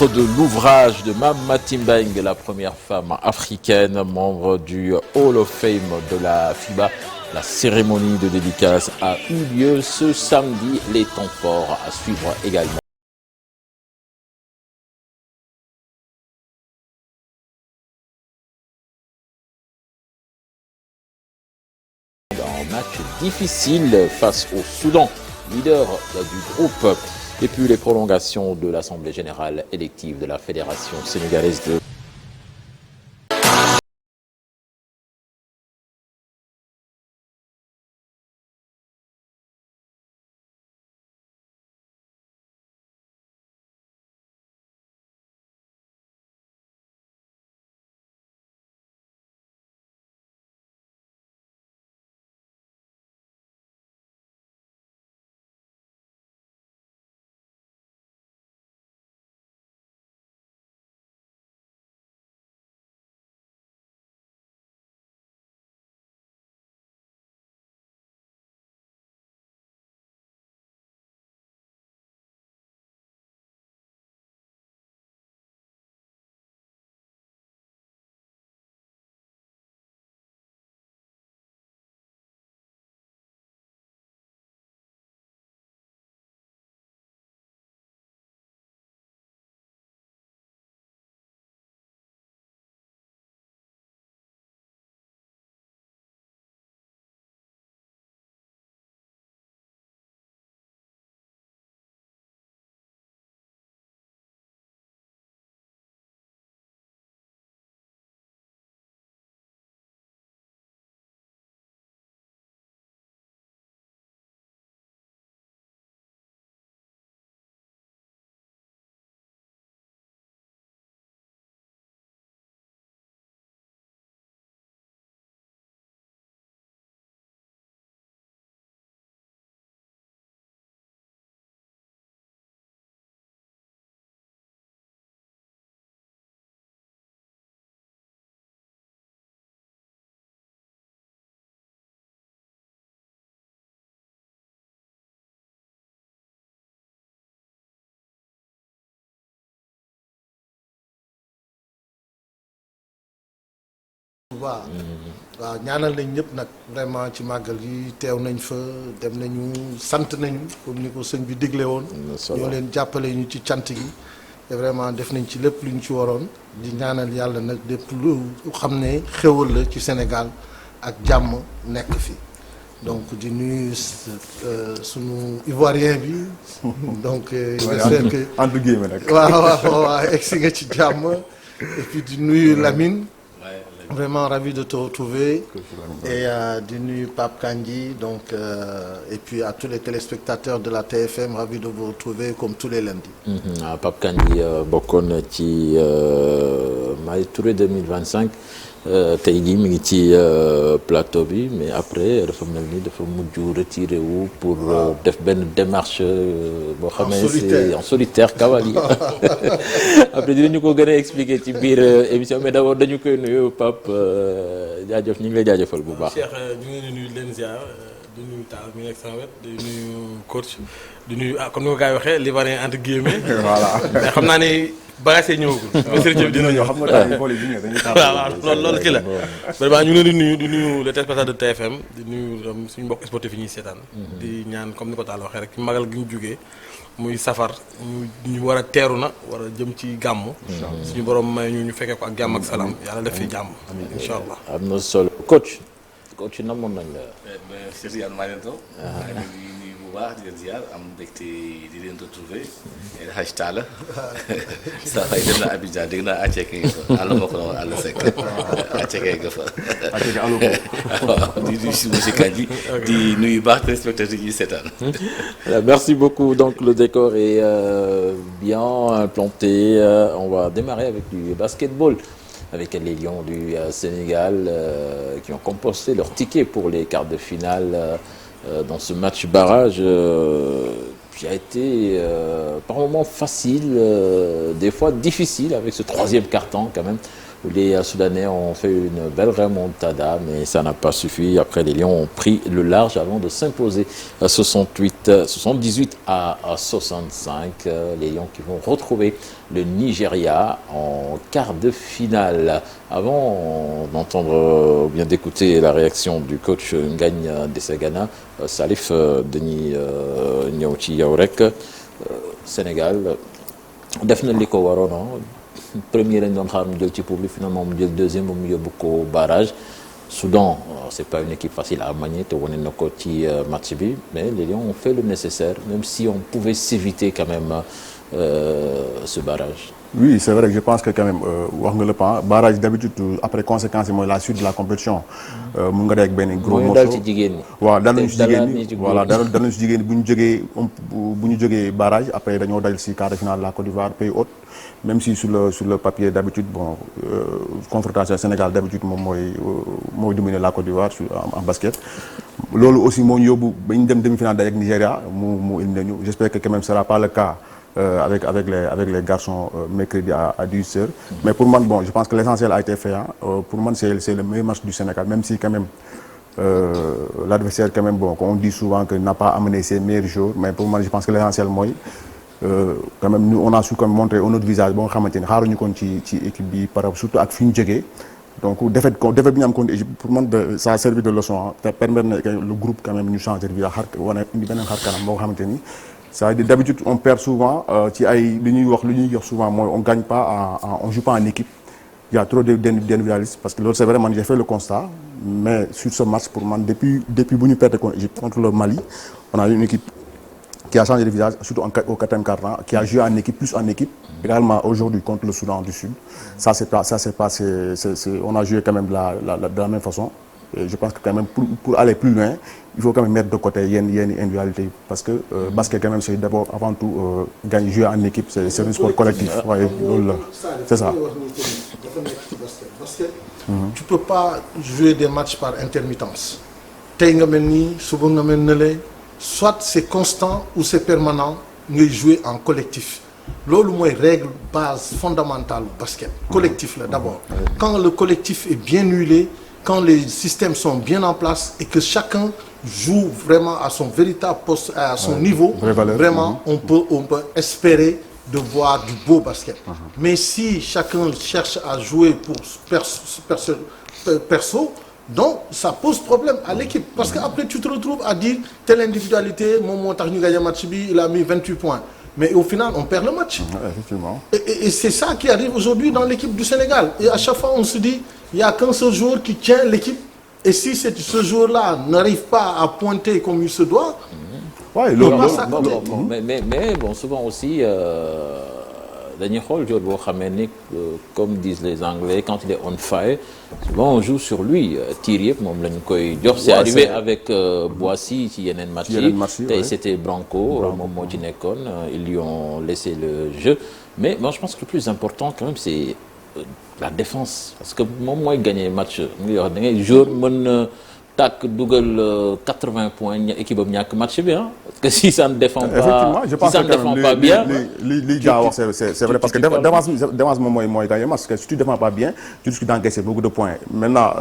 titre de l'ouvrage de Mama Timbaing, la première femme africaine membre du Hall of Fame de la FIBA. La cérémonie de dédicace a eu lieu ce samedi. Les temps forts à suivre également. Un match difficile face au Soudan, leader du groupe. Et puis les prolongations de l'Assemblée générale élective de la Fédération sénégalaise de waaw ñaanal nañ ñëpp nag vraiment ci màggal yi teew nañ fa dem nañu sant nañu comme ni ko sëñ bi digle woon ñoo leen jàppale ñu ci cant gi te vraiment def nañ ci lépp lu ñu ci waroon di ñaanal yàlla nag lépp lu xam ne xéwal la ci Sénégal ak jàmm nekk fi donc di nuyu sunu ivoirien bi donc j'espère que entre guillemets nag waaw egsi nga ci jàmm et puis di nuyu Lamine vraiment ravi de te retrouver et di nuyu Pape Kandji donc et puis à tous les téléspectateurs de la TFM ravi de vous retrouver comme tous les lundis. Pape Kandji bokkoon ci Maï Touré 2025 tey jii mi ngi ci plateau bi mais après dafa mel ni dafa mujj retiré wu pour def benn démarche boo xamee c'est en solitaire Kawali après dinañu ko gën a expliquer ci biir émission mais d'abord dañu koy nuyu Pape jaajëf ñu ngi lay jaajëfal bu baax. Cheikh ñu ngi leen di nuyu leen ziar di nuyu Tall mi nekk sama wet di nuyu coach di nuyu comme ni ko gars yi waxee livarien entre guillemets. voilà mais xam naa ne bagages yi ñëwagul. waaw dina ñëw xam nga daal boole bi dañuy waaw loolu ci la. vraiment ñu ngi leen di nuyu les téléspectateurs de TFM di nuyu suñu mbokk sportif yi ñuy seetaan. di ñaan comme ni ko Tall waxee rek ci magal gi ñu jugee muy safar ñu war a teeru na war a jëm ci gàmmu. suñu borom may ñu fekkee ko ak jàmm ak salaam yàlla def fi jàmm. incha allah am na solo coach namoon nañ la. Cheikh Yane maa leen toog. maa ngi leen di nuyu bu baax di leen ziar am mbégte di leen retrouver El Hadj Talla saa fay dem na Abidjan dégg naa Aceke nga fa àll moo ko doon àll Seck Aceke nga fa. Aceke àll ko. waaw di nuyu si monsieur Kandji di nuyu baax téléspectateurs yi ñuy seetaan. Merci beaucoup donc le décor est bien implanté on va démarrer avec du basketball. Avec les Lions du Sénégal qui ont composté leur ticket pour les quarts de finale dans ce match barrage qui a été par moments facile, des fois difficile avec ce troisième quart-temps quand même Les Soudanais ont fait une belle remontada, mais ça n'a pas suffi. Après, les Lions ont pris le large avant de s'imposer 78 à 65. Les Lions qui vont retrouver le Nigeria en quart de finale. Avant d'entendre, bien d'écouter la réaction du coach Ngagne Desagana, Salif Denis Nyauchi Yaourek, Sénégal, def na li ko waroon premier lañ doon xaar mu jël ci poule bi finalement mu jël deuxième ba mu yóbbu ko barrage. Soudan, c'est pas une équipe facile à manier te wane na ko ci match bi, mais les Lions ont fait le nécessaire, même si on pouvait s'éviter quand même ce barrage. Oui, c'est vrai que je pense que quand même wax nga le pan barrage d'habitude après conséquence yi mooy la suite de la compétition mun nga dee ak benn gros morceau dal ci jigéen ñi. waaw dal nañu ci jigéen ñi voilà dal nañu ci jigéen ñi bu ñu jógee barrage après dañoo dal ci quart de finale la Côte d'Ivoire pays hôte, même si sur le papier d'habitude bon confrontation Sénégal d'habitude moom mooy dominer la Côte d'Ivoire en basket. Loolu aussi moo ñu yóbbu ba ñu dem demi-finale day ak Nigeria mu indi nañu. J'espère que quand même ce sera pas le cas avec les garçons mercredi à 18h. Mais pour moi, bon, je pense que l'essentiel a été fait. Pour moi, c'est le meilleur match du Sénégal, même si quand même l'adversaire, quand même, bon, on dit souvent qu'il n'a pas amené ses meilleurs jours. Mais pour moi, je pense que l'essentiel, moi, quand même, nous, on a su comme montrer un autre visage. Bon, xaaruñu kon ci équipe bi par rapport surtout ak fi ñu jógee. Donc défaite bi ñu am contre Égypte pour moi ça a servi de leçon te permettre na le groupe quand même ñu changer de visage wane indi beneen xar kanam boo xamante ni. Ça veut dire d'habitude on perd souvent ci ay lu ñuy wax souvent mooy on gagne pas on joue pas en équipe. Il y a trop d'individualisme parce que loolu c'est vrai man j'ai fait le constat, mais sur ce match pour man depuis bu ñu perdre contre Égypte contre le Mali, on a une équipe qui a changé de visage surtout au quatrième quart-temps, qui a joué en équipe plus en équipe. Également aujourd'hui contre le Soudan du Sud, on a joué quand même de la même façon. Et je pense que quand même pour aller plus loin, il faut quand même mettre de côté yenn individualité parce que basket quand même c'est d'abord avant tout gagner jouer en équipe, c'est un sport collectif. waaye loolu la c'est ça. Basket tu peux pas jouer des matchs par intermittence. Tey nga mel nii suba nga mel ne le soit c'est constant ou c'est permanent ngay jouer en collectif. Loolu mooy règle base fondamentale du basket. Collectif là d'abord. Quand le collectif est bien huilé, quand les systèmes sont bien en place et que chacun joue vraiment à son véritable poste, à son niveau, vraiment on peut espérer de voir du beau basket. Mais si chacun cherche à jouer pour perso, donc ça pose problème à l'équipe parce que après tu te retrouves à dire telle individualité moom moo tax ñu gagné match bi il a mis 28 points. Mais au final, on perd le match. Effectivement. Et c'est ça qui arrive aujourd'hui dans l'équipe du Sénégal. Et à chaque fois, on se dit, il n'y a qu'un seul joueur qui tient l'équipe. Et si ce joueur-là n'arrive pas à pointer comme il se doit, ouais, mais bon, souvent aussi, dañuy xool joueur boo xamee ni comme disent les Anglais, quand il est on fire, souvent on joue sur lui. Tir yëpp moom lañ koy jox. C'est arrivé avec Boissy ci yeneen match yi. Tey c'était Branco moom moo ci nekkoon. Ils lui ont laissé le jeu. Mais moi je pense que le plus important quand même c'est la défense parce que moom mooy gagner match. mu ngi wax da ngay joueur mën tàkk dugal 80 points équipe am ñàkk match bi parce que si ça ne défend pas effectivement je pense si ça ne défend pas bien li gaa wax c'est vrai parce que défense moom mooy gagner match parce que si tu défends pas bien tu risques d'encaisser beaucoup de points. Maintenant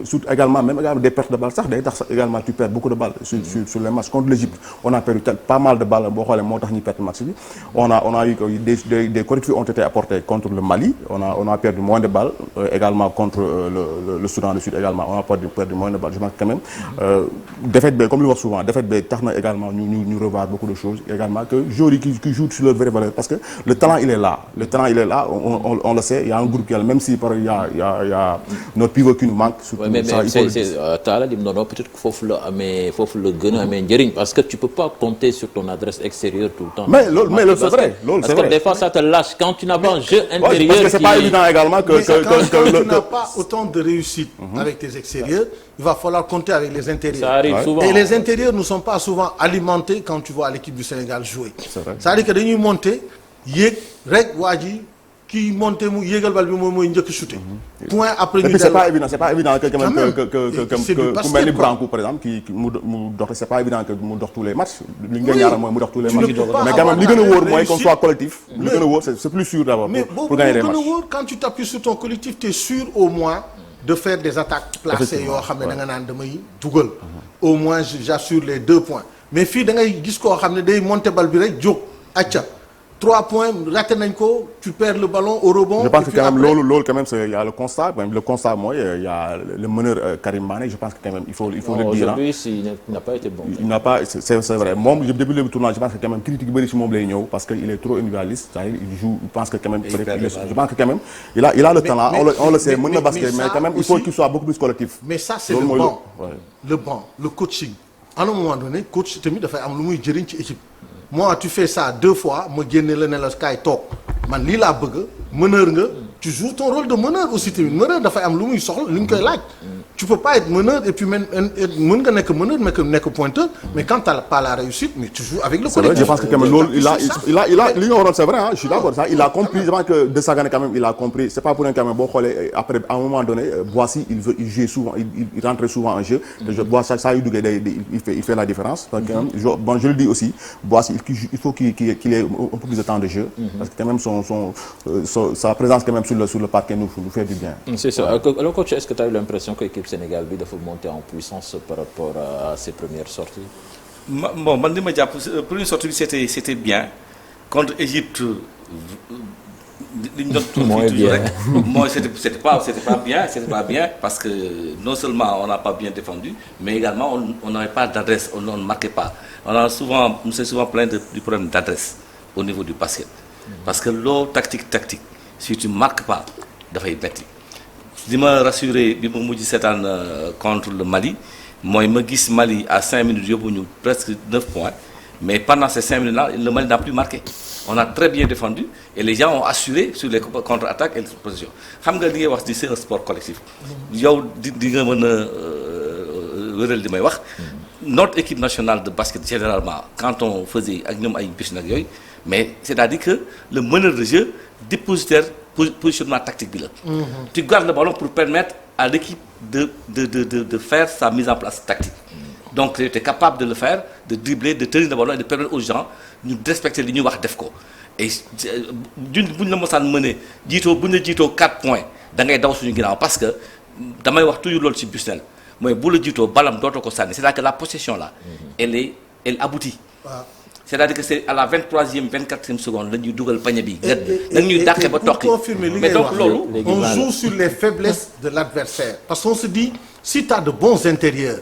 surtout également des pertes de balles sax day tax également tu perds beaucoup de balles sur les matchs contre l'Égypte. On a perdu pas mal de balles boo xoolee moo tax ñu perdre match bi. On a eu des correctifs ont été apportés contre le Mali. On a perdu moins de balles également contre le Soudan du Sud également on a perdu moins de balles. Je pense quand même défaite bi comme li wax souvent défaite bi tax na également ñu revoir beaucoup de choses également que joueurs yi qui jouent sur leur vraie valeur parce que le talent il est là on le sait. Il y a un groupe qui même si par il y a notre pivot qui nous manque surtout mais c'est Talla li mu doon peut-être que foofu la gën a amee njëriñ parce que tu peux pas compter sur ton adresse extérieure tout le temps. mais loolu c'est vrai parce que des fois ça te lâche quand tu n'as pas un jeu intérieur. Parce que c'est pas évident également que quand tu n'as pas autant de réussite avec tes extérieurs, il va falloir compter avec les intérieurs. Ça arrive souvent. Et les intérieurs ne sont pas souvent alimentés quand tu vois l'équipe du Sénégal jouer. C'est-à-dire que dañuy monter yéeg rek waa ji kii monté mu yéegal bal bi moom mooy njëkk shooté. point après ñu c'est pas évident que quand même que ku mel ni Branco par exemple qui mu dox c'est pas évident que mu dox tous les matchs. li nga ñaanal mooy mu dox tous les matchs. mais quand même li gën a wóor mooy qu'on soit collectif. li gën a wóor c'est plus sûr d'abord pour gagner des matchs. mais boobu gën a wóor quand tu t'appuies sur ton collectif tu es sûr au moins de faire des attaques placées yoo xam ne da nga naan damay dugal. au moins j'assure les 2 points mais fii da ngay gis koo xam ne day monter bal bi rek jóg acca 3 points raté nañ ko tu perds le ballon au rebond. je pense que quand même loolu quand même il y a le constat mooy il y a le meneur Karim Mané je pense que quand même il faut le dire. Aujourd'hui il n'a pas été bon. il n'a pas c'est vrai moom depuis le tournoi je pense que quand même critique yu bëri ci moom lay ñëw parce que il est trop individualiste c'est-à-dire il joue je pense que quand même je pense que quand même il a le talent on le sait mën na basket mais quand même il faut qu'il soit beaucoup plus collectif. mais ça c'est le banc le coaching à un moment donné coach tamit dafay am lu muy jëriñ ci équipe. moi tu fais ça 2 fois ma génne la ne la kaay toog man lii laa bëgg meneur nga tu joues ton rôle de meneur aussi tamit meneur dafay am lu muy soxla lu ñu koy laaj. tu peux pas être meneur et puis mën nga nekk meneur nekk pointeur mais quand t'as pas la réussite mais tu joues avec le collectif. je pense que quand même loolu il a li nga waroon c'est vrai je suis d'accord ça il a compris je pense que de Sagane quand même il a compris c'est pas pour rien quand même boo xoolee après à un moment donné Boissy il joue souvent il rentre souvent en jeu. te je vois ça yu duggee il fait la différence. donc quand même je le dis aussi Boissy il faut qu'il ait un peu plus de temps de jeu. parce que quand même sa présence quand même sur le parquet nous fait du bien. c'est ça alors coach est-ce que tu as eu l'impression que équipe Sénégal bi dafa monter en puissance par rapport à ses premières sorties. bon man li ma jàpp première sortie bi c'était bien contre Égypte li ñu doon toujours rek mooy c'était pas bien parce que non seulement on n'a pas bien défendu mais également on n'avait pas d'adresse on ne marquait pas on s'est souvent plaint du problème d'adresse au niveau du basket parce que loo tactique si tu marques pas dafay metti li ma rassuré bi ma mujj seetaan contre le Mali mooy ma gis Mali à 5 minutes yóbbu ñu presque 9 points mais pendant ces 5 minutes là le Mali n'a plus marqué on a très bien défendu et les gens ont assuré sur les contre-attaques et les positions xam nga li ngay wax di c'est un sport collectif yow di nga mën a wéral li may wax notre équipe nationale de basket généralement quand on faisait ak ñoom ay bis nag yooyu mais c'est-à-dire que le meneur de jeu dépositaire positionnement tactique bi la. tu gardes le ballon pour permettre à l'équipe de faire sa mise en place tactique. donc tu es capable de le faire de dribbler de tenir le ballon et de permettre aux gens ñu respecter li ñuy wax def ko et bu ñu la mosaan mënee bu ñu la jiitoo 4 points da ngay daw suñu ginnaaw parce que damay wax toujours loolu ci Busnel mooy bu la jiitoo balam dootoo ko sànni c'est-à-dire que la possession là elle aboutit. c'est-à-dire que c'est à la 23e 24e seconde la ñuy dugal pañe bi. dañ ñuy dàqee ba toqi mais donc loolu. on joue sur les faiblesses de l'adversaire parce qu'on se dit si tu as de bons intérieurs.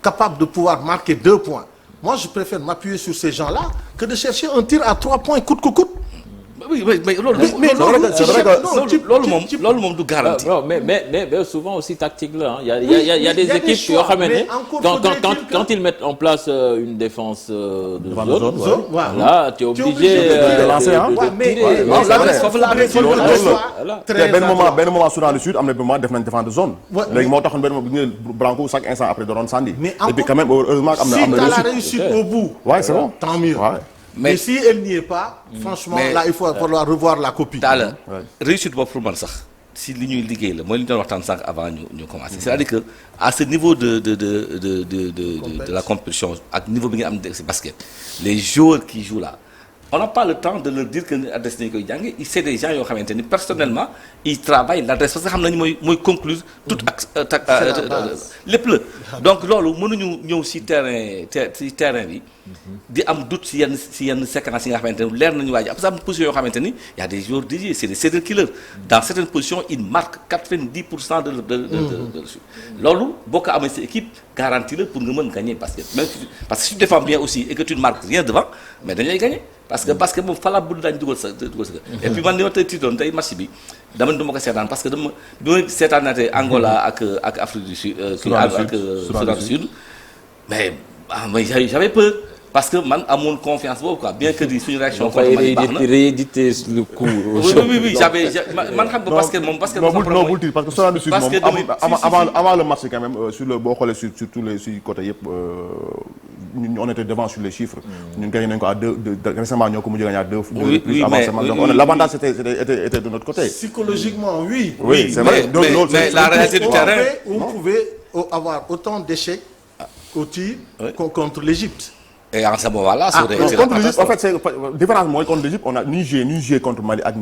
capables de pouvoir marquer 2 points. moi je préfère m'appuyer sur ces gens-là que de chercher un tir à 3 points coûte que coûte. oui mais loolu moom du garanti. non mais souvent aussi tactique là il y a des équipes yoo xam ne quand ils mettent en place une défense de zone voilà tu es obligé de lancer benn moment Soudan du Sud am na moment def nañ défense de zone. léegi moo taxoon benn moment Branco chaque instant après da doon sànni. et puis quand même heureusement am na réussite au bout. ouais c'est bon tant mieux. mais si elle n'y est pas. franchement là il faut falloir revoir la copie. daal réussite boobu pour man sax si li ñuy liggéey la mooy li ñu doon waxtaan sànq avant ñu commencer. c'est-à-dire que à ce niveau de la compétition ak niveau bi nga am ci basket les joueurs qui jouent là on n'a pas le temps de leur dire que adresse nañu koy jàngi c'est des gens yoo xamante ni personnellement ils travaillent l'adresse parce que xam nañu mooy conclure toute ak lépp la donc loolu mënuñu ñëw ci terrain bi di am doute ci yenn séquences yi nga xamante ni leer nañu waaj parce que am position yoo xamante ni y a des joueurs dédiés c'est des serial killers dans certaines positions ils marquent 90% de loolu boo ko amee sa équipe garantie la pour nga mën gagner parce que si tu défends bien aussi et que tu ne marques rien devant mais dañu lay gagner parce que moom fala bu daañu dugal sa et puis man li ma tey tiitoon tey match bi dama ne du ma ko seetaan parce que bi ma seetaanaatee Angola ak Afrique du Sud ak Soudan du Sud mais j'avais peur parce que man amoon confiance boobu quoi bien que di suñu réaction contre Mali baax na rééditer le coup. oui man xam nga parce que non parce que Soudan du Sud moom avant le match quand même sur le boo xoolee sur tous les côtés yëpp on était devant sur les chiffres. Nous gagnons à récemment, nous avons gagné à 2 Oui, plus avant. L'avantage était de notre côté. Psychologiquement, oui. Oui, c'est vrai. Mais la réalité du terrain... On pouvait avoir autant d'échecs au tir contre l'Égypte. Et en ce moment-là, ça aurait été contre l'Égypte, en fait, c'est différence moi contre l'Égypte, on a ni joué contre Mali ak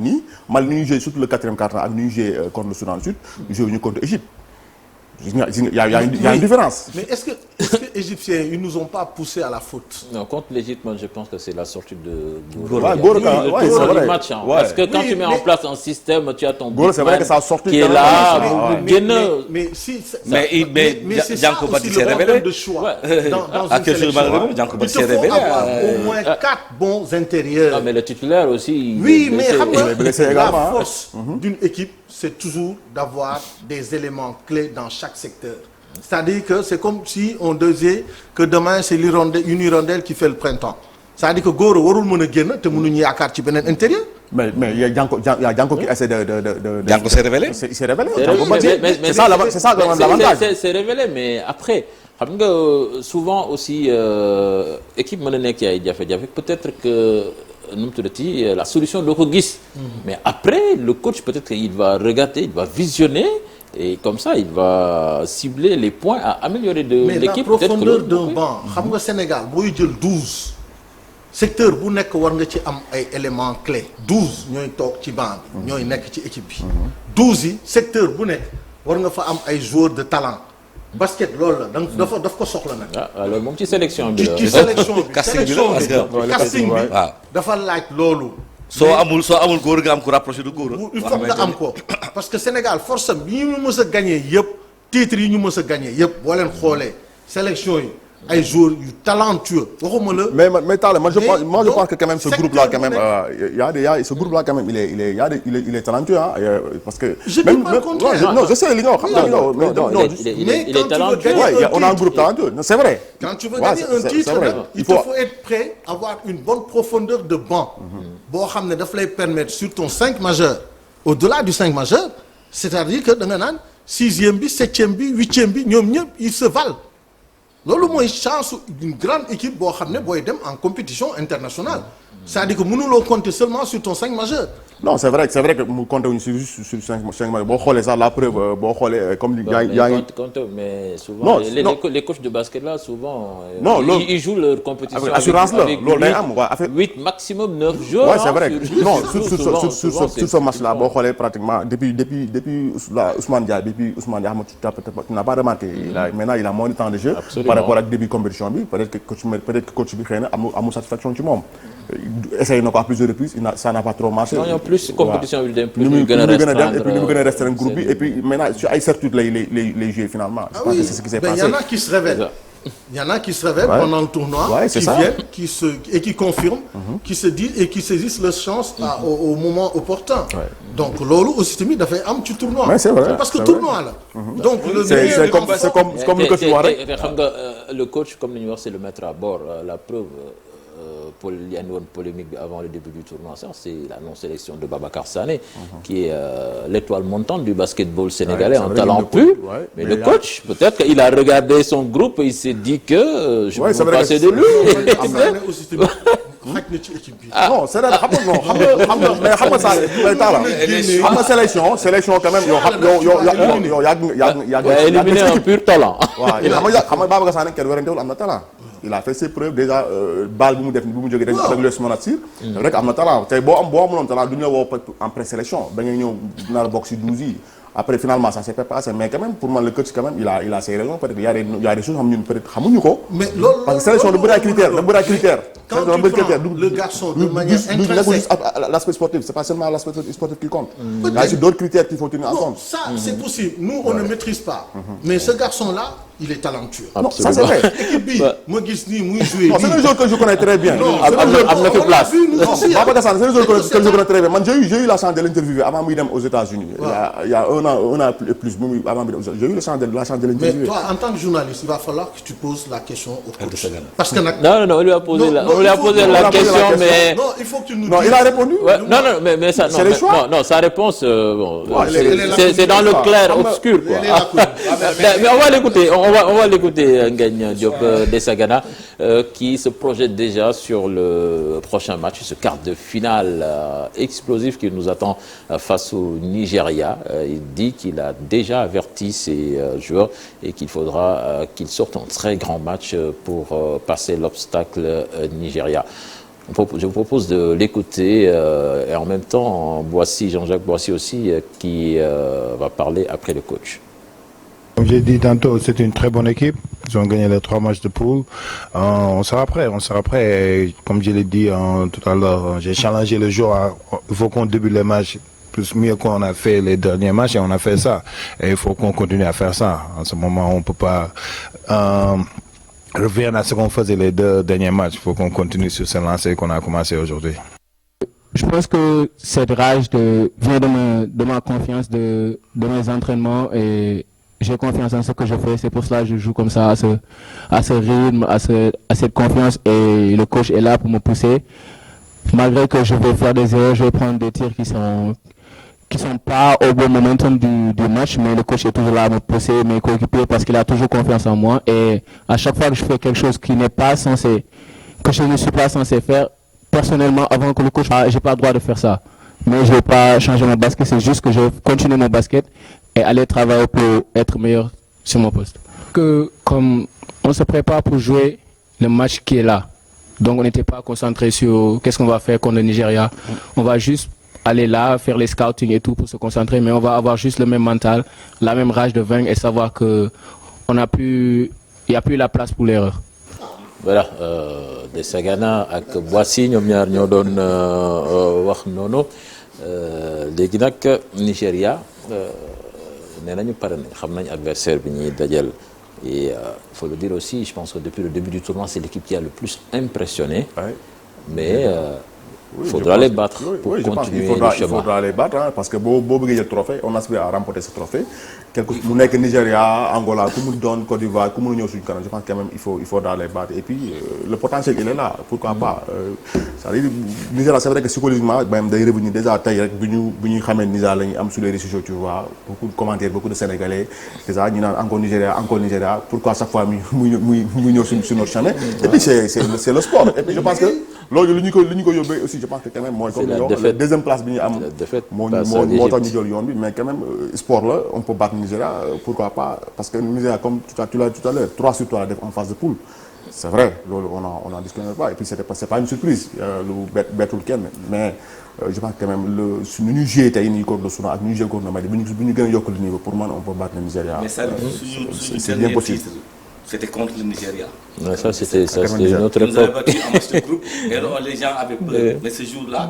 Mali ni joué surtout le 4e quart-temps ak ni joué contre le Soudan du Sud, joué contre l'Égypte. Il y a une différence. Mais est-ce que les Égyptiens, ils nous ont pas poussé à la faute? Non, contre l'Égypte, moi je pense que c'est la sortie de le match. Parce que quand tu mets en place un système, tu as ton c'est vrai que ça a sorti qui est là. Mais si, c'est ça Janko aussi s'est le révélé. problème de choix. Dans une sélection, il te faut avoir au moins 4 bons intérieurs. Non, mais le titulaire aussi. Oui, mais la force d'une équipe, c'est toujours d'avoir des éléments clés dans chaque secteur. C'est-à-dire que c'est comme si on disait que demain c'est une hirondelle qui fait le printemps. C'est-à-dire que Goro warul mën a génn te mënuñu yaakaar ci beneen intérieur. Mais il y a Janko qui essaie de Janko s'est révélé. Il s'est révélé. C'est ça l'avantage. C'est révélé, mais après, souvent aussi, équipe mën na nekk ci ay jafe-jafe peut-être que la solution doo ko gis. Mais après, le coach peut-être qu'il va regarder, il va visionner. Et comme ça, il va cibler les points à améliorer de l'équipe. Mais la profondeur d'un banc, xam nga Sénégal booy jël 12 secteur bu nekk war nga ci am ay éléments clés 12 ñooy toog ci banc bi ñooy nekk ci équipe bi 12 yi secteur bu nekk war nga fa am ay joueurs de talent basket loolu la daf ko soxla nag. alors moom ci sélection bi la. ci sélection bi casting bi dafa laaj loolu. soo amul góor nga am ko rapproché du góor. il faut nga am ko parce que Sénégal force am yi ñu mës a gagné yëpp titres yi ñu mës a gagné yëpp boo leen xoolee sélection yi ay joueurs yu talentueux waxuma la. mais Talla, moi je pense que quand même ce groupe là quand même ce groupe là quand même il est talentueux hein, parce que. Je dis pas le contraire. Non, je sais li nga wax xam nga il est talentueux. On a un groupe talentueux, c'est vrai. Quand tu veux gagner un titre, il faut être prêt à avoir une bonne profondeur de banc. boo xam ne daf lay permettre sur ton 5 majeur au-delà du 5 majeur c'est-à-dire que da nga naan 6e bi 7e bi 8e bi ñoom ñëpp ils se valent loolu mooy chance d'une grande équipe boo xam ne booy dem en compétition internationale c'est-à-dire que mënuloo compter seulement sur ton 5 majeur. Non, c'est vrai que mu compter wuñu sur 5 majeur boo xoolee sax la preuve boo xoolee comme yaa ngi. mais souvent les coachs de basket là souvent. Ils jouent leur compétition. Assurance la loolu day am waaw affaire 8 maximum 9 joueurs. Ouais, c'est vrai. Non, sur ce match là boo xoolee pratiquement depuis Ousmane Dia tu n'as pas remarqué. Maintenant il a moins de temps de jeu. Par rapport ak début compétition bi peut-être que coach bi xëy na amul satisfaction ci moom. Essayé na ko à plusieurs reprises ça n'a pas trop marché. Non, plus compétition bi dem plus ñu gën a restreindre et puis ñu gën a restreindre groupe bi et puis maintenant sur ay certitude les jouer finalement. Je pense que c'est ce qui s'est passé. Il y en a qui se révèlent. Il y en a qui se révèlent pendant le tournoi, qui viennent, qui confirment, qui se disent et qui saisissent leur chance au moment opportun. Donc loolu aussi tamit dafay am ci tournoi. Mais c'est vrai. Parce que tournoi là. Donc c'est comme le coach wax rek. xam nga le coach comme ni ñu wax c'est le mettre à bord la preuve. Il y a une polémique avant le début du tournoi, c'est la non-sélection de Babacar Sané, qui est l'étoile montante du basketball sénégalais en talent pur. Mais le coach, peut-être qu'il a regardé son groupe et il s'est dit que je peux passer de lui. Non, c'est vrai, mais xam nga ça xam nga sélection quand même yow éliminé un pur talent. waaw xam nga Babacar Sané kenn werantewul am na talent. Il a fait ses preuves déjà balle bu mu jógee avec l'US Monastir rek am na talent tey boo amuloon talent du ñu la woo en présélection da ngay ñëw nar a bokk si 12 yi après finalement ça s'est pas passé mais quand même pour moi le coach quand même il a ses raisons peut-être il y a des choses xam ñun peut-être xamuñu ko. Mais loolu parce que sélection da bëri ay critères quand tu prends le garçon de manière intrinsèque l'aspect sportif c'est pas seulement l'aspect sportif qui compte. Il y a aussi d'autres critères qu'il faut tenir en compte. Ça c'est possible nous on ne maîtrise pas mais ce garçon là il est talentueux. Non, ça c'est vrai. Équipe bi ma gis nii muy jouer. Non, c'est un joueur que je connais très bien. Non, am na fi place. Babacar Sané, c'est un joueur que je connais très bien. Man, j'ai eu la chance de l'interviewer avant muy dem aux États-Unis. Il y a un an et plus avant muy dem. J'ai eu la chance de l'interviewer. Mais toi en tant que journaliste, il va falloir que tu poses la question au coach. Parce que non, on lui a posé la question mais non, il faut que tu nous Non, il a répondu. Non, mais ça non, sa réponse c'est dans le clair obscur quoi. Mais on va l'écouter. on va l'écouter, Ngagne Diop Desagana, qui se projette déjà sur le prochain match, ce quart de finale explosif qui nous attend face au Nigeria. Il dit qu'il a déjà averti ses joueurs et qu'il faudra qu'ils sortent un très grand match pour passer l'obstacle Nigeria. Je vous propose de l'écouter et en même temps, Jean-Jacques Boissy aussi, qui va parler après le coach. Comme j'ai dit tantôt, c'est une très bonne équipe. Ils ont gagné les 3 matchs de poule. On sera prêt. Et comme je l'ai dit tout à l'heure, j'ai challengé le joueur. Il faut qu'on débute les matchs plus mieux qu'on a fait les derniers matchs et on a fait ça. Et il faut qu'on continue à faire ça. En ce moment, on ne peut pas revenir à ce qu'on faisait les 2 derniers matchs. Il faut qu'on continue sur ce lancer qu'on a commencé aujourd'hui. Je pense que cette rage vient de ma confiance, de mes entraînements et j'ai confiance en ce que je fais. C'est pour cela que je joue comme ça, à ce rythme, à cette confiance et le coach est là pour me pousser. Malgré que je vais faire des erreurs, je vais prendre des tirs qui sont pas au bon momentum du match, mais le coach est toujours là à me pousser, mes coéquipiers, parce qu'il a toujours confiance en moi. Et à chaque fois que je fais quelque chose que je ne suis pas censé faire, personnellement, avant que le coach, j'ai pas le droit de faire ça. Mais je vais pas changer mon basket, c'est juste que je continue mon basket et aller travailler pour être meilleur sur mon poste. Comme on se prépare pour jouer le match qui est là, donc on n'était pas concentré sur qu'est-ce qu'on va faire contre le Nigeria. On va juste aller là, faire les scouting et tout pour se concentrer, mais on va avoir juste le même mental, la même rage de vaincre et savoir que il n'y a plus la place pour l'erreur. Voilà, Desagana ak Boissy ñoom ñaar ñoo doon wax noonu léegi nag Nigéria nee nañu pare nañ xam nañ adversaire bi ñuy dajal et il faut le dire aussi, je pense que depuis le début du tournoi c'est l'équipe qui a le plus impressionné, mais il faudra les battre pour continuer le chemin. Il faudra les battre parce que boo bëggee jël trophée on aspire à remporter ce trophée. mu nekk Nigeria, Angola, ku mu doon Côte d'Ivoire, ku mu ñëw suñu kanam, je pense quand même il faudra les battre et puis le potentiel il est là, pourquoi pas. C'est-à-dire Nigeria c'est vrai que psychologiquement même day revenir déjà tey rek bu ñu xamee Nigeria la ñu am sur les réseaux sociaux, tu vois, beaucoup de commentaires, beaucoup de Sénégalais déjà ñu naan encore Nigeria, pourquoi chaque fois muy ñëw sur notre chemin. Et puis c'est le sport et puis je pense que loolu lu ñu ko yóbbee aussi je pense que quand même mooy comme la deuxième place bi ñu am moo tax ñu jël yoon bi, mais quand même sport là on peut battre Nigeria, pourquoi pas, parce que Nigeria comme tu l'as dit tout à l'heure 3 sur 3 def en phase de poule, c'est vrai loolu on en discute pas et puis c'est pas une surprise lu bettul kenn, mais je pense que même nu ñu joué tey nii contre le Soudan ak ñu joué contre le Mali bu ñu gën a yokk le niveau pour man on peut battre le Nigeria. Mais ça c'est bien possible. C'était contre le Nigeria. Ouais, ça c'était une autre époque. Nous avons battu en match de groupe et les gens avaient peur. Mais ce jour-là,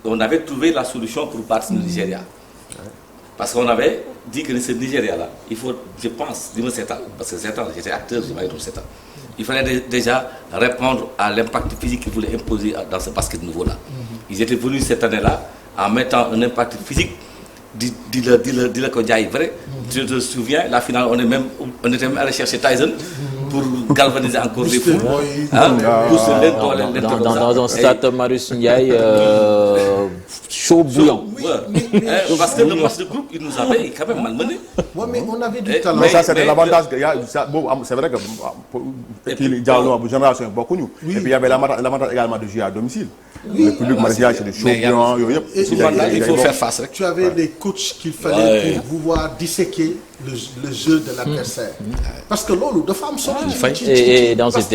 on avait trouvé la solution pour battre le Nigeria. Parce qu'on avait dit que ce Nigeria-là, il faut, je pense, dis-moi 7 ans, parce que 7 ans, j'étais acteur, j'ai pas eu 7 ans. Il fallait déjà répondre à l'impact physique qu'ils voulaient imposer dans ce basket nouveau-là. Ils étaient venus cette année-là en mettant un impact physique. Dis-le que j'ai vrai. Je te souviens, la finale, on était même allé chercher Tyson pour galvaniser encore les fous. Dans un stade Marius Ndiaye chaud bouillant. Parce que le match de groupe, il nous avait quand même malmené. Ouais, mais on avait du talent. Mais ça, c'était l'avantage que c'est vrai que la génération beaucoup nous. Et puis il y avait l'avantage également de jouer à domicile. Le public marsillage, c'est des chauds blancs. Il faut faire face. Tu avais des coachs qu'il fallait pour pouvoir disséquer le jeu de l'adversaire. Parce que l'eau, de femmes sont et dans cette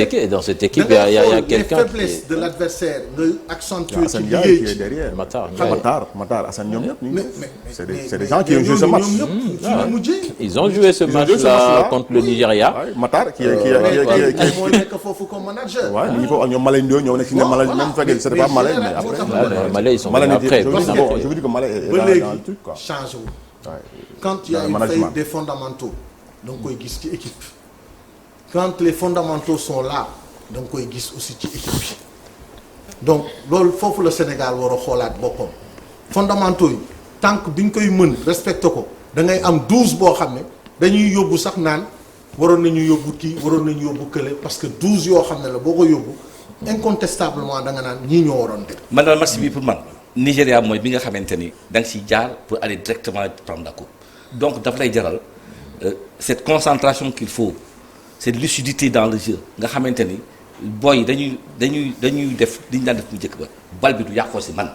équipe, il y a quelqu'un. Les faiblesses de l'adversaire, accentuer Hassan Ndiaye qui est derrière. Matar, Hassan Ndiaye. C'est des gens qui ont joué ce match. Ils ont joué ce match-là contre le Nigeria. Matar qui est comme manager. Ouais, il faut ñom Malay ñoo nekk ci Malay même fait c'est pas Malay mais après Malay ils sont après. Je veux dire que Malay est dans le truc quoi. Change. Quand il y a une faillite des fondamentaux, donc koy gis ci équipe. Quand les fondamentaux sont là, donc koy gis aussi ci équipe. Donc loolu foofu le Sénégal war a xoolaat boppam. Fondamentaux yi tant que biñ koy mën respecté ko da ngay am 12 boo xam ne dañuy yóbbu sax naan waroon nañu yóbbu kii waroon nañu yóbbu kële parce que 12 yoo xam ne la boo ko yóbbu incontestablement da nga naan ñii ñoo waroon def. man daal match bi pour man Nigéria mooy bi nga xamante ni da nga siy jaar pour aller directement prendre la coupe donc daf lay jaral cette concentration qu'il faut cette lucidité dans le jeu nga xamante ni boy dañuy def li ñu daan def bu njëkk ba bal bi du yàqoo si man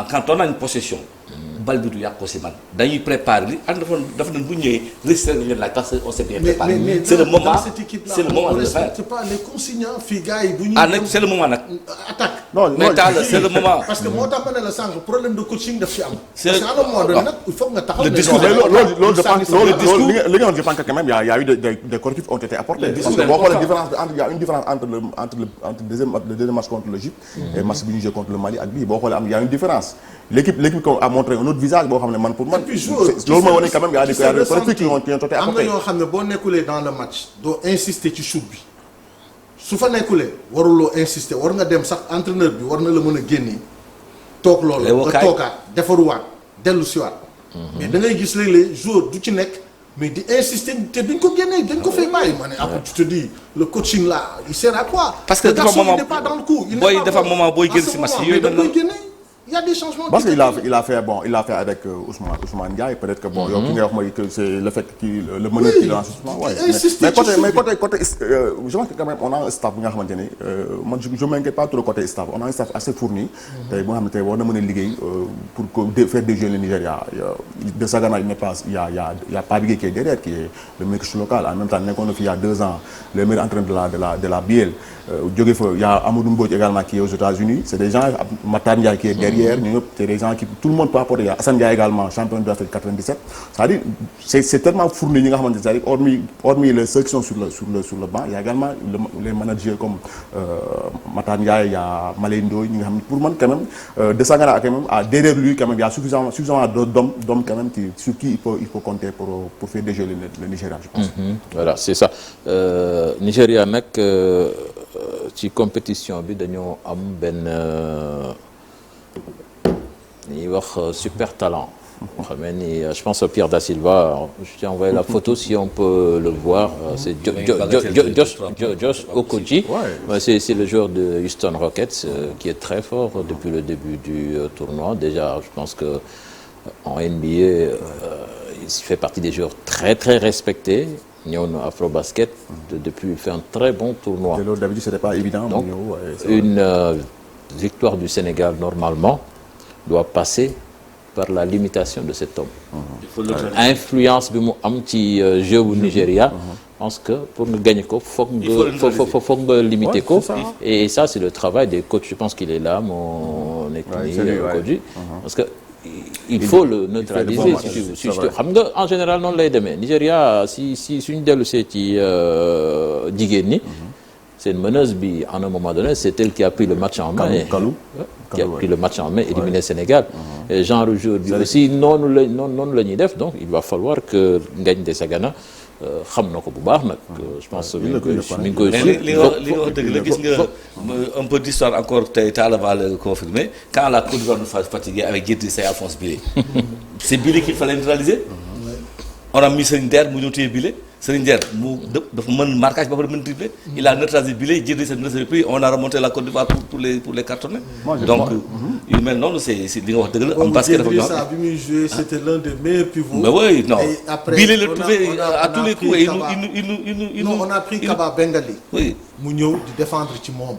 quand on a une possession bal bi du yàqoo si man dañuy préparer li ak dafa doon bu ñëwee résister nañu leen laaj parce que on s'est bien préparé. mais c'est le moment dans cette équipe-là, c'est le moment on de le faire. respecte pas les consignants fii gars yi bu ñuy nag c'est le moment nag. attaque. non mais Talla c'est le moment. parce que moo tax ma ne la sànq problème de coaching daf ci am. C'est parce que à un moment donné nag il faut nga taxaw. le ne discours non, loolu je pense le discours loolu li nga je pense que quand même y a eu des correctifs ont été apportés. parce que boo xoolee différence entre y a une différence entre le deuxième match contre l'Égypte et match bi ñu joué contre le Mali ak bii boo xoolee y a une différence. L'équipe a montré un autre visage boo xam ne man pour man. loolu mooy wane quand même y a des correctifs qui ont été apportés. am na ñoo xam ne boo nekkulee dans le match doo insister ci shoot bi su fa nekkulee waruloo insister war nga dem sax entraîneur bi war na la mën a génnee toog loolu nga toogaat defaruwaat dellu siwaat mais da ngay gis léeg-léeg joueur du ci nekk mais di insister te dañ ko génnee dañ ko fay bàyyi ma ne après tu te dis le coaching là il sert à quoi parce que dafa moment il n'est pas dans le coup booy dafa moment booy génn si match yooyu da koy génne il y a des changements. Parce qu'il a fait avec Ousmane Ndiaye peut-être que bon yow ki nga wax mooy que c'est le fait que le meneur qui lance ouais. mais côté je pense que quand même on a un staff bi nga xamante ni man je m'inquiète pas trop côté staff on a un staff assez fourni tey boo xam ne tey war na mën a liggéey pour faire des jeux le Nigeria de Sagana il n'est pas il y a Pape Gueye qui est derrière qui est le meilleur coach local en même temps nekkoon na fi il y a 2 ans le meilleur entraîneur de la BL jóge fa il y a Amadou Mbodj également qui est aux États-Unis c'est des gens Matar Ndiaye qui est derrière ñu ñëpp c'est des gens qui tout le monde peut apporter. Il y a Assane Ndiaye également champion d'Afrique 97 c'est-à-dire c'est tellement fourni ñi nga xamante ne c'est-à-dire hormis les ceux qui sont sur le banc il y a également les managers comme Matar Ndiaye il y a Malay Ndoye ñi nga xam ne pour man quand même de Sangara quand même derrière lui quand même il y a suffisamment d'hommes quand même sur qui il faut compter pour faire déjouer le Nigeria je pense. Voilà c'est ça Nigeria nag ci compétition bi dañoo am benn ñuy wax super talent. xamee ni je pense à Pierre Da Silva je t'ai envoyé la photo si on peut le voir c'est Josh Okoji. C'est le joueur de Houston Rockets qui est très fort depuis le début du tournoi déjà je pense que en NBA il fait partie des joueurs très très respectés. ñëw na Afrobasket depuis il fait un très bon tournoi. te loolu d'habitude c'était pas évident. Donc une victoire du Sénégal normalement doit passer par la limitation de cet homme. Influence bi mu am ci jeu bu Nigeria. Je pense que pour nga gagner ko foog nga limiter ko. Et ça c'est le travail des coachs je pense qu'il est là mon équipe coach parce que. Il faut le neutraliser si xam nga en général noonu lay demee Nigeria si suñu dellu see ci jigéen ñi c'est une meneuse bi en un moment donné c'est elle qui a pris le match en main qui a pris le match en main éliminé Sénégal et genre jour bi aussi noonu la ñuy def donc il va falloir que Ngagne Desagana xam na ko bu baax nag je pense mi ngi koy li nga wax dëgg la gis nga un peu d'histoire encore tey Talla va le confirmer quand la Côte d'Ivoire nous fatigué avec Idrissa et Alphonse Bilé c'est Bilé qu'il fallait neutraliser on a mis Serigne Der mu ñëw téye Bilé Serigne Der mu dafa mën marquage ba pare mën dribbler il a neutralisé Bilé Idrissa neutralisé on a remonté la Côte d'Ivoire pour les cartonner donc yu mel noonu c'est li nga wax dëgg la am basket dafa Idrissa bi muy joué c'était l'un des meilleurs pivots. mais oui non Bilé le trouvé à tous les coups et il nous on a pris Kaba Bengali. oui mu ñëw di défendre ci moom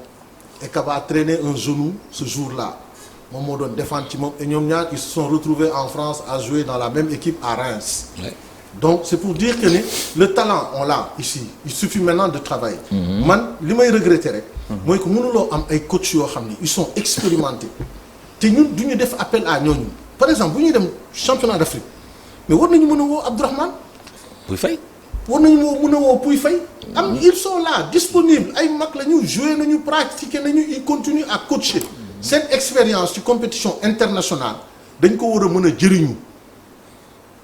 et Kaba traîné un genou ce jour-là moom moo doon défendre ci moom et ñoom ñaar ils se sont retrouvés en France à jouer dans la même équipe à Reims. Ouais. Donc c'est pour dire que ni le talent on l'a ici il suffit maintenant de travailler. Man li may regretter rek. mooy que mënuloo am ay coachs yoo xam ni ils sont expérimentés te ñun du ñu def appel à ñooñu par exemple bu ñuy dem championnat d'Afrique mais war nañu mën a woo Abdourahmane Pouy Faye war nañu mën a woo Pouy Faye am ils sont là disponibles ay mag la ñu jouer nañu pratiquer nañu ils continuent à coacher seen expérience ci compétition internationale dañ ko war a mën a jëriñu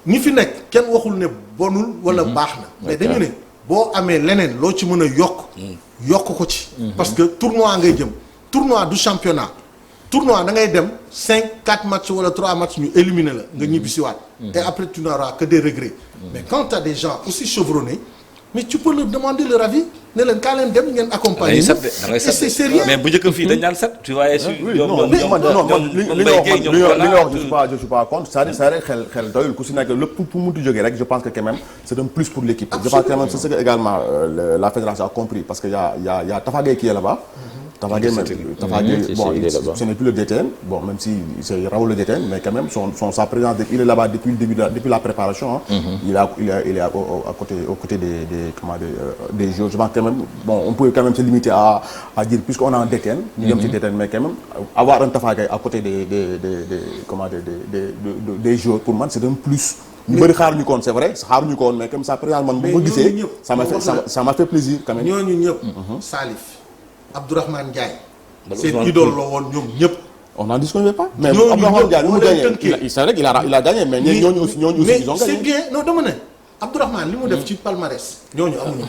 ñi fi nekk kenn waxul ne bonul wala baax na mais dañu ne boo amee leneen loo ci mën a yokk ko ci parce que tournoi ngay jëm tournoi du championnat tournoi da ngay dem 4 matchs wala 3 matchs ñu éliminer la nga ñibbi si waat et après tu n'auras que des regrets mais quand tu as des gens aussi chevronnés mais tu peux leur demander leur avis ne leen kaa leen dem ngeen accompagner. da ngay sat c'est sérieux. mais bu njëkk fii dañ naan sat tu vois. li nga wax je suis pas contre c'est-à-dire xel doyul ku si nekk lépp pour munti jógee rek je pense que quand même c'est un plus pour l'équipe. Je pense quand même c'est ce que également la fédération a compris parce que y a Tafa Gueye qui est là-bas. Tafa Gueye bon ce n'est plus le DTN bon même si c'est Raoul le DTN mais quand même sa présence il est là-bas depuis le début depuis la préparation. Il est à côté aux côtés des joueurs. Je pense quand même bon on peut quand même se limiter à dire puisqu'on a un DTN. ñu dem ci DTN mais quand même avoir un Tafa Gueye à côté des joueurs pour man c'est un plus. ñu bëri xaaruñu ko woon c'est vrai xaaruñu ko woon mais comme ça présence man bu ma gisee ça m'a fait plaisir quand même. ñooñu ñëpp. Salif Abdourahmane Ndiaye. seen idole la woon ñoom ñëpp. on n'en disconvient pas. mais Abdourahmane Ndiaye mu gagné c'est vrai qu'il a gagné mais ñooñu aussi ils ont gagné. mais c'est bien non dama ne Abdourahmane li mu def ci palmarès. ñooñu amuñu.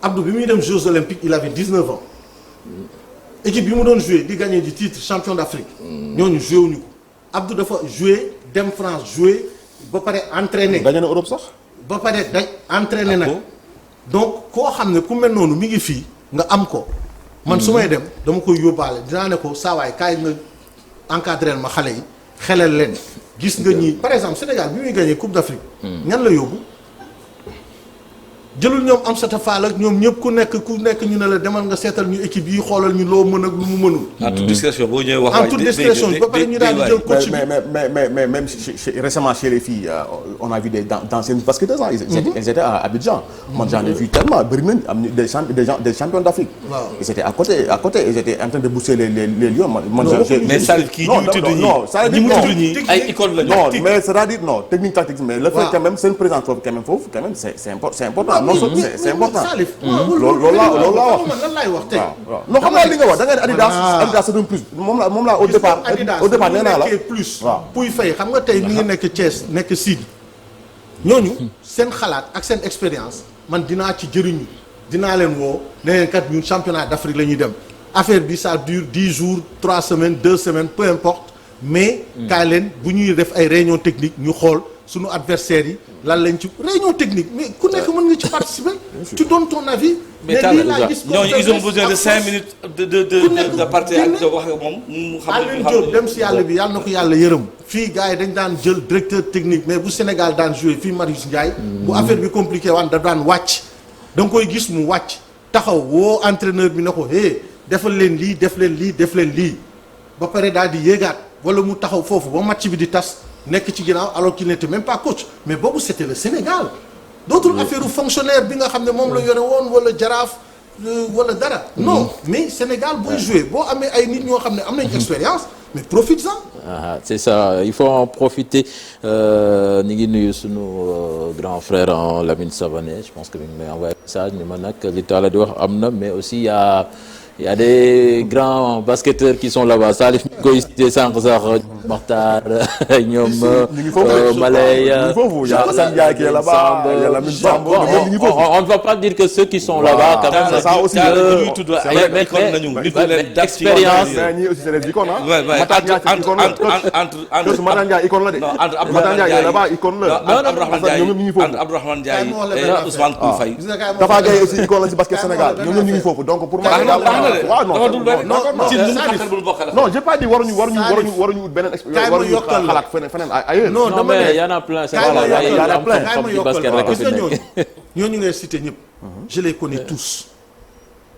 Abdou bi muy dem Jeux Olympiques il avait 19 ans. équipe bi mu doon joué di gagné du titre champion d'Afrique. ñooñu joué wuñu ko. Abdou dafa joué dem France joué ba pare entraîné. gagné na Europe sax. ba pare day entraîné nag. donc koo xam ne ku mel noonu mi ngi fii nga am ko. man su may dem dama koy yóbbaale dinaa ne ko saa waay kaay nga encadré ma xale yi xelal leen. gis nga ñi par exemple Sénégal bi muy gagné Coupe d'Afrique. ñan la yóbbu. jëlul ñoom Amsata Fall ak ñoom ñëpp ku nekk ñu ne la demal nga seetal ñu équipe yi xoolal ñu loo mën ak lu mu mënul. en toute discrétion boo ñëwee wax. en toute discrétion ba pare ñu daal di jël coach bi mais même récemment chez les filles on a vu d'anciennes basketteuses elles étaient à Abidjan. man j'en ai vu tellement bëri nañ am des champions d'Afrique. waaw ils étaient à côté ils étaient en train de booster les lions mais Salif kii ñu tudd ñi ñi mu tudd ñi ay école la non mais c'est-à-dire non technique tactique mais le fait quand même seen présence foofu quand même c'est important. non c'est important loolu laa wax lan laay wax tey. non xam nga li nga wax da nga ne Adidas c'est un plus moom laa au départ nee naa la plus puy fay xam nga tey mi ngi nekk Thiès nekk Sidi ñooñu seen xalaat ak seen expérience man dinaa ci jëriñu dinaa leen woo ne leen kat ñun championnat d'Afrique la ñuy dem affaire bi ça dure 10 jours 3 semaines 2 semaines peu importe mais kaay leen bu ñuy def ay réunion technique ñu xool suñu adversaires yi lan lañ ci réunion technique mais ku nekk mën nga ci participer. tu donnes ton avis. mais ñooñu ils ont besoin de 5 minutes de partir ak wax ak moom mu xam Alioune Diop dem si yàlla bi yàlla na ko yàlla yërëm. fii gars yi dañ daan jël directeur technique mais bu Sénégal daan joué fii Marius Ndiaye. bu affaire bi compliqué waan da daan wàcc. da nga koy gis mu wàcc taxaw woo entraîneur bi ne ko defal leen lii def leen lii ba pare daal di yéegaat wala mu taxaw foofu ba match bi di tas. nekk ci ginnaaw alors qu'il n'était même pas coach mais boobu c'était le Sénégal dootul affaire fonctionnaire bi nga xam ne moom la yore woon wala jaraaf wala dara non mais Sénégal booy jouer boo amee ay nit ñoo xam ne am nañ expérience mais profites-en. C'est ça il faut en profiter ñu ngi nuyu sunu grand frère en Lamine Savané je pense que mi ngi may envoyé message ni ma nag li taala di wax am na mais aussi il y a des grands basketteurs qui sont là-bas Salif mi koy cité sànq sax Makhtar ñoom Malay Assane Ndiaye qui est là-bas on ne va pas dire que ceux qui sont là-bas quand même ça aussi expérience ñi aussi c'est des icônes Makhtar Ndiaye icône la de Makhtar Ndiaye là-bas icône la Abdourahmane Ndiaye et Ousmane Faye Tafa Gueye aussi icône la ci basket Sénégal ñoom ñu ngi foofu donc pour moi non j'ai pas dit waruñu wut beneen expérience waruñu xalaat feneen ailleurs. non dama ne y en a plein c'est vrai y en a plein ñooñu ngay cité ñëpp. je les connais tous.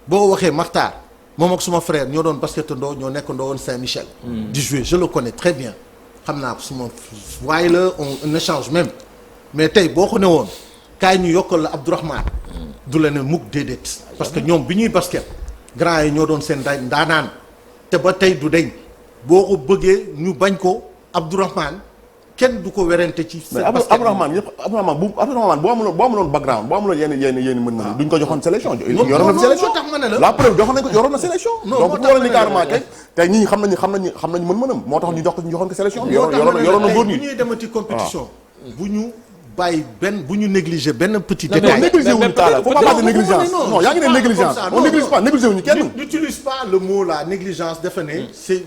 boo waxee Makhtar moom ak suma frère ñoo doon baskettandoo ñoo nekkandoo woon Saint-Michel. di jouer je le connais très bien. xam naa ko suma waaye la on échange même mais tey boo ko ne woon kaay ñu yokkal la Abdourahmane du la ne mukk déedéet. parce que ñoom bi ñuy basket. grand yi ñoo doon seen ndaanaan te ba tey du deñ boo ko bëggee ñu bañ ko Abdourahmane kenn du ko werante ci. mais Abdourahmane boo amuloon background boo amuloon yenn mën-mën duñ ko joxoon sélection. yoroon na sélection tax ma ne la la preuve joxoon nañ ko yoroon na sélection. donc bu waroon ni carrément kay tey ñii xam nañu mën-mënam moo tax ñu joxoon ko sélection. yoroon na góor ñi bu ñuy demati compétition bu ñu bàyyi bu ñu négliger benn petit détail. mais négliger wuñu taala faut pas parler de négligence non yaa ngi ne négligence on néglige pas négliger wuñu kenn. n'utilise pas le mot là négligence dafa ne. c'est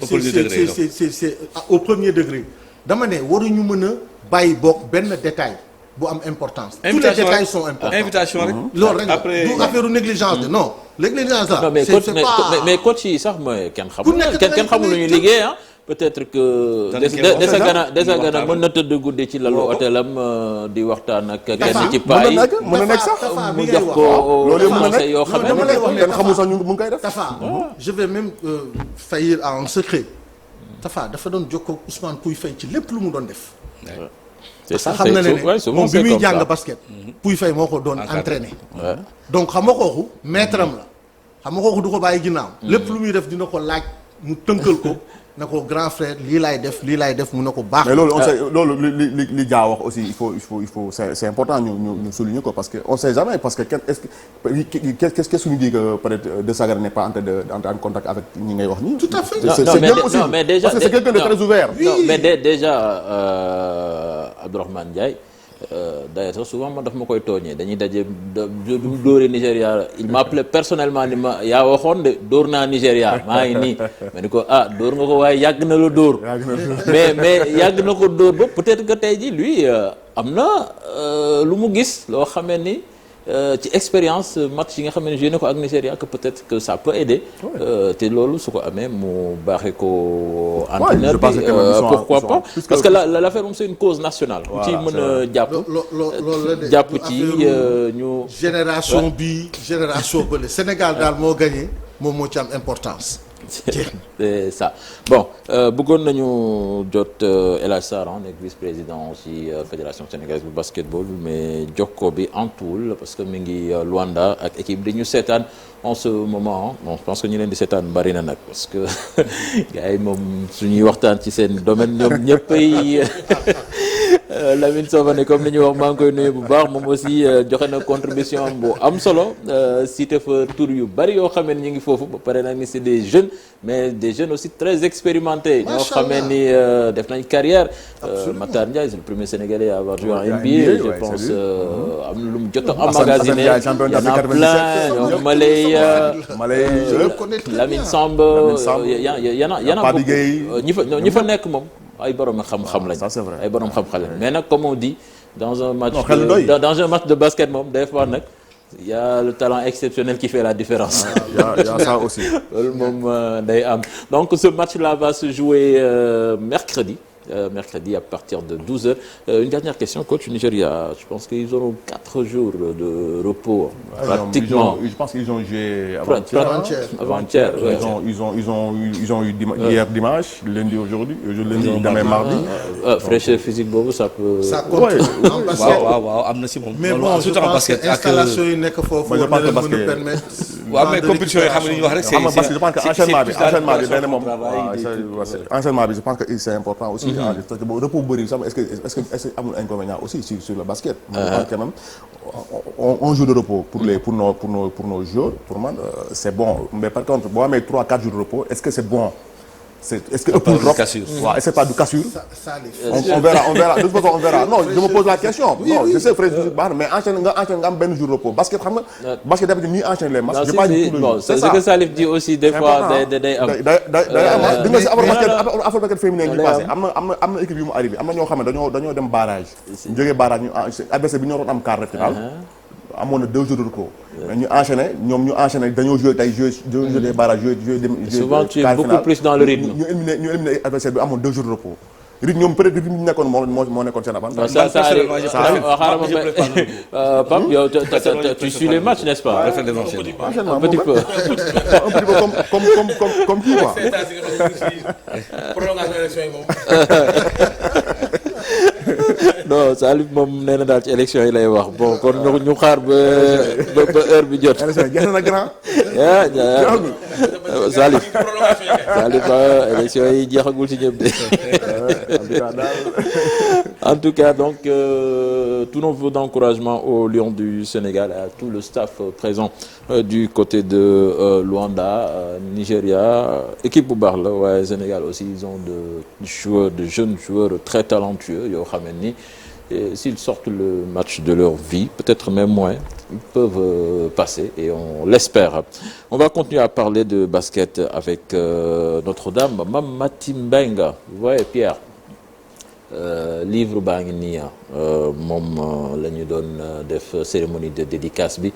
au premier degré. dama ne waruñu mën a bàyyi bokk benn détail bu am importance. tous les détails sont importants. invitation rek. loolu rek après du affaire négligence de non. négligence là non mais c'est pas mais coach yi sax mooy kenn Ku nekk kenn xamul lu ñuy liggéey ah. peut-être que desa gana mën na tëdd guddi ci lalu hôtelam di waxtaan ak kenn ci paa yi mën na nekk sax mu jox ko loolu yëpp mën na conseil yoo xam dama lay wax ne kenn xamul sax ñu mu ngi koy def. Tafa je vais même faillir à un secret. Tafa dafa doon jokkoo Ousmane Pouye Faye ci lépp lu mu doon def. c'est ça xam na ne moom bi muy comme jàng ça. basket. Pouye Faye moo ko doon entraîné. donc xam nga kooku maître am la. xam nga kooku du ko bàyyi ginnaaw. lépp lu muy def dina ko laaj mu tënkal ko. na ko grand frère lii laay def mu ne ko baax. mais loolu on sait loolu li Dia wax aussi il faut c'est important ñu souligner ko parce que on sait jamais parce que qu'est-ce que suñu dit que peut-être De Sagara n'est pas en train de entrer en contact avec ñi ngay wax nii. tout à fait. c'est bien aussi mais déjà parce que c'est quelqu'un de très ouvert. non mais déjà Abdourahmane Ndiaye. d'ailleurs sax souvent man daf ma koy tooñee dañuy daje du mu dóoree Nigéria il m'a appelé personnellement ni ma yaa waxoon de dóor naa Nigéria maa ngi nii ma ni ko dóor nga ko waaye yàgg na la dóor mais yàgg na ko dóor ba peut-être que tey ji lui am na lu mu gis loo xamee ni ci expérience match yi nga xam ne joué na ko ak Nigéria que peut-être que ça peut aider te loolu su ko amee mu baaxee ko entraîneur bi pourquoi pas parce que l'affaire moom c'est une cause nationale ku ci mën a jàpp jàpp ci ñu génération bële Sénégal daal moo gagné moom moo ci am importance. c'est ça bon bëggoon nañu jot El Hadj Sarr nekk vice-président ci fédération sénégalaise bu basketball mais jokkoo bi antuwul parce que mi ngi Luanda ak équipe di ñu seetaan en ce moment bon je pense que ñu leen di seetaan bari na nag parce que gars yi moom suñuy waxtaan ci seen domaine ñoom ñëppay Lamine Savané comme ni ñu wax maa ngi koy nuyu bu baax moom aussi joxe na contribution bu am solo cité fa tur yu bari yoo xamee ni ñu ngi foofu ba pare nag ni c'est des jeunes mais des jeunes aussi très expérimentés ñoo xamee ni def nañ carrière Matar Ndiaye c'est le premier Sénégalais à avoir joué en NBA je pense am na lu mu jot a emmagasiné y en a plein ñoom Malay Lamine Samb y en a ñi fa nekk moom ay borom xam-xam lañ ay borom xam-xam lañ mais nag comme on dit dans un match de basket moom des fois nag il y a le talent exceptionnel qui fait la différence. Il y a ça aussi. loolu moom day am donc ce match-là va se jouer mercredi à partir de 12h. Une dernière question, coach. Nigeria, je pense qu'ils auront 4 jours de repos pratiquement. Je pense qu'ils ont joué avant-hier. Ouais. Ils ont eu hier dimanche, lundi aujourd'hui, demain mardi. Fraîcheur physique boobu ça peut. ça compte en basket. waaw am na si moom. mais bon je pense que installation yi nekk foofu war na leen mën a permettre. waaw mais compétition yi xam nga li ñuy wax rek. xam nga parce que je pense que enchaînement bi benn moom enchaînement bi je pense que c'est important aussi. parce que repos bu bëri sax est-ce que amul inconvénient aussi sur le basket. quand même on joue de repos pour nos joueurs pour moi c'est bon mais par contre boo amee 3-4 jours de repos est-ce que c'est bon. Est-ce que ëppul trop waaw est-ce que pas du cassure. on verra de toute façon on verra non je me pose la question. non je sais Fred baax na mais enchaîne nga am benn jour repos basket xam nga. basket d'habitude ñuy enchaîner les matchs. bon c'est ce que Salif dit aussi des fois day am. day am di nga si afro basket féminin ñu passé am na équipe yu mu arrivé am na ñoo xam ne dañoo dem barrage. ñu jógee barrage ñu adversaire bi ñoo doon am quart de finale. amoon na 2 jours de repos. ñu enchaîné dañoo joué tey joué des barrages joué dem. souvent tu es beaucoup plus dans le rythme. ñu éliminé adversaire bi amoon 2 jours de repos. rythme ñoom peut-être rythme bi ñu nekkoon moo nekkoon seen avantage. ça arrive Pape yow tu suis les matchs n'est-ce pas. un petit peu comme kii quoi. prolongation élection yi moom. non Salif moom nee na daal ci élection yi lay wax bon kon ñu xaar ba heure bi jot. jeex na grand. Salif élection yi jeexagul ci ñëpp de. En tout cas donc tous nos vœux d'encouragement aux Lions du Sénégal et à tout le staff présent du côté de Luanda Nigeria équipe bu baax la waaye Sénégal aussi ils ont de jeunes joueurs très talentueux yoo xam ni s'ils sortent le match de leur vie peut-être même moins ils peuvent passer et on l'espère. On va continuer à parler de basket avec Notre-Dame Mame Maty Mbengue. Vous voyez Pierre livre baa ngi nii moom la ñu doon def cérémonie de dédicace bi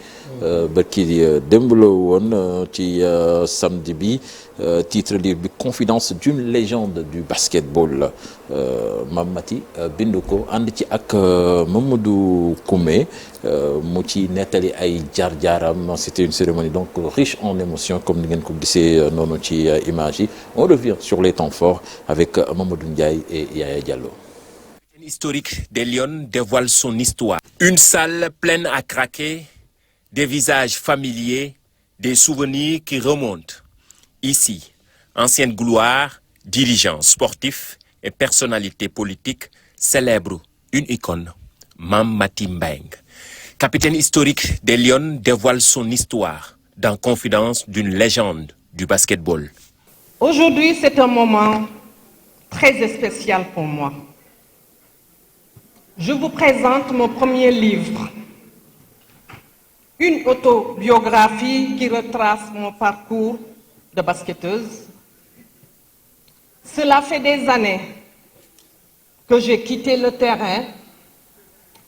ba kii démb la woon ci samedi bi titre livre bi Confidence d'une légende du basketball la Mame Maty bind ko ànd ci ak Mamadou Koumé mu ci nettali ay jaar-jaaram. C'était une cérémonie donc riche en émotions comme ni ngeen ko gisee noonu ci image yi. On revient sur les temps forts avec Mamadou Ndiaye et Yaya Diallo. Historique des Lions dévoile son histoire. Une salle pleine à craquer, des visages familiers, des souvenirs qui remontent. Ici, ancienne gloire, dirigeants sportifs et personnalités politiques célèbrent une icône, Mame Maty Mbengue. Capitaine historique des Lions dévoile son histoire dans Confidence d'une légende du basketball. Aujourd'hui, c'est un moment très spécial pour moi. Je vous présente mon premier livre, une autobiographie qui retrace mon parcours de basketteuse. Cela fait des années que j'ai quitté le terrain.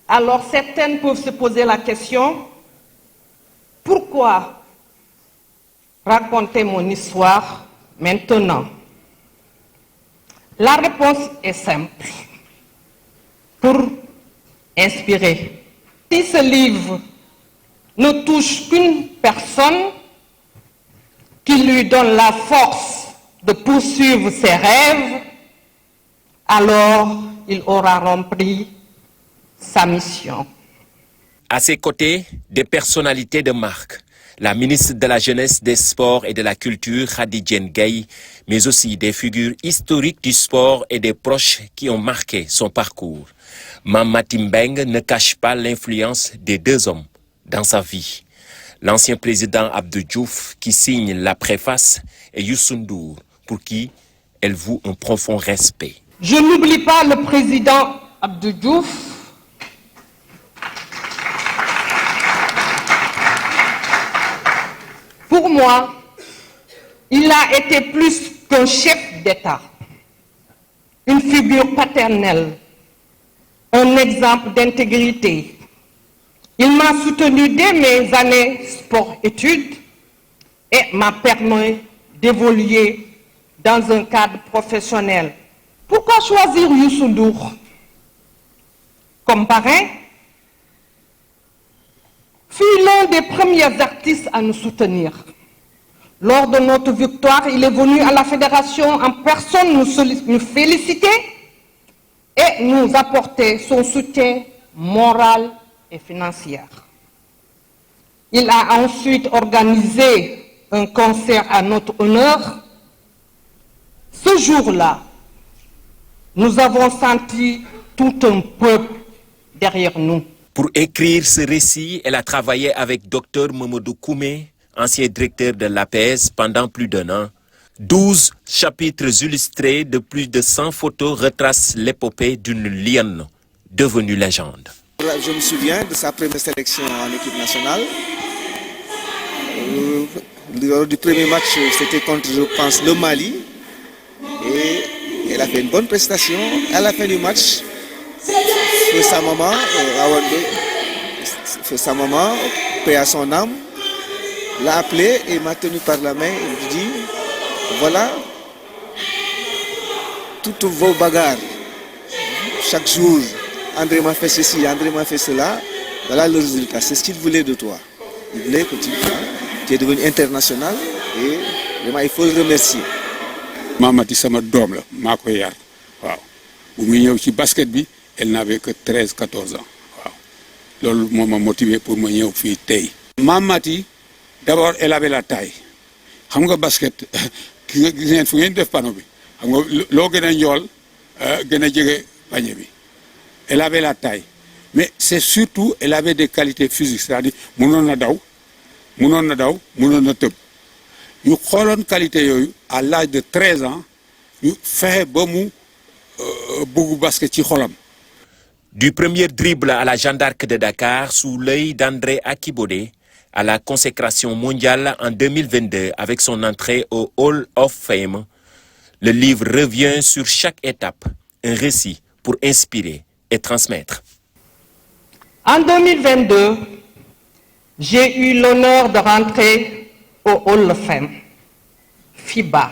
Alors certaines peuvent se poser la question, pourquoi raconter mon histoire maintenant? La réponse est simple. Pour inspirer. Si ce livre ne touche qu'une personne, qui lui donne la force de poursuivre ses rêves, alors il aura rempli sa mission. À ses côtés, des personnalités de marque. La ministre de la Jeunesse, des Sports et de la Culture, Khady Diène Gaye, mais aussi des figures historiques du sport et des proches qui ont marqué son parcours. Mame Maty Mbengue ne cache pas l'influence des deux hommes dans sa vie. L'ancien président Abdou Diouf, qui signe la préface, et Youssou N'Dour, pour qui elle voue un profond respect. Je n'oublie pas le président Abdou Diouf, pour moi, il a été plus qu'un chef d'État, une figure paternelle, un exemple d'intégrité. Il m'a soutenu dès mes années sport-études et m'a permis d'évoluer dans un cadre professionnel. Pourquoi choisir Youssou N'Dour comme parrain? Fut l'un des premiers artistes à nous soutenir. Lors de notre victoire, il est venu à la fédération en personne nous féliciter et nous apporter son soutien moral et financier. Il a ensuite organisé un concert à notre honneur. Ce jour-là, nous avons senti tout un peuple derrière nous. Pour écrire ce récit, elle a travaillé avec Dr Mamadou Koumé, ancien directeur de l'APS pendant plus d'1 an. 12 chapitres illustrés de plus de 100 photos retracent l'épopée d'une lionne devenue légende. Je me souviens de sa première sélection en équipe nationale. Lors du premier match, c'était contre, je pense, le Mali. Et elle a fait une bonne prestation. À la fin du match, sa maman, paix à son âme, l'a appelé et m'a tenu par la main et me dit, voilà, toutes vos bagarres, chaque jour, André m'a fait ceci, André m'a fait cela, voilà le résultat, c'est ce qu'il voulait de toi. Il voulait que tu es devenu international et vraiment il faut le remercier. Mame Maty sama doom la maa ko yar waaw bu muy ñëw ci basket bi elle n'avait que 13-14 ans waaw loolu moo ma motivé pour ma ñëw fii tey. Mame Maty d'abord elle avait la taille xam nga basket ki nga gis ngeen fu ngeen def panneau bi xam nga loo gën a njool gën a jege panier bi. Elle avait la taille mais c'est surtout elle avait des qualités physiques c'est-à-dire mënoon na daw mënoon na tëb. Ñu xooloon qualité yooyu à l'âge de 13 ans ñu fexe ba mu bëgg basket ci xolam. Du premier dribble à la Jeanne d'Arc de Dakar sous l'œil d'André Akibode à la consécration mondiale en 2022 avec son entrée au Hall of Fame, le livre revient sur chaque étape, un récit pour inspirer et transmettre. En 2022, j'ai eu l'honneur de rentrer au Hall of Fame, FIBA.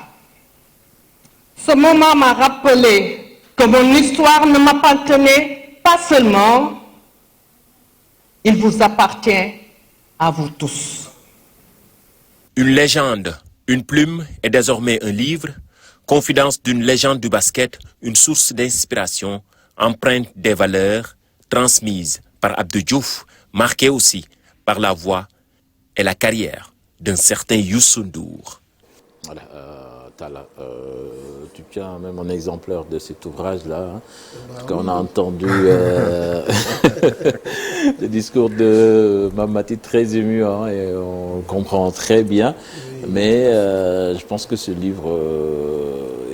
Ce moment m'a rappelé que mon histoire ne m'appartenait pas seulement, il vous appartient à vous tous. Une légende, une plume et désormais un livre, confidence d'une légende du basket, une source d'inspiration, empreinte des valeurs transmises par Abdou Diouf, marquée aussi par la voix et la carrière d'un certain Youssou N'Dour. Voilà, Talla, tu tiens même un exemplaire de cet ouvrage-là, hein, parce qu'on a entendu le discours de Mamati très ému, hein, et on comprend très bien, mais je pense que ce livre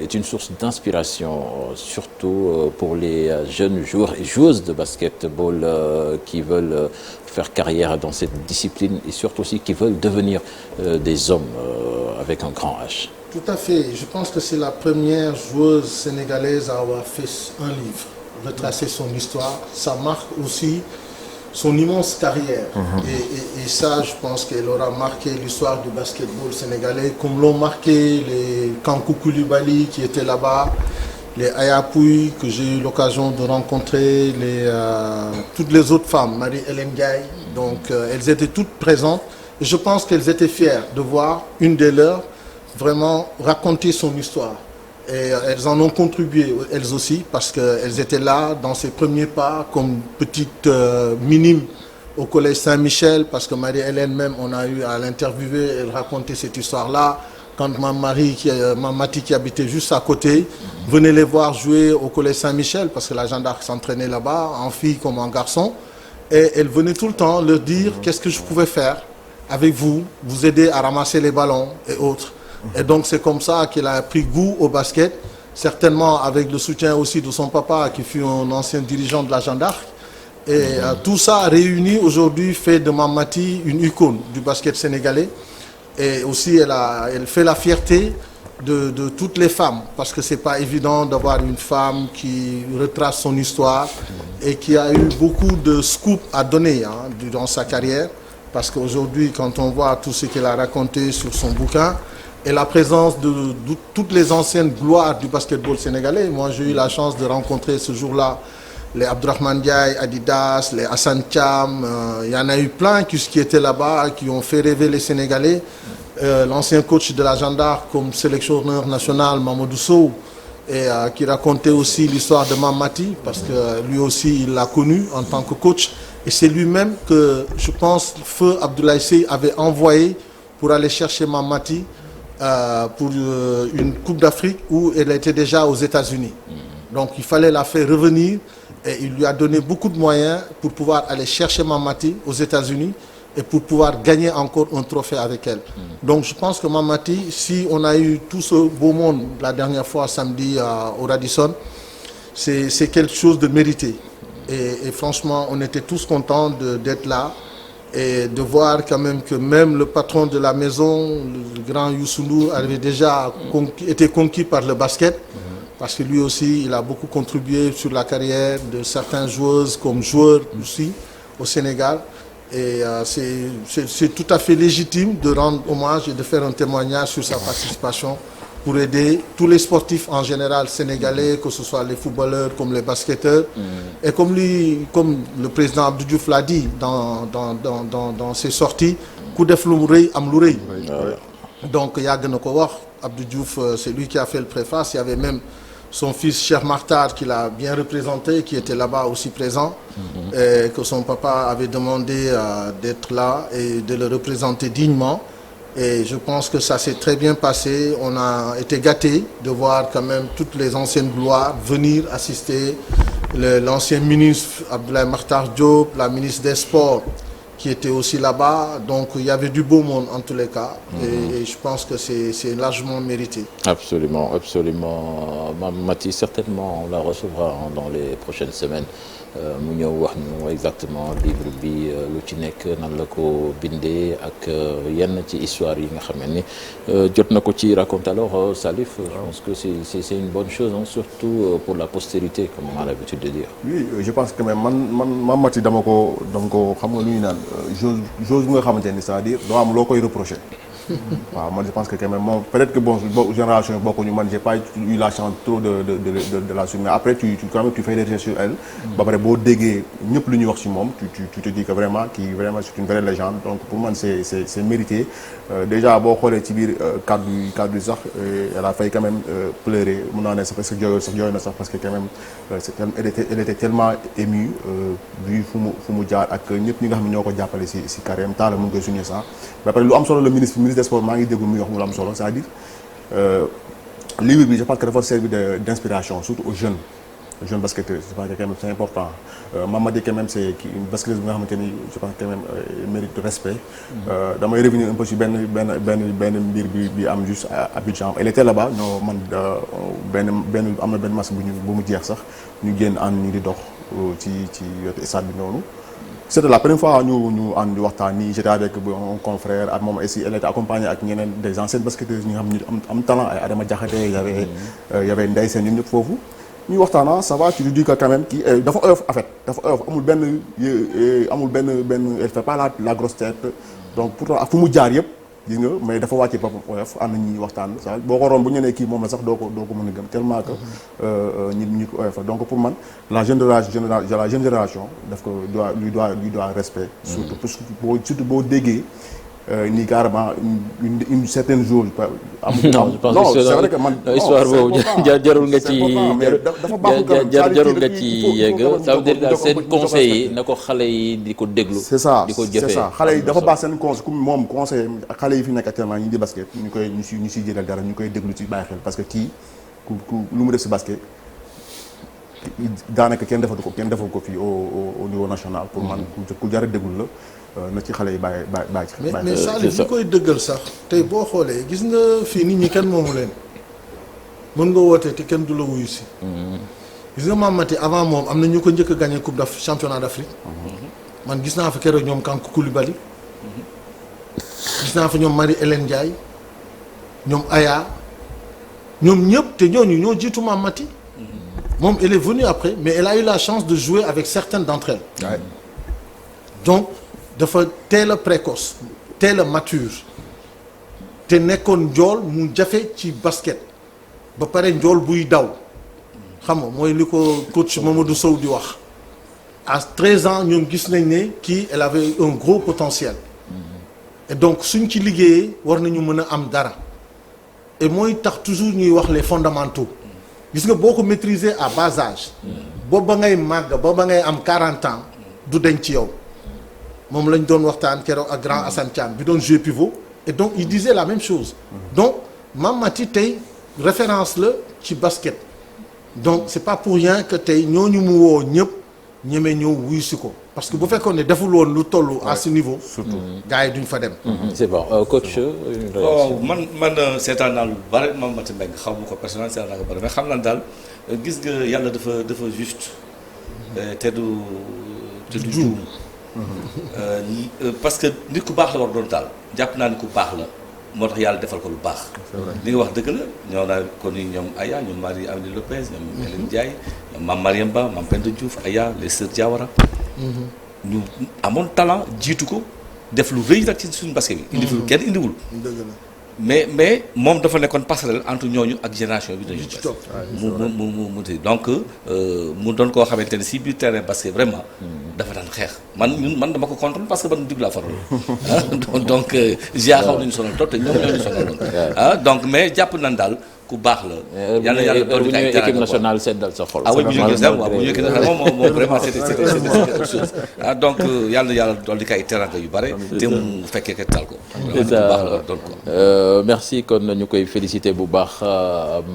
est une source d'inspiration, surtout pour les jeunes joueurs et joueuses de basketball qui veulent faire carrière dans cette discipline et surtout aussi qui veulent devenir des hommes avec un grand H. Tout à fait. Je pense que c'est la première joueuse sénégalaise à avoir fait un livre, retracer son histoire. Ça marque aussi son immense carrière. Et ça, je pense qu'elle aura marqué l'histoire du basketball sénégalais, comme l'ont marqué les Kankou Koulibaly qui étaient là-bas, les Ayapouy que j'ai eu l'occasion de rencontrer, toutes les autres femmes, Marie-Hélène Gaye. Donc elles étaient toutes présentes. Et je pense qu'elles étaient fières de voir une des leurs vraiment raconter son histoire. Et elles en ont contribué, elles aussi, parce qu'elles étaient là dans ses premiers pas, comme petite minime au collège Saint-Michel, parce que Marie-Hélène même, on a eu à l'interviewer, elle racontait cette histoire-là. Quand Mamati, qui habitait juste à côté, venait les voir jouer au collège Saint-Michel, parce que la Jeanne d'Arc s'entraînait là-bas, en fille comme en garçon. Et elle venait tout le temps leur dire qu'est-ce que je pouvais faire avec vous, vous aider à ramasser les ballons et autres. Et donc c'est comme ça qu'il a pris goût au basket, certainement avec le soutien aussi de son papa qui fut un ancien dirigeant de la Jeanne d'Arc. Et tout ça réuni aujourd'hui fait de Mamati une icône du basket sénégalais. Et aussi elle fait la fierté de toutes les femmes, parce que c'est pas évident d'avoir une femme qui retrace son histoire et qui a eu beaucoup de scoops à donner durant sa carrière. Parce qu'aujourd'hui, quand on voit tout ce qu'elle a raconté sur son bouquin, et la présence de toutes les anciennes gloires du basketball sénégalais. Moi, j'ai eu la chance de rencontrer ce jour-là les Abdourahmane Ndiaye, Adidas, les Hassan Thiam. Il y en a eu plein qui étaient là-bas, qui ont fait rêver les Sénégalais. L'ancien coach de la Jeanne d'Arc comme sélectionneur national, Mamadou Sow, et qui racontait aussi l'histoire de Mamati, parce que lui aussi, il l'a connu en tant que coach. Et c'est lui-même que, je pense, Feu Abdoulaye Seye avait envoyé pour aller chercher Mamati pour une Coupe d'Afrique où elle était déjà aux États-Unis. Donc il fallait la faire revenir et il lui a donné beaucoup de moyens pour pouvoir aller chercher Mamati aux États-Unis et pour pouvoir gagner encore un trophée avec elle. Donc je pense que Mamati, si on a eu tout ce beau monde la dernière fois samedi au Radisson, c'est quelque chose de mérité. Et franchement, on était tous contents d'être là. Et de voir quand même que même le patron de la maison, le grand Youssou N'Dour, avait déjà été conquis par le basket, parce que lui aussi, il a beaucoup contribué sur la carrière de certaines joueuses comme joueurs aussi au Sénégal. Et c'est tout à fait légitime de rendre hommage et de faire un témoignage sur sa participation pour aider tous les sportifs en général sénégalais, que ce soit les footballeurs comme les basketteurs. Et comme le président Abdou Diouf l'a dit dans ses sorties, coup de flou am lu rëy. Donc yàgg na ko wax, Abdou Diouf, c'est lui qui a fait le préface. Il y avait même son fils Cheikh Makhtar qui l'a bien représenté, qui était là-bas aussi présent, et que son papa avait demandé d'être là et de le représenter dignement. Et je pense que ça s'est très bien passé. On a été gâtés de voir quand même toutes les anciennes gloires venir assister. L'ancien ministre Abdoulaye Makhtar Diop, la ministre des Sports qui était aussi là-bas. Donc il y avait du beau monde en tous les cas. Et je pense que c'est largement mérité. Absolument, absolument. Mamati, certainement, on la recevra dans les prochaines semaines mu ñëw wax ñu exactement livre bi lu ci nekk nan la ko bindee ak yenn ci histoire yi nga xam ni jot na ko ci raconter. Alors Salif, je pense que c'est une bonne chose, hein, surtout pour la postérité, comme on a l'habitude de dire. Oui, je pense que même man Mati dama ko xam nga lu ñu naan chose bu nga xamante ni c'est-à-dire doo am loo koy reprocher. waaw man je pense que quand même moom peut-être que bon génération bokkuñu man j'ai pas eu la chance trop de la suivre mais après tu quand même tu fais des recherches sur elle. ba pare boo déggee ñëpp lu ñuy wax ci moom tu te dis que vraiment kii vraiment c'est une vraie légende donc pour man c'est mérité. Déjà boo xoolee ci biir cadre sax elle a failli quand même pleurer mun naa ne sax parce que jooy na sax parce que quand même elle était tellement émue vu fu mu jaar ak ñëpp ñi nga xam ne ñoo ko jàppale ci carrière taala mu ngi koy souligner sax ba pare lu am solo le ministre des sports maa ngi déglu muy wax mu lu am solo c'est-à-dire livre bi je pense que dafa servir d'inspiration surtout aux jeunes basketteurs je pense que quand même c'est important Mamadi quand même c'est une basketteuse bi nga xamante ni je pense que quand même mérite de respect. damay revenir un peu sur benn mbir bi am juste à Abidjan elle était là-bas ñoo man am na benn match bu mu jeex sax ñu génn ànd ñu di dox ci wetu stade bi noonu. C'était la première fois ñu ànd di waxtaan nii j'étais avec un confrère ak moom aussi elle était accompagnée ak ñeneen des anciennes basketteuses ñi nga xam ñu am talent ay Adama Diakhaté y avait Ndeye Sène ñun ñëpp foofu ñuy waxtaana ça va tu te dis que quand même kii dafa oyof en fait dafa oyof amul benn elle fait pas la grosse tête donc pourtant ak fu mu jaar yëpp gis nga mais dafa wàcce boppam oyof ànd ñuy waxtaan ça boo ko romb bu ñu nee kii moom la sax doo ko mën a gëm tellement que ñi ko oyof donc pour man la jeune génération daf ko lui doit respect surtout parce que boo déggee ni carrément une certaine chose. non c'est vrai que man histoire boobu jarul nga ci jarul nga ci yegg ça veut dire daal seen conseil yi na ko xale yi di ko déglu. c'est ça di ko jëfee c'est ça xale yi dafa baax seen conseil comme moom conseil xale yi fi nekk actuellement ñi di basket ñu siy jëlal dara ñu koy déglu ci bàyyi xel parce que kii ku lu mu def si basket daanaka kenn defatu ko fii au niveau national. pour man ku jar a déglu la. na ci xale yi bàyyi ci. mais Salif li koy dëggal sax tey boo xoolee gis nga fii nit ñi kenn moomu leen mën nga woote te kenn du la wuyu si. gis nga Mamati avant moom am na ñu ko njëkk a gagné coupe championnat d'Afrique. man gis naa fa keroog ñoom Kankou Koulibaly. gis naa fa ñoom Marie-Hélène Ndiaye ñoom Aya ñoom ñëpp te ñooñu ñoo jiitu Mamati. moom elle est venue après mais elle a eu la chance de jouer avec certaines d'entre elles. donc dafa teel a précoce teel a mature te nekkoon njool mu jafe ci basket ba pare njool buy daw xam nga mooy li ko coach Mamadou Sow di wax à 13 ans ñoom gis nañ ne kii elle avait un gros potentiel et donc suñ ci liggéeyee war nañu mën a am dara et mooy tax toujours ñuy wax les fondamentaux gis nga boo ko maîtriser à bas âge boobu ba ngay màgg ba ngay am 40 ans du deñ ci yow moom lañ doon waxtaan keroog ak grand Assane Thiam bi doon jouer pivot et donc il disait la même chose donc Mamati tey référence la ci basket donc c'est pas pour rien que tey ñooñu mu woo ñëpp ñeme ñëw wuyu si ko parce que bu fekkoon ne deful woon lu toll à ce niveau surtout gars yi duñ fa dem c'est bon coach man seetaan naa lu bari Mamati Mbengue xaw ma ko personnel seetaan naa ko bari mais xam naa daal gis nga yàlla dafa juste te du juum parce que nit ku baax la war doon taal jàpp naa ni ku baax la moo tax yàlla defal ko lu baax. li nga wax dëgg la ñoo naa ko ni ñoom Aya ñoom Marie Amélie Lopez ñoom Hélène Ndiaye ñoom Mame Mariam Ba Mame Penda Diouf Aya les sœurs Diawara. ñu amoon talent jiitu ko def lu rëy nag ci suñu basket bi. indi fi lu kenn indiwul. dëgg la mais moom dafa nekkoon passerelle entre ñooñu ak génération bi dañu ci topp mu donc mu doon koo xamante ne si biir terrain basket vraiment dafa daan xeex man dama ko contrôle parce que man digg laa faral donc gia xaw nañu sonal trop te ñoom ñoo ñu sonaloon donc mais jàpp nañ daal ku baax la. yàlla doon ay équipe nationale seddal sa xol. bu ñu équipe nationale moom vraiment c'était autre chose donc yàlla doon di kay teranga yu bare te mu fekkee ke tal ko. c'est ça merci kon ñu koy féliciter bu baax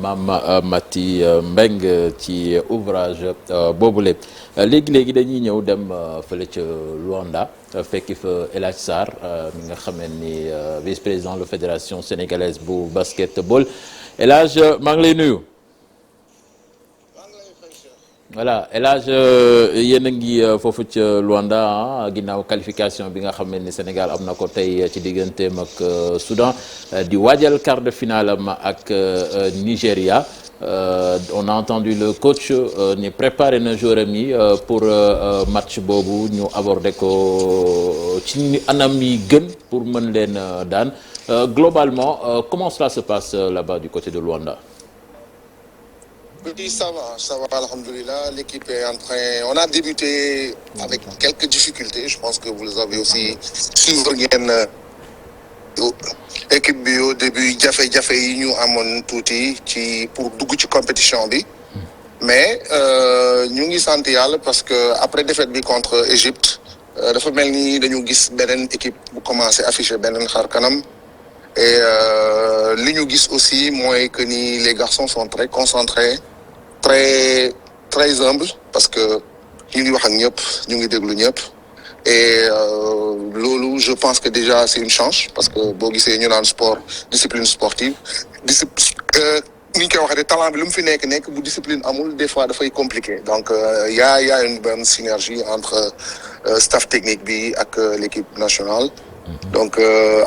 Mamati Mbengue ci ouvrage boobule léegi dañuy ñëw dem fële ca Luanda fekki fa El Hadj Sarr mi nga xam ni vice-président de la fédération sénégalaise bu basketball El Hadj maa ngi lay nuyu. voilà El Hadj yéen a ngi foofu ca Luanda ginnaaw qualification bi nga xam ne Sénégal am na ko tey ci digganteem ak Soudan di waajal quart de finale am ak Nigéria on a entendu le coach ni préparé na joueur mi pour match boobu ñu aborder ko ci anam yi gën pour mën leen daan globalement comment cela se passe là-bas du côté de Luanda. Oui, ça va, alhamdoulilah. L'équipe est en train... On a débuté avec quelques difficultés. Je pense que vous les avez aussi suivre l'équipe au début, Jafé yi ñu amoon tuuti ci pour dugg ci compétition bi. Mais ñu ngi sant Yàlla parce que après défaite bi contre Égypte dafa mel ni dañu gis beneen équipe bu commencé afficher beneen xar kanam. Et li ñu gis aussi mooy que ni les garçons sont très concentrés. Très humble parce que ñu ngi wax ak ñëpp ñu ngi déglu ñëpp et loolu je pense que déjà c'est une chance parce que boo gisee ñu naan sport discipline sportive ni ñu koy waxee talent bi lu mu fi nekk bu discipline amul des fois dafay compliqué donc y a une bonne synergie entre staff technique bi ak l'équipe nationale. Donc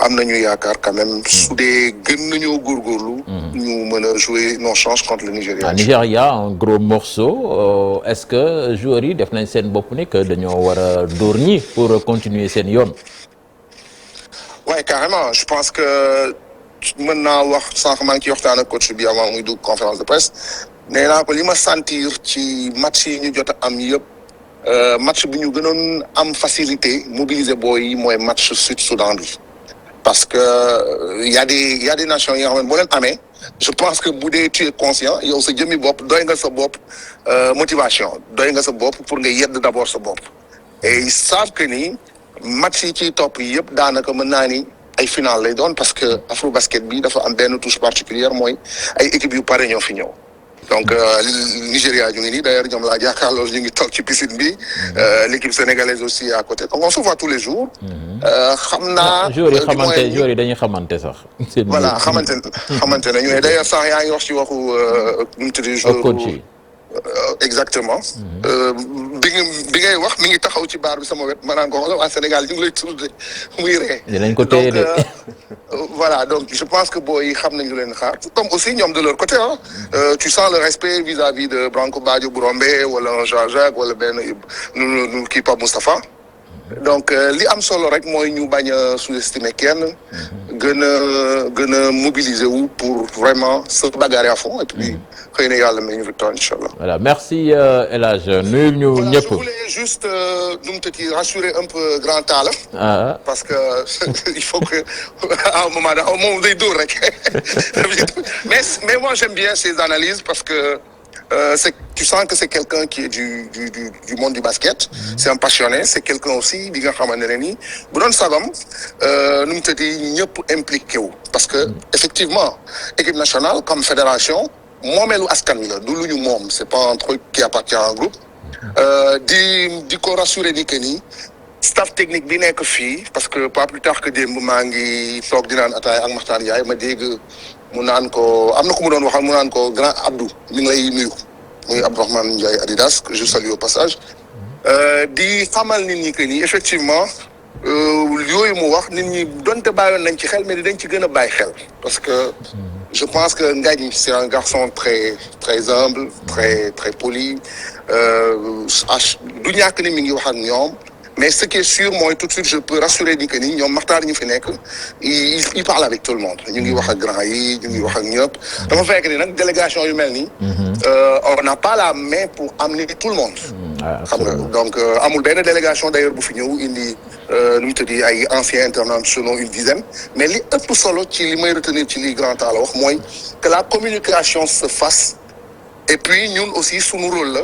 am nañu yaakaar quand même su dee gën nañoo góorgóorlu. ñu mën a jouer nos chances contre le Nigeria. Nigeria un gros morceau est-ce que joueurs yi def nañ seen bopp ne que dañoo war a dóor ñi pour continuer seen yoon. Ouais carrément je pense que mën naa wax sànq maa ngi ciy waxtaan ak coach bi avant muy dugg conférence de presse nee naa ko li ma sentir ci match yi ñu jot a am yëpp. Match bi ñu gënoon am facilité mobiliser booy yi mooy match Sud-Soudan bi parce que y a des nations yi nga xam ne boo leen amee je pense que bu dee tu es conscient yow sa jëmmi bopp doy nga sa bopp motivation doy nga sa bopp pour nga yedd d'abord sa bopp et ils savent que ni match yi ciy topp yëpp daanaka mën naa ni ay final lay doon parce que Afrobasket bi dafa am benn touche particulière mooy ay équipes yu pare ñoo fi ñëw. Donc Nigeria ñu ngi nii d'ailleurs ñoom laa jàkkaarloo ñu ngi toog ci piscine bi l'équipe sénégalaise aussi à côté donc on se voit tous les jours. xam naa. joueurs yi dañuy xamante sax. voilà xamante nañu ne d'ailleurs sax yaa ngi wax ci waxu nu mu tudd joueur exactement. bi ngay wax mi ngi taxaw ci baar bi sama wet ma naan ko waa Sénégal ñu ngi lay tuddee muy ree. dinañ ko téye de. Voilà donc je pense que booy yi xam nañ lu leen xaar comme aussi ñoom de leur côté tu sens le respect vis-à-vis de Branco Badio Bourombe wala un Jean-Jacques wala benn nu kii Pape Moustapha donc li am solo rek mooy ñu bañ a sous-estimer kenn gën a mobiliser wu pour vraiment se bagarrer à fond et puis xëy na yàlla may ñu victoire inchallah. Voilà merci El Hadj nuyu ñu ñëpp. Je voulais juste nu mu tëdd rassurer un peu grand Talla. Parce que il faut que à un moment moom day dóor rek mais moi j'aime bien ces analyses parce que tu sens que c'est quelqu'un qui est du monde du basket. C'est un passionné c'est quelqu'un aussi bi nga xamante ne nii bu doon sagam nu mu tëdd ñëpp impliqué wu parce que effectivement équipe nationale comme fédération moomeelu askan wi la du lu ñu moom c'est pas un truc qui appartient à un groupe di ko rassurer ni que ni staff technique bi nekk fii parce que pas plus tard que démb maa ngi toog di naan ataaya ak Makhtar Ndiaye ma dégg mu naan ko am na ku mu doon waxal mu naan ko grand Abdou mi ngi lay nuyu muy Abdourahmane Ndiaye Adidas que je salue au passage di xamal nit ñi que ni effectivement yooyu mu wax nit ñi donte bàyyoon nañ ci xel mais dañ ci gën a bàyyi xel parce que je pense que Ngagne c'est un garçon très humble très poli du ñàkk ni mi ngi wax ak ñoom mais ce qui est sûr mooy tout de suite je peux rassurer ni que ni ñoom Makhtar ñu fi nekk il parle avec tout le monde ñu ngi wax ak grand yi ñu ngi wax ak ñëpp dafa fekk ni nag délégation yu mel nii on n'a pas la main pour amener tout le monde xam nga donc amul benn délégation d'ailleurs bu fi ñëw indi nu mu tëddi ay anciens internationaux une dizaine mais li ëpp solo ci li may retenir ci li grand Talla wax mooy que la communication se fasse et puis ñun aussi sunu rôle la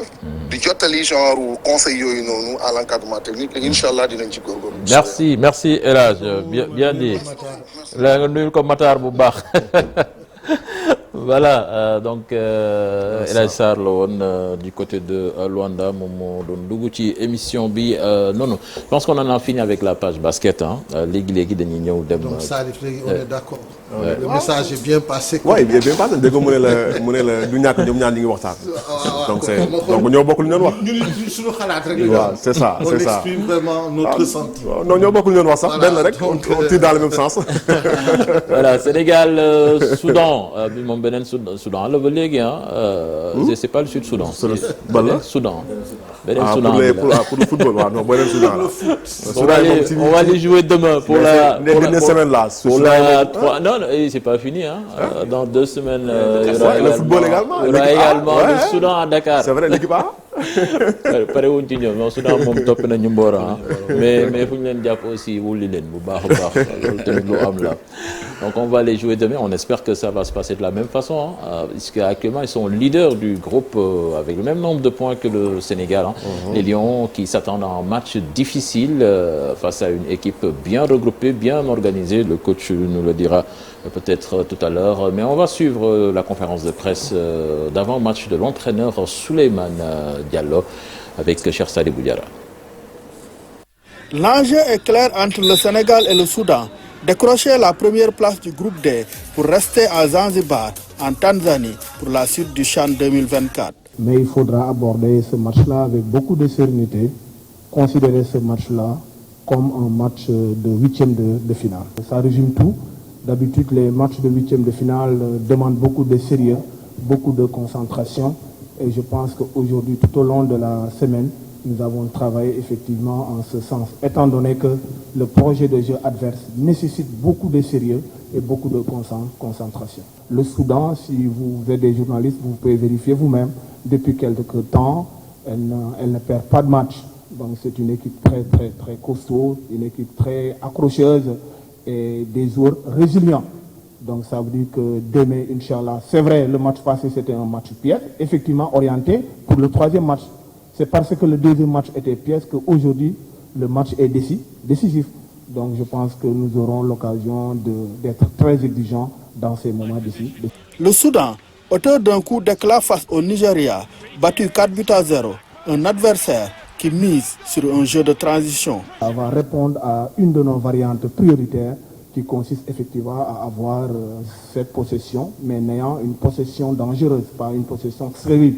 di jottali genre conseil yooyu noonu à l'encadrement technique et inchallah dinañ ci góorgóorlu. merci El Hadj bien dit la nga nuyul ko Matar bu baax Voilà, donc El Hadj Sarr la woon du côté de Luanda moom moo doon dugg ci émission bi non je pense qu'on en a fini avec la page basket léegi dañuy ñëw dem. donc Salif léegi on est d'accord. le message est bien passé. oui bien passé dégg nga mu ne la du ñàkk ñoom ñaar ñi ngi waxtaan. donc ñoo bokk lu ñu doon wax. ñun suñu xalaat rek. waaw c'est ça on exprime vraiment notre ressenti. non ñoo bokk lu ñu doon wax sax benn rek on tire dans le même sens. voilà Sénégal Soudan bi moom beneen Soudan la ba léegi c'est pas le Sud Soudan. Soudan. beneen Soudan pour le football waaw non beneen Soudan la. on va les jouer demain pour la semaine là. pour la 3 non c'est pas fini dans 2 semaines. le football également. il y aura également le Soudan à Dakar. c'est vrai l'équipe A. pare wuñ ci ñoom non Soudan moom topp nañu mboora mais fu ñu leen jàpp aussi wulli leen bu baax a baax loolu tamit lu am la donc on va les jouer demain on espère que ça va se passer de la même façon puisque actuellement ils sont leaders du groupe avec le même nombre de points que le Sénégal les Lions qui s'attendent à un match difficile face à une équipe bien regroupée bien organisée le coach nous le dira peut-être tout à l'heure mais on va suivre la conférence de presse d'avant-match de l'entraîneur Souleymane Diallo avec Cheikh Sadibou Diarra. L'enjeu est clair entre le Sénégal et le Soudan. Décrocher la première place du groupe D pour rester à Zanzibar, en Tanzanie, pour la suite du CHAN 2024. Mais il faudra aborder ce match-là avec beaucoup de sérénité, considérer ce match-là comme un match de huitième de finale. Ça résume tout. D'habitude, les matchs de huitième de finale demandent beaucoup de sérieux, beaucoup de concentration. Et je pense qu'aujourd'hui, tout au long de la semaine, nous avons travaillé effectivement en ce sens, étant donné que le projet de jeu adverse nécessite beaucoup de sérieux et beaucoup de concentration. Le Soudan, si vous êtes des journalistes, vous pouvez vérifier vous-même, depuis quelque temps, elle ne perd pas de match. Donc c'est une équipe très, très, très costaud, une équipe très accrocheuse et des joueurs résilients. Donc ça veut dire que demain, Inch'Allah, c'est vrai, le match passé c'était un match piège, effectivement orienté pour le troisième match. C'est parce que le deuxième match était piège qu'aujourd'hui, le match est décisif. Donc je pense que nous aurons l'occasion d'être très exigeants dans ces moments décisifs. Le Soudan, auteur d'un coup d'éclat face au Nigeria, battu 4-0, un adversaire qui mise sur un jeu de transition. Ça va répondre à une de nos variantes prioritaires qui consiste effectivement à avoir cette possession, mais n'ayant une possession dangereuse, pas une possession stérile.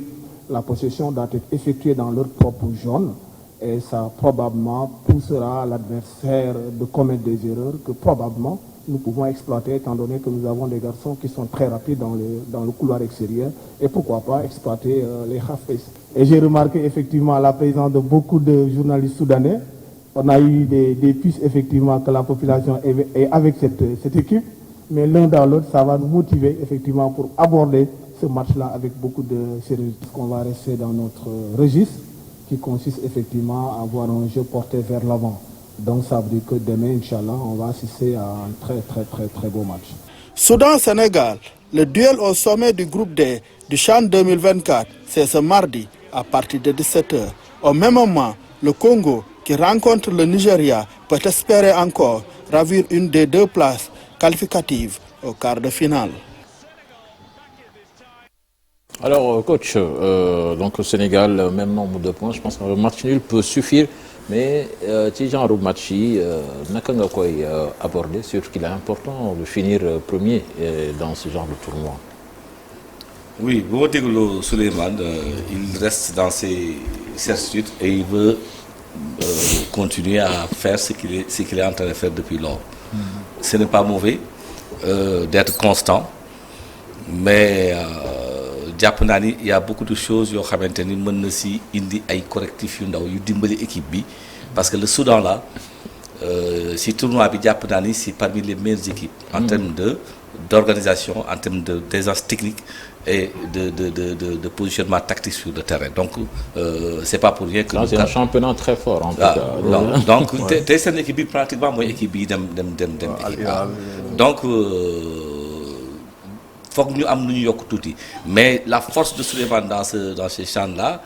La possession doit être effectuée dans leur propre zone et ça probablement poussera l'adversaire de commettre des erreurs que probablement nous pouvons exploiter étant donné que nous avons des garçons qui sont très rapides dans le couloir extérieur et pourquoi pas exploiter les half-space. Et j'ai remarqué effectivement la présence de beaucoup de journalistes soudanais. On a eu des pistes effectivement que la population est avec cette équipe, mais l'un dans l'autre, ça va nous motiver effectivement pour aborder ce match-là avec beaucoup de sérieux. On va rester dans notre registre qui consiste effectivement à avoir un jeu porté vers l'avant. Donc ça veut dire que demain, Inch'Allah, on va assister à un très très très très beau match. Soudan-Sénégal, le duel au sommet du groupe D du CHAN 2024, c'est ce mardi à partir de 17h. Au même moment, le Congo qui rencontre le Nigeria peut espérer encore ravir une des 2 places qualificatives au quart de finale. Alors coach, donc au Sénégal, même nombre de points, je pense que le match nul peut suffire, mais ci genre match yi naka nga koy aborder, surtout qu'il est important de finir premier dans ce genre de tournoi. Oui, bu ma dégloo Souleymane, il reste dans ses certitudes et il veut continuer à faire ce qu'il est en train de faire depuis lors. Ce n'est pas mauvais d'être constant, mais jàpp naa ni il y a beaucoup de choses yoo xamante ni mën na si indi ay correctifs yu ndaw yu dimbali équipe bi parce que le Soudan là si tournoi bi jàpp naa ni c'est parmi les meilleures équipes en termes d'organisation, en termes de d'aisance technique et de positionnement tactique sur le terrain. Donc c'est pas pour rien que c'est un championnat très fort en tout cas. Donc tey seen équipe bi pratiquement mooy équipe bi dem équipe donc foog ñu am lu ñu yokk tuuti mais la force de Souleymane dans ce champ là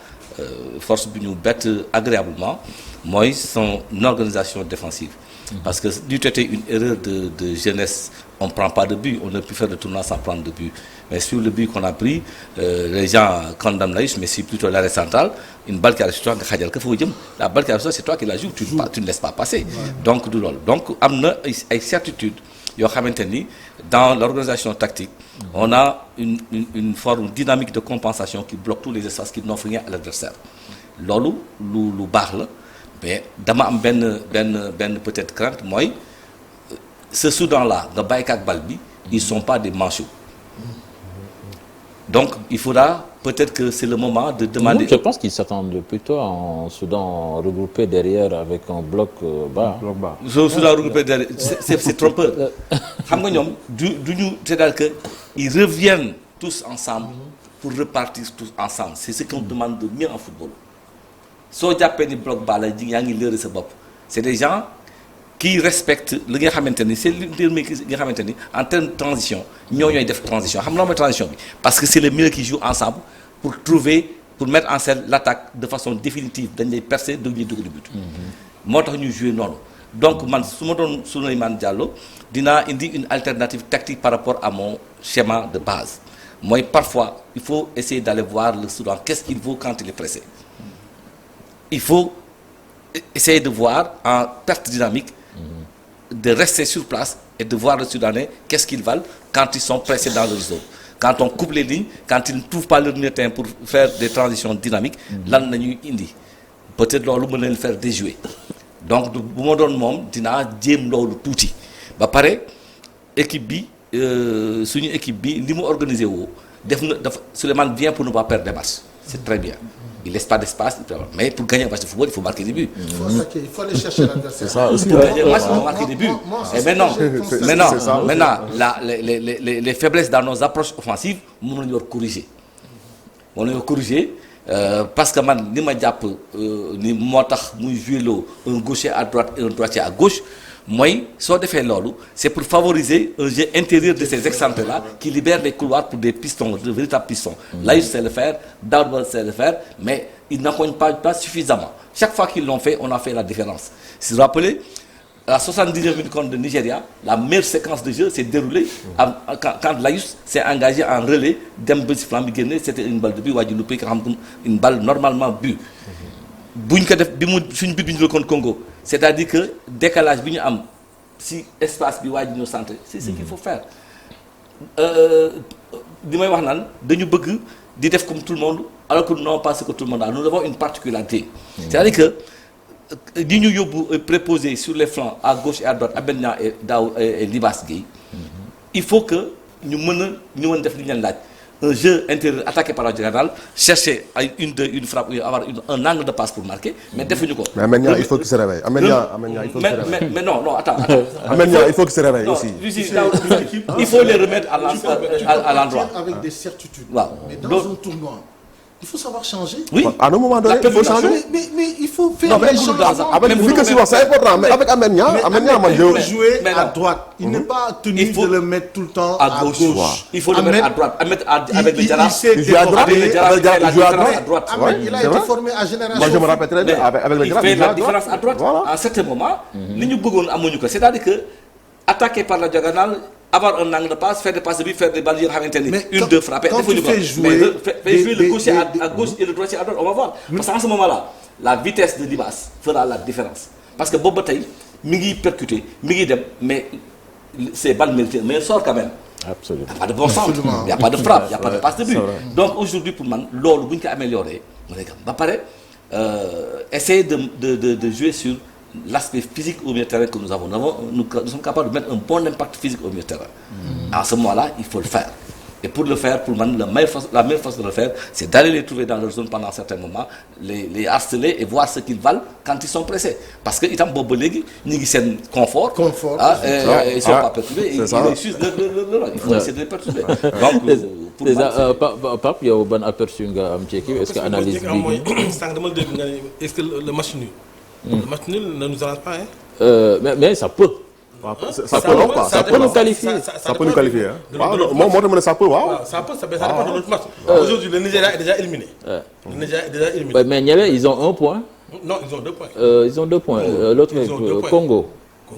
force bi ñu bett agréablement mooy son organisation défensive Parce que du été une erreur de jeunesse, on ne prend pas de but, on ne peut faire de tournoi sans prendre de but. Mais sur le but qu'on a pris, les gens condamnent Laïus, mais c'est plutôt l'arrêt central, une balle qui arrive sur toi, la balle qui arrive sur toi, c'est toi qui la joues, tu ne laisses pas passer. Donc, il y a une certitude. Dans l'organisation tactique, on a une forme dynamique de compensation qui bloque tous les espaces qui n'offrent rien à l'adversaire. Lolo, lu baax la mais dama am ben peut-être crainte moi ce Soudan là nga bàyyi ak bal bi ils sont pas des manchots. Donc il faudra peut-être que c'est le moment de demander. Non, je pense qu'ils s'attendent plutôt en Soudan regroupé derrière avec un bloc bas. Soudan regroupé derrière, c'est trompeur. Xam nga ñom c'est-à-dire que ils reviennent tous ensemble pour repartir tous ensemble. C'est ce qu'on demande de mieux en football. So jappé ni bloc bas la yaa ngi leurre sa bopp. C'est des gens qui respectent li nga xamanteni c'est li nga xamanteni en termes de transition ñoy def transition xam nga mooy transition bi parce que c'est le milieu qui joue ensemble pour mettre en scène l'attaque de façon définitive dañ lay percer de ñuy dugg du but motax ñu jouer non. Donc man suma don Souleymane Diallo dina indi une alternative tactique par rapport à mon schéma de base. Moi parfois il faut essayer d'aller voir le Soudan qu'est-ce qu'il vaut quand il est pressé. Il faut essayer de voir en perte dynamique de rester sur place et de voir le Soudanais qu'est-ce qu'ils valent quand ils sont pressés dans le zone. Quand on coupe les lignes, quand ils ne trouvent pas leur terrain pour faire des transitions dynamiques, là on a indi. Peut-être lolu mën leen faire déjouer. Donc bu ma doon moom dinaa jéem loolu tuuti ba pare équipe bi suñu équipe bi li mu organisé woo def na dafa Souleymane vient pour ne pas perdre des matchs. C'est très bien. Il laisse pas d'espace, mais pour gagner un match de football, il faut marquer des buts. Il faut attaquer, il faut aller chercher l'adversaire. C'est ça aussi. Pour gagner un match, il faut marquer des buts. Et maintenant, les faiblesses dans nos approches offensives, nous devons corriger. On doit corriger parce que man, ni ma japp ni motax muy jouer un gaucher à droite et un droitier à gauche. Moi, soit de faire lolu, c'est pour favoriser un jeu intérieur de ces excentrés-là qui libèrent les couloirs pour des pistons, de véritables pistons. Là, ils savent le faire, Daoud sait le faire, mais ils n'accompagnent pas suffisamment. Chaque fois qu'ils l'ont fait, on a fait la différence. Si vous vous rappelez, à 79 minutes contre le Nigeria, la meilleure séquence de jeu s'est déroulée quand Laïus s'est engagé en relais, c'était une balle de but, une balle normalement but. Congo, c'est-à-dire que décalage bi ñu am si espace bi waji ñu centré c'est ce qu'il faut faire dimay wax nan dañu bëgg di def comme tout le monde alors que non pas ce que tout le monde a. Nous avons une particularité, c'est-à-dire que di ñu yóbbu préposé sur les flancs à gauche et à droite Abedna et Libas Gueye, il faut que ñu mën def li ñu leen laaj. Un jeu intérieur attaqué par la diagonale, chercher une frappe, avoir un angle de passe pour marquer, mais définir quoi. Mais Amenia, il faut qu'il se réveille. Amenia, il faut qu'il se réveille. Mais non, attends. Amenia, il faut qu'il se réveille aussi. Il faut les remettre à l'endroit. Avec des certitudes. Mais dans un tournoi, il faut savoir changer. Oui. À un moment donné, il faut changer. Mais il faut faire des changements. C'est important, mais avec Amenia, il faut jouer à droite. Il n'est pas tenu de le mettre tout le temps à gauche. Il faut le mettre à droite. Avec le Jara. Il joue à droite. Il a été formé à Génération. Moi, je me rappelle très bien. Avec le Jara, il fait la différence à droite. À un certain moment, c'est-à-dire que attaquer par la diagonale, avoir un angle de passe, faire des passes de but, faire des balles, une, deux frappes. Quand tu fais jouer le gaucher à gauche et le droitier à droite, on va voir. Parce qu'en ce moment-là, la vitesse de Libas fera la différence. Parce que Bob Bataille, Migi percuté, Migi dem, mais c'est balles méritées, mais il sort quand même. Absolument. Il n'y a pas de bon sens, il n'y a pas de frappe, il n'y a pas de passe de but. Donc aujourd'hui, pour moi, l'or, il faut améliorer. Essayer de jouer sur l'aspect physique au milieu de terrain que nous avons. Nous sommes capables de mettre un bon impact physique au milieu de terrain. À ce moment-là, il faut le faire. Et pour le faire, pour moi, la meilleure façon de le faire, c'est d'aller les trouver dans leur zone pendant un certain moment, les harceler et voir ce qu'ils valent quand ils sont pressés. Parce que ils ont un confort, ils ne sont pas perturbés, ils réussissent il faut essayer de les perturber. Donc, Pape, il y a un aperçu, est-ce que analyse est-ce que le match nul le match nul ne nous arrange pas, mais ça peut. Ça peut nous qualifier. Ça peut nous qualifier. Moi, ça peut, ça dépend de notre match. Aujourd'hui, le Nigeria est déjà éliminé. Mais ils ont un point. Non, ils ont 2 points. Ils ont 2 points. L'autre, Congo.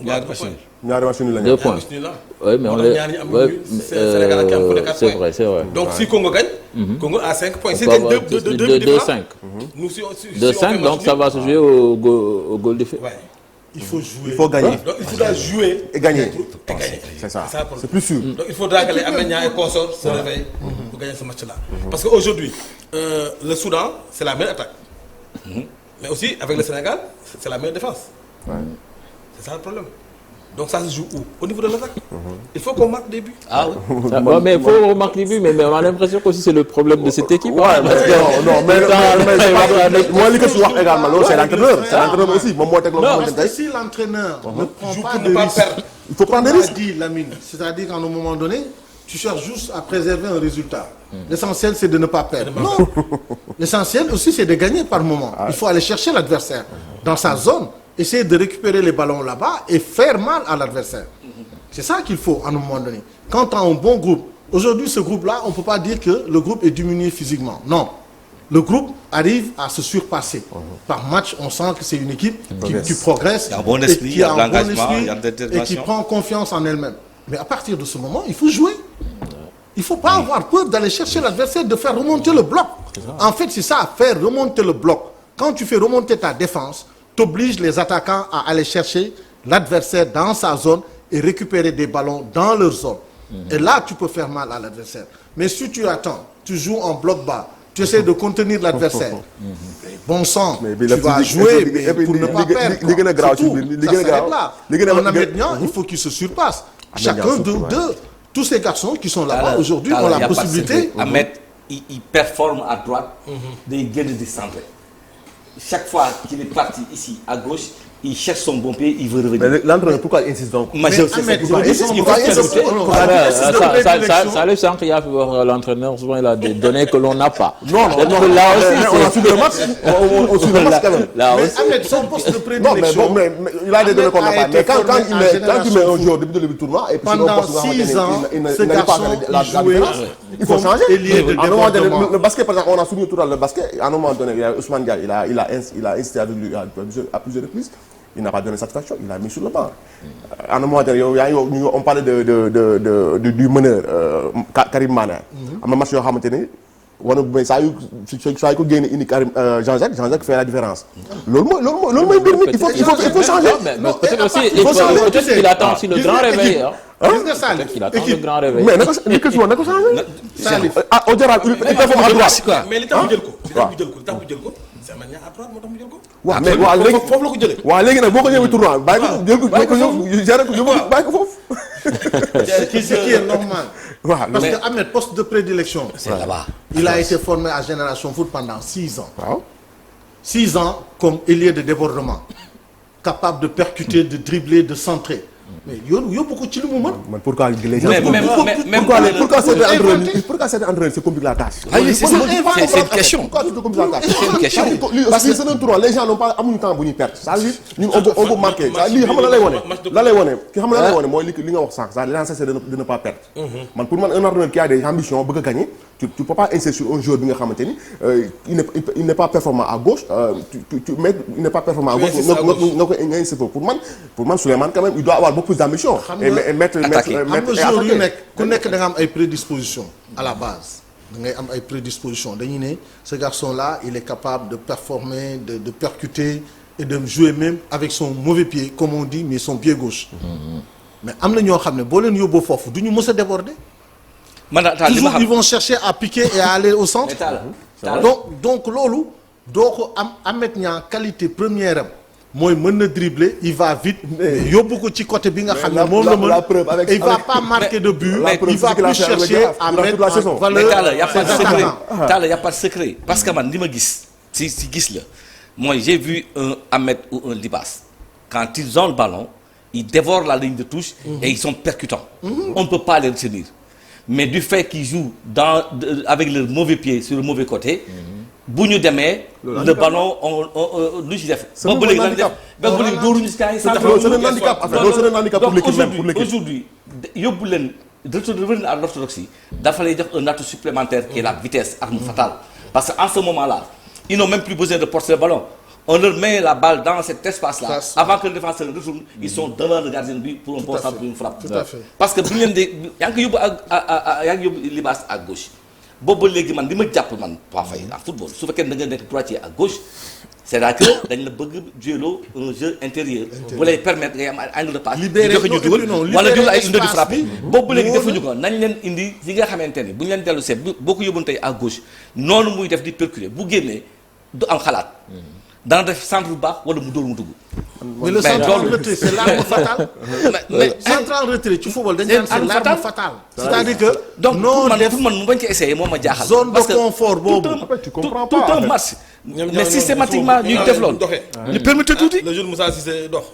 ñaari machine la 2 points. Oui, mais on les. C'est vrai, c'est vrai. Donc si Congo gagne, Congo a 5 points. Si gagne 2-5. Nous, si 2-5, donc ça va se jouer au goal de fait. Il faut jouer. Il faut gagner. Donc il faudra jouer et gagner. C'est ça. C'est plus sûr. Donc il faudra que les Améniens et consorts se réveillent pour gagner ce match-là. Parce qu'aujourd'hui, le Soudan, c'est la meilleure attaque. Mais aussi, avec le Sénégal, c'est la meilleure défense. C'est ça le problème. Donc ça se joue où? Au niveau de l'attaque. Il faut qu'on marque des buts. Ah oui. Mais il faut marquer des buts, mais on a l'impression que c'est le problème de cette équipe. Non, mais moi, ce que je vois également, c'est l'entraîneur. C'est l'entraîneur aussi. Parce que si l'entraîneur ne prend pas de risques, il faut prendre des risques. dit Lamine, c'est-à-dire qu'à un moment donné, tu cherches juste à préserver un résultat. L'essentiel, c'est de ne pas perdre. Non. L'essentiel aussi, c'est de gagner par moment. Il faut aller chercher l'adversaire dans sa zone, essayer de récupérer les ballons là-bas et faire mal à l'adversaire. C'est ça qu'il faut à un moment donné. Quand tu as un bon groupe, aujourd'hui, ce groupe-là, on ne peut pas dire que le groupe est diminué physiquement. Non. Le groupe arrive à se surpasser. Par match, on sent que c'est une équipe qui progresse, il y a un bon esprit, qui a un bon esprit il y a de et qui prend confiance en elle-même. Mais à partir de ce moment, il faut jouer. Il ne faut pas avoir peur d'aller chercher l'adversaire, de faire remonter le bloc. En fait, c'est ça, faire remonter le bloc. Quand tu fais remonter ta défense, tu obliges les attaquants à aller chercher l'adversaire dans sa zone et récupérer des ballons dans leur zone. Et là, tu peux faire mal à l'adversaire. Mais si tu attends, tu joues en bloc bas, tu essaies de contenir l'adversaire. Bon sang, tu vas jouer pour ne pas perdre. Ça s'arrête là. En Amédnian, il faut qu'il se surpasse. Chacun de tous ces garçons qui sont là-bas aujourd'hui ont la possibilité. Ahmed, il performe à droite, des gains de centre. Chaque fois qu'il est parti ici à gauche, il cherche son bon pied, il veut revenir. Mais l'entraîneur, pourquoi il insiste donc? Ça le sent qu'il y a l'entraîneur, souvent il a des données que l'on n'a pas. Non, là aussi, on a suivi le match. On suit le match quand même. Là aussi. Ahmed, son poste de prédilection. Non, mais il a des données qu'on n'a pas. Mais quand il met un joueur depuis le début du tournoi, et puis pendant 6 ans, ce garçon, il faut changer. À un moment donné, le basket, par exemple, on a souligné tout à l'heure le basket. À un moment donné, Ousmane Gaye, il a insisté avec lui à plusieurs reprises. Il n'a pas donné satisfaction, il l'a mis sur le banc. À un moment donné, on parlait du meneur, Karim Mané. À un match, ça a été Karim Jean-Jacques fait la différence. Il faut changer. Peut-être qu'il attend aussi le grand réveil. Peut-être qu'il attend le grand réveil. Mais il faut changer. On dirait qu'il performe à droite. Mais l'état bu jël ko c'est Aménian à droite moo tax mu jël ko. waaw mais waaw léegi foofu la ko jëlee. waaw léegi nag boo ko ñëwee tournoi bàyyi ko foofu. Ce qui est normal. Parce que Ahmed, poste de prédilection. C'est là-bas. Il a été formé à Génération Foot pendant 6 ans. 6 ans comme ailier de débordement. Capable de percuter, de dribbler, de centrer. Mais yóbbu ko ci li mu mën. Pourquoi les gens pourquoi c'est entraîneur c'est compliqué la tâche. C'est une question. Pourquoi c'est compliqué la tâche? C'est une question. Parce que c'est un tournoi, les gens n'ont pas amuñu temps bu ñuy perdre. C'est-à-dire ñun on peut marquer. Lii xam nga la lay wone ki xam nga la lay wone mooy li nga wax sànq ça l'essentiel c'est de ne pas perdre. Man pour man un entraîneur qui a des ambitions bëgg a gagner, tu peux pas insister sur un joueur bi nga xamante ni il n'est pas performant à gauche, il n'est pas performant à gauche nga koy insister pour man Souleymane quand même il doit avoir beaucoup plus d'ambition et mettre joueur yu nekk ku nekk da nga am ay prédispositions à la base. Da ngay am ay prédispositions dañuy ne ce garçon là il est capable de performer, de percuter et de jouer même avec son mauvais pied comme on dit mais son pied gauche. Mais am na ñoo xam ne boo leen yóbboo foofu du ñu mës a déborder. Toujours ils vont chercher à piquer et à aller au centre. Donc loolu doo ko am Amédnian qualité première am mooy mën na dribbler il va vite yóbbu ko ci côté bi nga xam ne moom la mën il va pas marquer de but il va plus chercher à mettre en valeur. Talla y a pas de secret parce que man li ma gis si gis la mooy j'ai vu un Ahmed ou un Libas quand ils ont le ballon ils dévorent la ligne de touche et ils sont percutants. On ne peut pas les retenir mais du fait qu'ils jouent avec le mauvais pied sur le mauvais côté. bu ñu demee le ballon lu ci def. c'est un handicap pour l'équipe même pour l'équipe. Aujourd'hui yóbbu leen revenir à l'orthodoxie dafa lay jox un atout supplémentaire qui est la vitesse arme fatale parce que en ce moment là ils n'ont même plus besoin de porter le ballon on leur met la balle dans cet espace-là avant que le défenseur retourne, ils sont devant le gardien de but pour un bon centre, pour une frappe. Tout à fait. Parce que bu ñu leen di yaa ngi ko yóbbu Libaas à gauche boobu ba léegi man li ma jàpp man pas fay en football su fekkee da nga nekk droitier à gauche c'est-à-dire que dañ la bëgg jouer un jeu intérieur bu lay permettre ngay am angle de passe di joxe ñu dugal wala jël ay indi di frappé boobu léegi defuñu ko nañ leen indi yi nga xamante ni bu ñu leen dellu seet boo ko yóbboon tey à gauche noonu muy def di perculer bu génnee du am xalaat dana def centre bu baax wala mu dóor mu dugg. mais le centre en retrait c'est l'arme fatale. mais centre en retrait ci football dañ naan c'est l'arme fatale. c'est-à-dire que donc pour man mu bañ ko essayer moo ma jaaxal. zone de confort boobu tout un match. mais systématiquement ñuy def loolu. ñu permettre tuuti. le jour Moussa Cissé dox.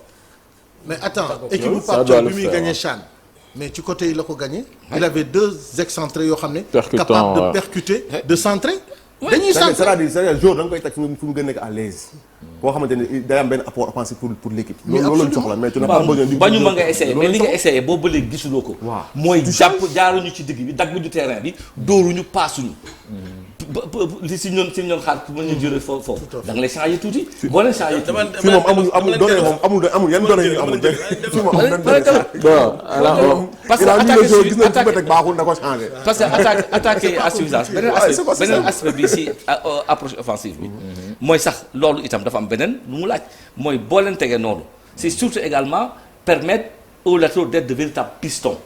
mais attends équipe bu Pape Thiaw bi muy gagné CHAN mais ci côté yi la ko gagné. il avait 2 excentrés yoo xam ne. capable de percuter de centrer. dañuy sant c'est-à-dire jour da nga koy teg fu mu gën a nekk à l'aise koo xamante ni day am benn apport offensif pour l'équipe. loolu lañ soxla mais tu n'as pas besoin di bañu ma nga essayé mais li nga essayé boobu ba léegi gisuloo ko. mooy jàpp jaaruñu ci digg bi dagguñu terrain bi dóoruñu paasuñu. li si ñoon xaar pour ñu jëlee foofu da nga lay changer tuuti. boo leen changer tuuti fii moom amul données moom amul yan données yu amul fii moom amul parce que attaquer à suffisance beneen aspect bi si approche offensive bi mooy sax loolu itam dafa am beneen lu mu laaj mooy boo leen tegee noonu c'est surtout également permettre aux latéraux d'être de véritables pistons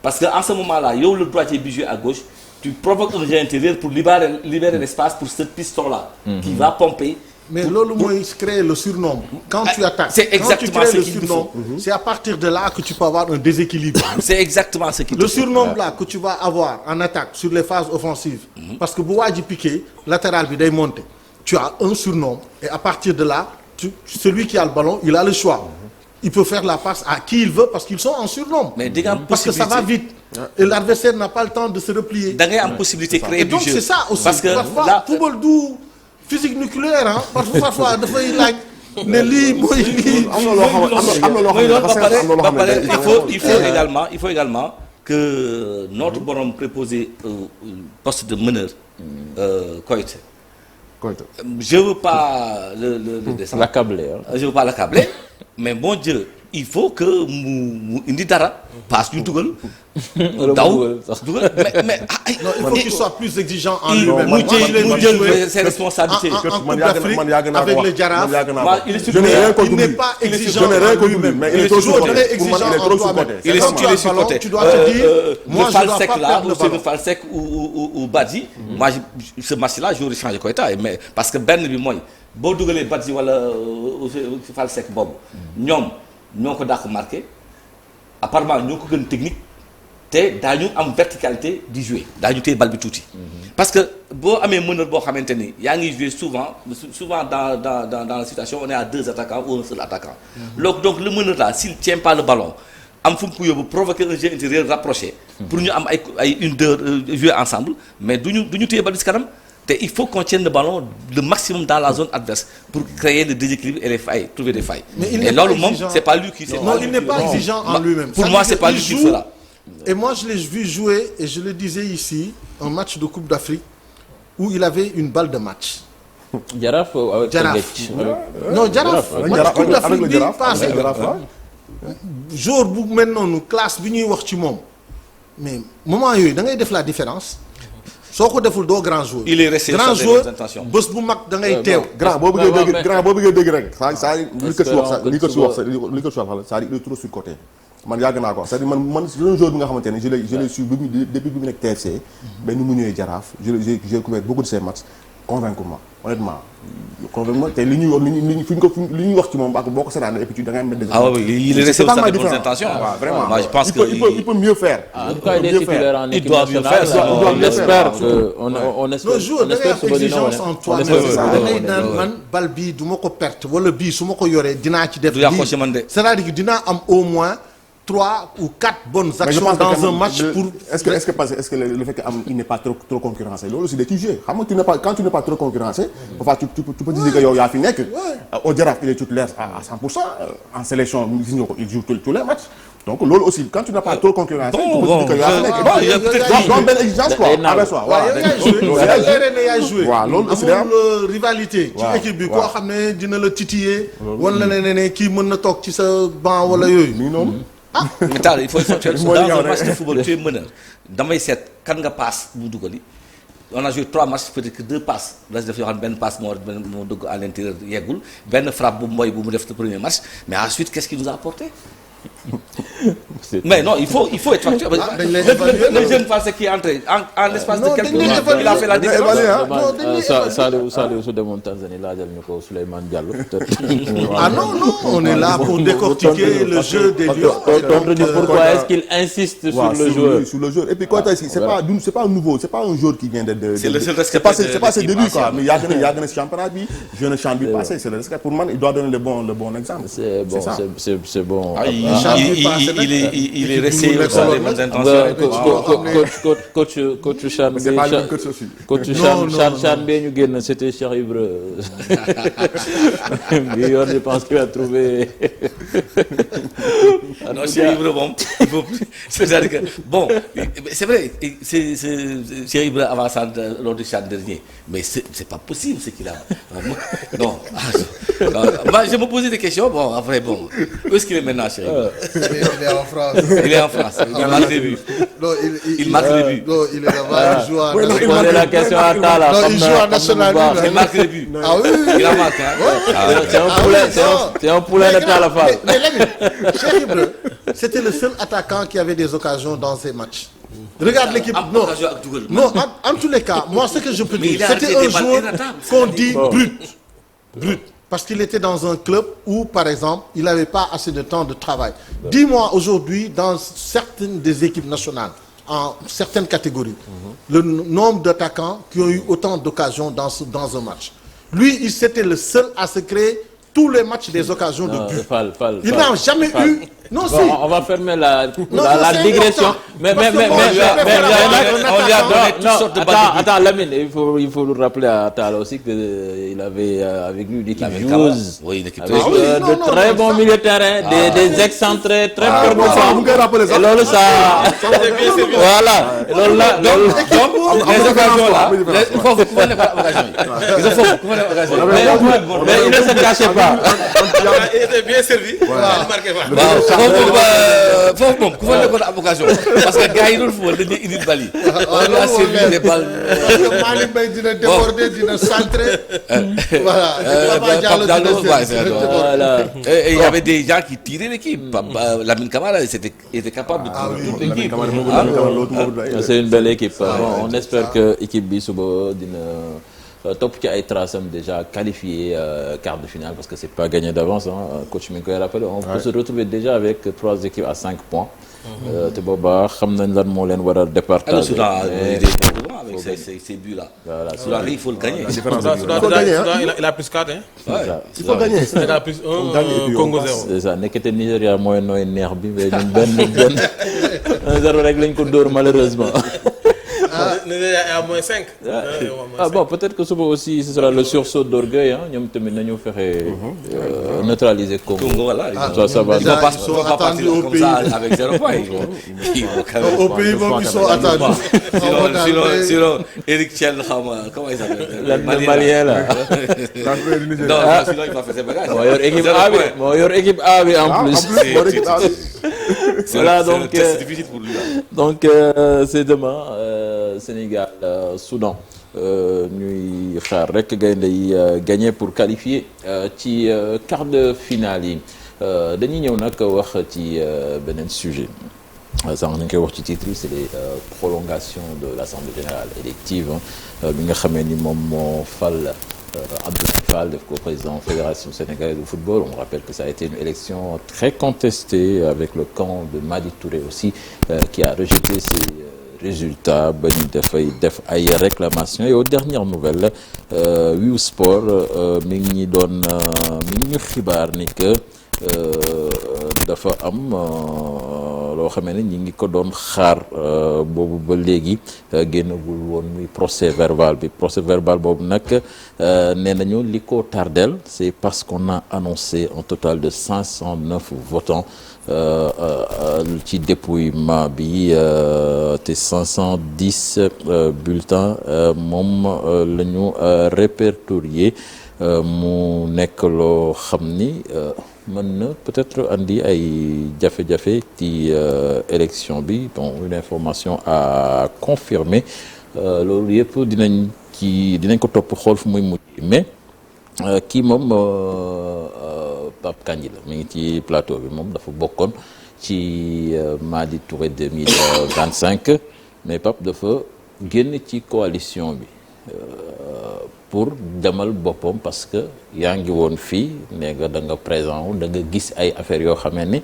parce que en ce moment-là yow le droitier bi joue à gauche tu provoques un jeu intérieur pour libérer l'espace pour ce piston-là qui va pomper. Mais loolu mooy créer le surnombre. Quand tu attaques, c'est exactement ce qu'il faut. C'est à partir de là que tu peux avoir un déséquilibre. C'est exactement ce qu'il faut. Le surnombre là que tu vas avoir en attaque sur les phases offensives. Parce que bu waa ji piqué latéral bi day monter. Tu as un surnombre et à partir de là, celui qui a le ballon, il a le choix. Il peut faire la passe à qui il veut parce qu'ils sont en surnombre. Mais parce que ça va vite. Et l'adversaire n'a pas le temps de se replier. Da ngay am possibilité créer du jeu. Et donc c'est ça aussi. Parce que parfois football du physique nucléaire ah. Parfois dafay laaj ne lii mooy lii. am na loo xam il faut également que notre borom préposé poste de meneur Koïta. Je veux pas le descendre. L'accabler. Je veux pas l'accabler. Mais bon Dieu, il faut que mu indi dara passe ñu dugal. daw dugal mais non il faut qu'il soit plus exigeant en lui-même. mu jël ses responsabilités. en Coupe d'Afrique avec le Jaraaf. il n'est pas exigeant en lui-même. mais il est toujours exigeant en toi-même. Il est surcoté. Tu dois te dire moi je dois pas perdre le ballon. Falsec ou Badji. Moi ce match-là j'aurais changé Koïta mais parce que benn bi mooy boo dugalee Badji wala Falsec boobu ñoo ko dàq marqué apparemment ñoo ko gën technique te daañu am verticalité di jouer daañu téye bal bi tuuti. parce que boo amee meneur boo xamante ni yaa ngi jouer souvent dans la situation on est à 2 attaquants ou un seul attaquant. donc le meneur là s'il tient pas le ballon am fu mu ko yóbbu provoquer un jeu intérieur rapproché. pour ñu am ay 1-2 jouer ensemble mais duñu téye bal bi ci kanam. Il faut qu'on tienne le ballon le maximum dans la zone adverse pour créer le déséquilibre et les failles, trouver des failles. Mais il n'est pas exigeant. C'est pas lui qui. Il n'est pas exigeant en lui-même. Pour moi, c'est pas lui qui le fera. Et moi, je l'ai vu jouer et je le disais ici, un match de Coupe d'Afrique où il avait une balle de match. Jaraaf avec Jaraaf. Non, Jaraaf. Match Coupe d'Afrique bi passé. Jour bu mel noonu classe bi ñuy wax ci moom mais moment yooyu da ngay def la différence. soo ko deful doo grand joueur. il est resté grand joueur bés bu mag da ngay teew. grand boo bëggee dégg rek saa li ko si wax c'est-à-dire il est trop surcoté man yàgg naa ko c'est-à-dire man c'est un joueur bi nga xamante ne je l'ai su depuis bi mu nekk TFC benn mu ñëwee Jaraaf j'ai couvert beaucoup de ces matchs convaincre ma honnêtement te li ñuy wax ci moom ak boo ko seetaan et puis da ngay am des. Ah oui, il est resté dans de bonnes intentions. Vraiment. Moi je pense que il peut mieux faire. En tout cas, il est titulaire en équipe nationale. On espère que on espère. Non, joueur da ngay am exigence en toi. Da ngay naan man bal bii du ma ko perte wala bii su ma ko yoree dinaa ci def. C'est-à-dire que dinaa am au moins 3 ou 4 bonnes actions dans un match pour. Est-ce que le fait qu'il n'est pas trop concurrencé loolu aussi da ciy joué xam nga quand tu n'es pas trop concurrencé. Enfin tu peux dire que yow yaa fi nekk. Au Jaraaf il est titulaire à 100%. En sélection gis nga ko il joue tous les matchs. donc loolu aussi quand tu n'as pas trop concurrence. bon il y a peut-être benn exigence quoi. yaay joué. waaw loolu aussi amul rivalité. ci équipe bi koo xam ne dina la titiller. wala ne kii mën na toog ci sa banc wala yooyu. nii noonu. mais il faut dans un match de football tu es meneur damay seet kan nga passe bu dugali. On a joué 3 matchs peut-être que 2 passes la def yoo xam ne benn passe moo dugg à l'intérieur yeggul benn frappe bu mooy bu mu def le premier match mais ensuite qu'est-ce qu'il nous a apporté. Mais non, il faut être factuel. Le jeune Français qui est entré en l'espace de quelques minutes, il a fait la différence. Salou su demoon Tanzanie laajal ñu ko Souleymane Diallo peut-être. Non, on est là pour décortiquer le jeu des Lions. Pourquoi est-ce qu'il insiste sur le joueur? Et puis quoi, c'est pas nouveau, c'est pas un joueur qui vient de. C'est le seul c'est pas ses débuts quoi, mais il y a gagné ce championnat bi, jeune champion passé, c'est le risque pour moi, il doit donner le bon exemple. C'est bon. Il est resté dans les bonnes intentions. Coach Chan bi ñu génn c'était Cheikh Ibra. Bi yoon je pense qu'il a trouvé. Non, Cheikh Ibra moom il faut c'est-à-dire que bon c'est vrai c'est Cheikh Ibra avançant lors du Chan dernier mais c'est pas possible ce qu'il a. Non. Moi je me posais des questions bon après bon où est-ce qu'il est maintenant Cheikh Ibra? Il est en France. Il est en France. Il marque des buts. Non, il marque des buts. Non, il est là-bas, il joue en national. La question à Tala. Non, il joue en national. Il marque des buts. Ah oui. Il a marqué. C'est un poulain de Tala Fall. Mais Lamine, Cheikh Ibra, c'était le seul attaquant qui avait des occasions dans ces matchs. Regarde l'équipe. Non, en tous les cas, moi ce que je peux dire, c'était un joueur qu'on dit brut. Parce qu'il était dans un club où, par exemple, il n'avait pas assez de temps de travail. Dis-moi aujourd'hui, dans certaines des équipes nationales, en certaines catégories, le nombre d'attaquants qui ont eu autant d'occasions dans un match. Lui, c'était le seul à se créer tous les matchs des occasions de but. Il n'a jamais eu... Non, si. On va fermer la digression. Mais attends, Lamine, il faut le rappeler à Tala aussi qu'il avait avec lui l'équipe joueuse. Oui, l'équipe de très bons milieux de terrain, des excentrés très performants. Et loolu ça. Voilà. Loolu là. Donc les occasions là, il faut mais il ne se cachait pas. Il était bien servi. Il marquait pas. Foofu moom ku fa nekkoon am occasion parce que gars yi doon football dañuy indi bal yi. On a servi les balles. Parce que Malick Mbaye dina déborder dina centrer. Voilà. Et il y avait des gens qui tiraient l'équipe. Lamine Camara était capable de tirer toute l'équipe. C'est une belle équipe. Bon, on espère que équipe bi suba dina topp ci ay traces am déjà qualifié quart de finale parce que c'est pas gagné d'avance coach mi ngi koy rappelé on peut se retrouver déjà avec 3 équipes à 5 points. te boobaa xam nañ lan moo leen war a départager. avec ces buts là. Voilà, Soudan il faut le gagner. Il a plus 4 hein. Il faut gagner. Il a plus 1 Congo 0. C'est ça nekkete Nigéria mooy nooy neex bi mais ñun benn 1-0 rek lañ ko dóor malheureusement. À moins 5. Bon, peut-être que suba aussi ce sera le sursaut d'orgueil ñoom tamit nañu fexe neutraliser Congo. Voilà. Ça va. Ils vont pas partir comme ça avec 0 point. Au pays moom ils sont attendus. Sinon Eric Thiel comment il s'appelle? Le Malien là. Non, sinon il va faire ses bagages. moo yor équipe A bi en plus. Voilà donc c'est difficile pour lui. Donc c'est demain Sénégal Soudan ñuy xaar rek gaynde yi gagné pour qualifier ci quart de finale yi dañuy ñëw nag wax ci beneen sujet sànq nañu koy wax ci titre c'est les prolongations de l'Assemblée générale élective bi nga xamee ni moom moo fal Abdoulaye Fall def ko président fédération sénégalaise de football. On rappelle que ça a été une élection très contestée avec le camp de Madi Touré aussi qui a rejeté ces résultats ba ñu def ay réclamations et aux dernières nouvelles Wiw Sport mi ngi ñu xibaar ni que dafa am loo xamee ne ñi ngi ko doon xaar boobu ba léegi génnagul woon muy procès verbal boobu nag nee nañu li ko tardel c'est parce qu'on a annoncé un total de 509 votants ci dépouillement bi te 510 bulletins moom la ñu répertorié mu nekk loo xam ni mën na peut-être andi ay jafe-jafe ci élection bi bon une information à confirmer loolu yëpp dinañ ko topp xool fu muy mujj mais kii moom Pape Kandji la mi ngi ci plateau bi moom dafa bokkoon ci Madi Touré 2025 mais Pape dafa génn ci coalition bi pour demal boppam parce que yaa ngi woon fii nee nga da nga présent wu da nga gis ay affaires yoo xamee ni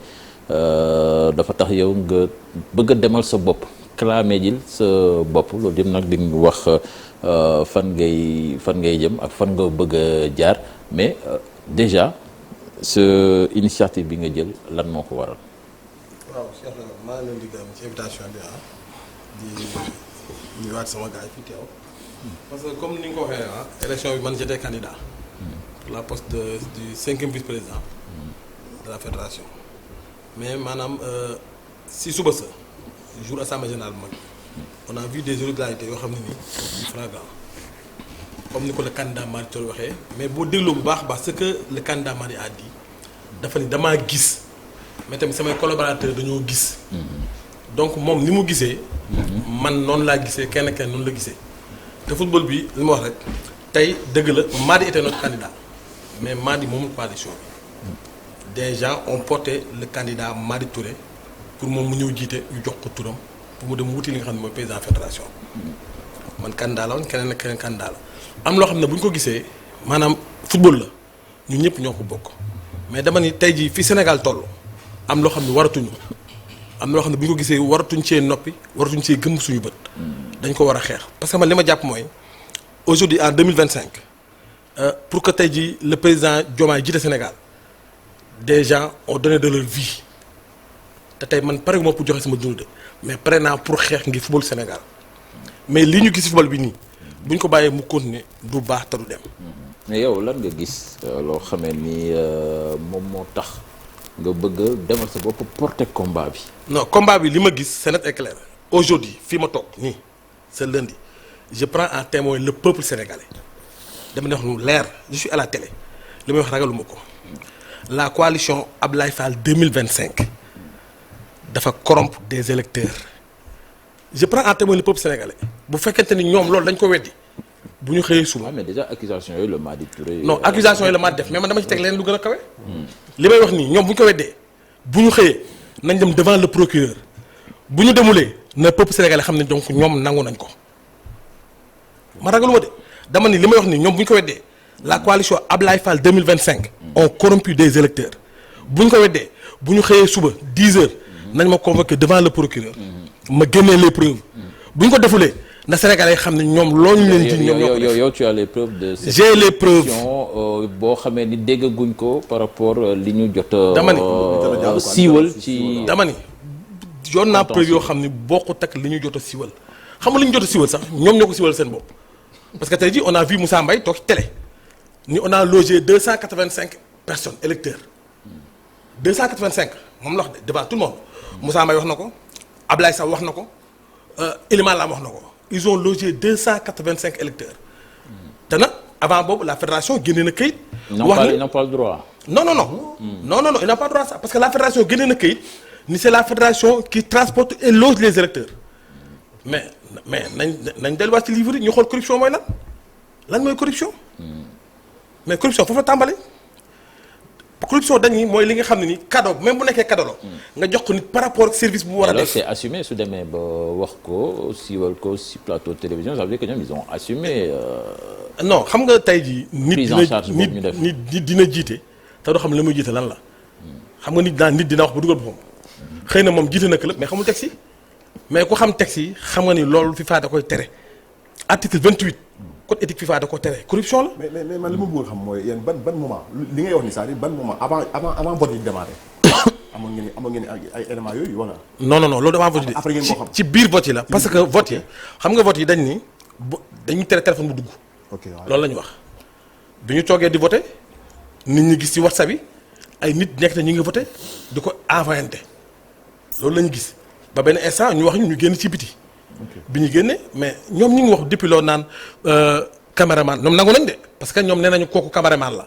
dafa tax yow nga bëgg a demal sa bopp clamé jil sa bopp loolu yëpp nag di nga wax fan ngay jëm ak fan nga bëgg a jaar mais déjà ce initiative bi nga jël lan moo ko waral. waaw Cheikh maa ngi leen di gërëm ci invitation bi di nuyuwaat sama gars yi fi teew parce que comme ni nga ko waxee élection bi man j'étais candidat pour la poste du 5e vice-président de la fédération mais maanaam si suba sa jour assemblée générale mag on a vu des irrégularités yoo xam ne nii flagrant comme ni ko le candidat Madi Touré waxee mais boo dégloo bu baax ce que le candidat Madi a dit dafa ni damaa gis mais tamit samay collaborateurs dañoo gis donc moom ni mu gisee man noonu laa gisee kenn noonu la gisee te football bi li ma wax rek tey dëgg la Madi était notre candidat mais Madi moomul coalition bi des gens ont porté le candidat Madi Touré pour moom mu ñëw jiite ñu jox ko turam pour mu dem wuti li nga xam ne mooy président fédération man candidat la woon keneen ak keneen candidat la am loo xam ne bu ñu ko gisee maanaam football la ñun ñëpp ñoo ko bokk mais dama ni tey jii fi Sénégal toll am loo xam ne waratuñu am na loo xam ne bu ñu ko gisee waratuñ cee noppi waratuñ cee gëm suñu bët dañ ko war a xeex parce que man li ma jàpp mooy aujourd'hui en 2025 pour que tey jii le président Diomaye jiite Sénégal des gens ont donné de leur vie te tey man pare moo pour joxe sama dund de mais pare naa pour xeex ngir football Sénégal mais li ñu gis football bi nii bu ñu ko bàyyee mu continuer du baax te du dem. mais yow lan nga gis loo xamee ni moom moo tax nga bëgg demal sa bopp porter combat bi. non combat bi li ma gis c'est net et clair aujourd'hui fii ma toog nii c'est lundi je prends en témoin le peuple sénégalais dama ne wax nu leer je suis à la télé li may wax ragaluma ko la coalition Ablaye Fall 2025 dafa corrompre des électeurs je prends en témoin le peuple sénégalais bu fekkente ni ñoom loolu dañ ko weddi bu ñu xëyee suba. mais déjà accusation yooyu la Madi Touré. non accusation yooyu la Madi def mais man dama ci teg leen lu gën a kawe. li may wax nii ñoom bu ñu ko weddee bu ñu xëyee nañ dem devant le procureur bu ñu demulee na peuple sénégalais xam ne donc ñoom nangu nañ ko ma ragaluma de dama ni li may wax nii ñoom bu ñu ko weddee la coalition Ablaye Fall 2025 ont corrompu des électeurs bu ñu ko weddee bu ñu xëyee suba 10 heures nañ ma convoquer devant le procureur ma génnee les preuves bu ñu ko defulee na Sénégalais xam ne ñoom loolu ñu leen ji ñoom ñoo ko def yow tu as les preuves de cette j'ai les preuves boo xamee ni déggaguñ ko par rapport li ñu jot dama ni siiwal ci dama ni yoon naa preuve yoo xam ni bokkut ak li ñu jot a siiwal xam nga li ñu jot a siiwal sax ñoom ñoo ko siiwal seen bopp parce que tey jii on a vu Moussa Mbaye toog ci télé ni on a logé 285 personnes électeurs 285 moom la wax de devant tout le monde Moussa Mbaye wax na ko Ablaye Sow wax na ko Elimane Lam wax na ko ils ont logé 285 électeurs te nag avant boobu la fédération génne na këyit. ils n'ont pas le droit. non ils n'ont pas le droit ça parce que la fédération génne na këyit ni c'est la fédération qui transporte et loge les électeurs mais nañ delluwaat ci livre yi ñu xool corruption mooy lan mooy corruption mais corruption foofu la tàmbali corruption dañuy mooy li nga xam ne ni cadeau même bu nekkee cadeau la nga jox ko nit par rapport ak service bu war a def. c'est assumé su demee ba wax ko siiwal ko si plateau télévision ça veut dire que ñoom ils ont assumé. non xam nga tey jii. nit dina jiite te doo xam la muy jiite lan la. xam nga nit dina wax bu dugal boppam. xëy na moom jiite na club mais xamul texte yi mais ku xam texte yi xam nga ni loolu FIFA da koy tere article 28. code éthique FIFA da ko tere corruption la. mais man li ma bëgg xam mooy yéen ban moment li ngay wax ni c'est-à-dire ban moment avant vote yi démarré amoon ngeen ay éléments yooyu wala. non loolu damaa voté après ngeen ko xam ci biir vote yi la parce que vote yi xam nga vote yi dañ ni dañuy tere téléphone bu dugg. ok loolu la ñu wax bi ñu toogee di voté nit ñi gis ci WhatsApp yi ay nit nekk na ñu ngi voté di ko envoyante loolu la ñu gis ba benn instant ñu wax ñu génn ci biti. bi ñu génnee mais ñoom ñu ngi wax depuis loolu naan caméraman ñoom nangu nañ de parce que ñoom nee nañu kooku caméraman la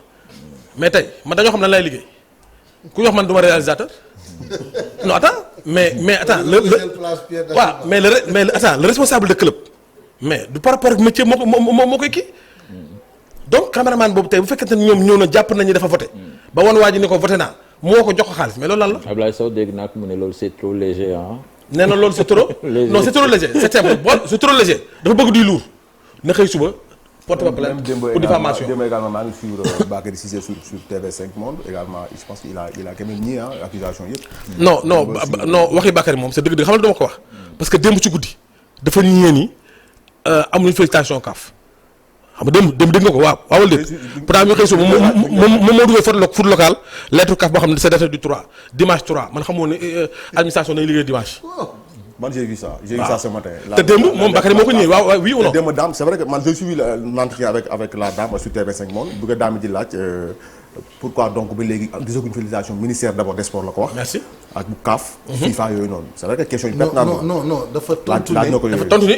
mais tey man dañoo xam lan lay liggéey ku wax man du ma réalisateur non attends mais attends waaw mais le responsable de club mais du par rapport ak métier moo koy kii donc caméraman boobu tey bu fekkente ne ñoom ñëw na jàpp nañu dafa voté ba wan waa ji ni ko voté naa moo ko jox ko xaalis mais loolu lan la. Ablaye Sow dégg naa ko mu ne loolu c'est trop léger ah. nee na loolu c'est trop non c'est trop léger c'est trop léger dafa bëgg du lourd na xëy suba porte ba plainte pour diffamation. démb également maa ngi suivre Bakary Cissé sur TV5 Monde également je pense qu'il a quand même nié accusation yëpp. non waxi Bakary moom c'est dëgg xam nga dama ko wax parce que démb ci guddi dafa nié ni amuñu félicitation CAF xam nga démb dégg nga ko waaw waawal déet pourtant ñu xëy suba moom moo duggee foot local lettre CAF boo xam ne c'est daté du 3 dimanche 3 man xamoon ne administration dañuy liggéey dimanche. man j'ai vu ça ce matin. te démb moom Bakary moo ko ñëwee waaw oui ou non. te démb Dame c'est vrai que man j'ai suivi l'entretien avec la dame sur TV5 Monde bu nga Dame di laaj pourquoi donc ba léegi gisaguñu félicitation ministère d'abord des sports la ko wax. merci ak bu CAF. FIFA yooyu noonu c'est vrai que question yi. non dafa tontu ni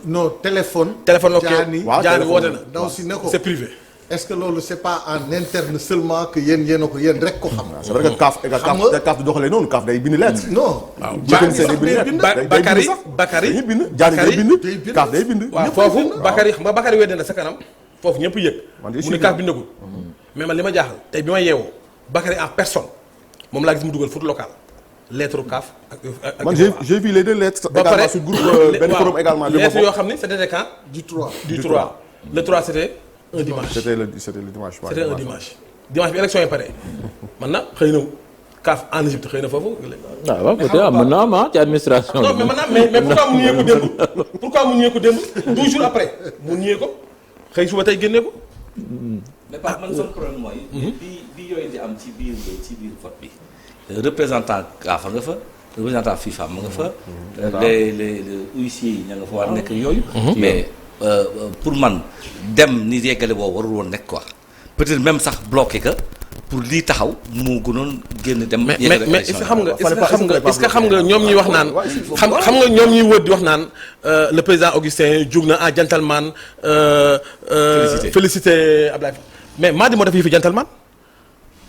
non téléphone. jaani woote na daw si ne ko c'est privé. est-ce que loolu c'est pas en interne seulement que yéen a ko yéen rek ko xam. c'est vrai que CAF du doxalee noonu CAF day bind lettre. non. waaw Bakary day bind Diagne day bind CAF day bind. waaw foofu Bakary xam nga Bakary wedde na sa kanam foofu ñëpp yëg. mu ne CAF bindagul. mais man li ma jaaxal tey bi ma yeewoo Bakary en personne moom laa gis mu dugal foot local lettre CAF ak. man j'ai vu les deux lettres. ba pare sur groupe benn forum également. lettre yoo xam ne c'était quand. du 3 le 3 c'était un dimanche. c'était le dimanche. c'était un dimanche bi élection yi pare man na xëy na CAF en Égypte xëy na foofu. waaw peut-être mën naa am ci administration. non mais maintenant mais pourquoi mu ñëwee ko démb 12 jours après mu ñëwee ko xëy suba tey génnee ko. mais Pape man sama problème mooy. bi yooyu di am ci biir vote bi. représentant CAF nga fa représentant FIFA ma nga fa. les huissiers yi ña nga fa war nekk yooyu. mais pour man dem ni yeggale boobu warul woon nekk quoi peut-être même sax bloqué que pour lii taxaw moo gënoon génn dem. mais est-ce que xam nga ñoom ñuy wax naan xam nga ñoom ñuy wër di wax naan le président Augustin jug na en gentleman. félicité Ablaye mais maa di moo def yi fi gentleman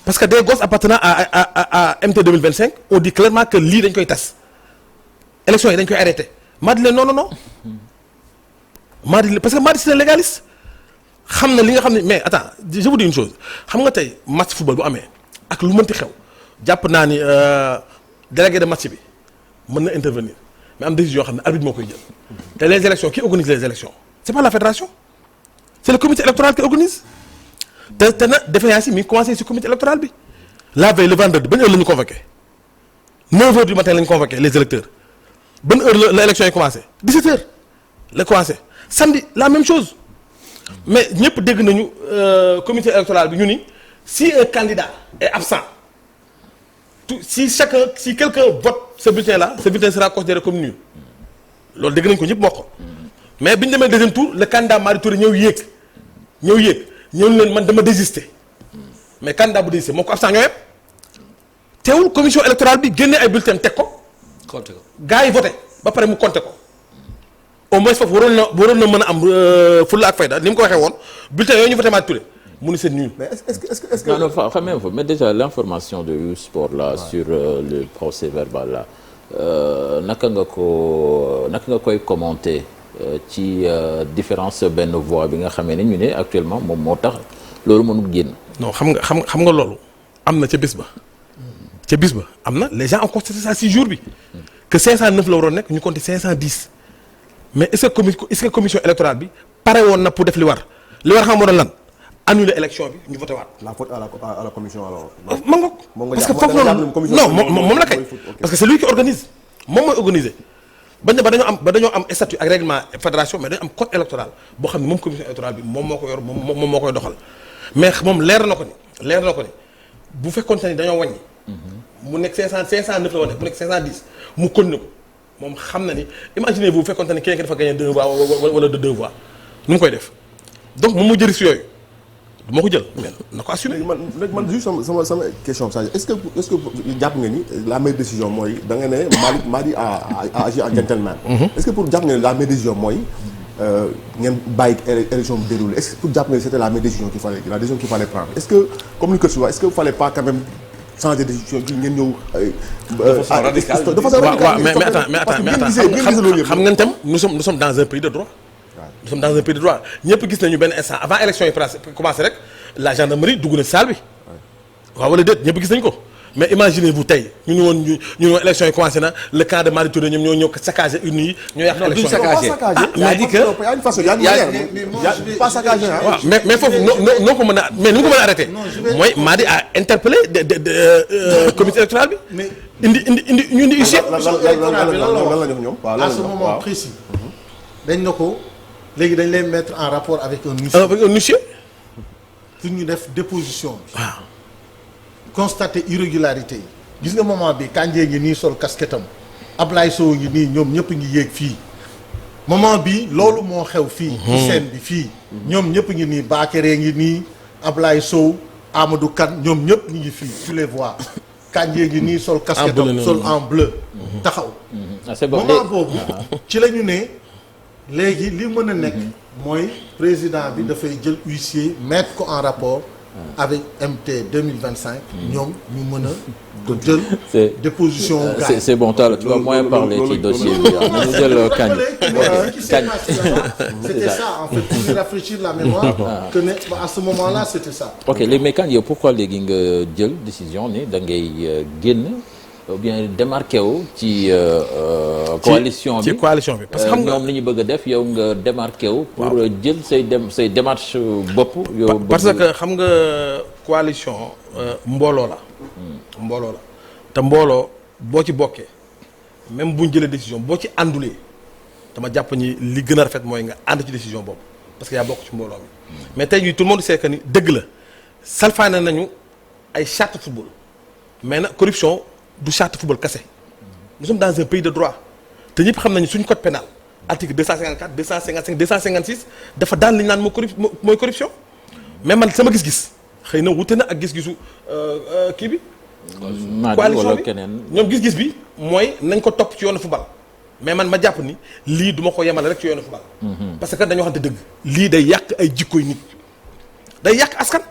parce que des gosses appartenant à MT 2025 on dit clairement que lii dañ koy tas élection yi dañ koy arrêté maa di leen non parce que maa di c'est un légaliste xam na li nga xam ne mais attends je vous dis une chose xam nga tey match football bu amee ak lu mënti xew jàpp naa ni délégué de match bi mën na intervenir mais am décision yoo xam ne arbitre moo koy jël te les élections qui organise les élections c'est pas la fédération c'est le comité électoral qui organise te na défaillance yi mi ngi commencé ci comité électoral bi la veille le vendredi ban heure la ñu convoqué 9h du matin la ñu convoqué les électeurs ban heure la élection yi commencé 17h la commencé samedi la même chose mais ñëpp dégg nañu comité électoral bi ñu ni si un candidat est absent si quelqu'un vote ce bulletin là ce bulletin sera considéré comme nul loolu dégg nañu ko ñëpp moo ko mais bi ñu demee deuxième tour le candidat Madi Touré ñëw leen man dama désister mais candidat bu désister moo ko absent ñoo yëpp teewul commission électorale bi génne ay bulletins teg ko. compté ko gars yi voté ba pare mu compté ko au moins foofu waroon na mën a am fulla ak fayda ni mu ko waxee woon bulletins yooyu ñu voté Madi Touré mu ni c'est nul. mais est-ce que non quand même mais déjà l'information de U-Sport là sur le procès verbal là naka nga koy commenter ci différence benn voix bi nga xamee ne ñu ne actuellement moom moo tax loolu mënul génn. non xam nga loolu am na ca bis ba am na les gens ont constaté ça si jour bi que 509 la waroon nekk ñu compté 510 mais est-ce que commission électorale bi pare woon na pour def li war xam moo doon lan annuler élection bi ñu voté waat. la faute à la commission alors. ma ngoog parce que foofu noonu non moom la kay parce que c'est lui qui organise moom mooy organiser ba dañoo am statut ak règlement fédération mais dañoo am code électoral boo xam ne moom commission électorale bi moom moo ko yor moom moo koy doxal mais moom leer na ko ni bu fekkoon ni dañoo wàññi mu nekk 509 la woon mu nekk 510 mu continué ko moom xam na ni imaginez vous bu fekkoon ne keneen ki dafa gagné 2 voix wala de 2 voix nu mu koy def donc moom mu jëri si yooyu du ma ko jël mais na ko assumer. man juste sama question ça est-ce que jàpp nga ni la meilleure décision mooy da nga ne Madi a agi en gentleman. Est-ce que pour jàpp nga ni la meilleure décision mooy ngeen bàyyi élection bi déroulé est-ce que pour jàpp nga ni c'était la meilleure décision qu'il fallait prendre est-ce que comme ni ko si wax est-ce que fallait pas quand même changer de décision bi ngeen ñëw. de façon radicale mais attends xam nga tam nous sommes dans un pays de droit. Nous sommes dans un pays de droit ñëpp gis nañu benn instant avant élection yi commencé rek la gendarmerie dugg na salle bi waaw wala déet ñëpp gis nañu ko mais imaginez-vous tey ñu ne woon élection yi commencé na le camp de Madi Touré ñoom ñoo ñëw saccagé urne yi ñoo yàq élection yi. c'est-à-dire que y a une façon y a pas saccagé waaw mais foofu noo ko mën a mais nu mu ko mën a arrêté mooy Madi a interpellé comité électoral bi indi ñu indi huissier. lan la ñu ñoom à ce moment précis dañ na ko léegi dañ lay mettre en rapport avec un huissier. avec un huissier. pour ñu def déposition bi. waaw constater irrégularité yi. gis nga moment bi Kandji ngi nii sol casquette am Ablaye Sow ngi nii ñoom ñëpp ngi yéeg fii moment bi loolu moo xew fii. ci scène bi fii. ñoom ñëpp ngi nii Bakary ngi nii Ablaye Sow Amadou Kane ñoom ñëpp ñu ngi fii tu les vois. Kandji ngi nii sol casquette am sol en bleu. taxaw. moment boobu ci la ñu ne. léegi li mën a nekk mooy président bi dafay jël huissier mettre ko en rapport avec MT 2025 ñoom ñu mën a jël déposition c'est bon Talla tu vas moins parler ci dossier bi nañu jël Kandji c'était ça en fait pour nous rafraîchir la mémoire que ne à ce moment-là c'était ça. ok léegi mais Kandji yow pourquoi léegi nga jël décision ne da ngay génn ou bien démarqué wu ci coalition bi parce que xam nga ñoom li ñu bëgg a def yow nga démarqué wu. pour jël say démarche bopp. yow parce que xam nga coalition mbooloo la. mbooloo la te mbooloo boo ci bokkee même bu ñu jëlee décision boo ci àndulee dama jàpp ni li gën a rafet mooy nga ànd ci décision boobu parce que yaa bokk ci mbooloo mi. mais tey jii tout le monde sait que ni dëgg la salfaane nañu ay charte football mais nag corruption. du charte football kese nous sommes dans un pays de droit te ñëpp xam nañu suñu code pénal article 254 255 256 dafa daan li ñu naan mooy corruption mais man sama gis-gis xëy na wute na ak gis-gisu kii bi. coalition bi ñoom gis-gis bi mooy nañ ko topp ci yoonu football mais man ma jàpp ni lii duma ko yemale rek ci yoonu football. parce que dañoo xamante dëgg. lii day yàq ay jikkoy nit day yàq askan.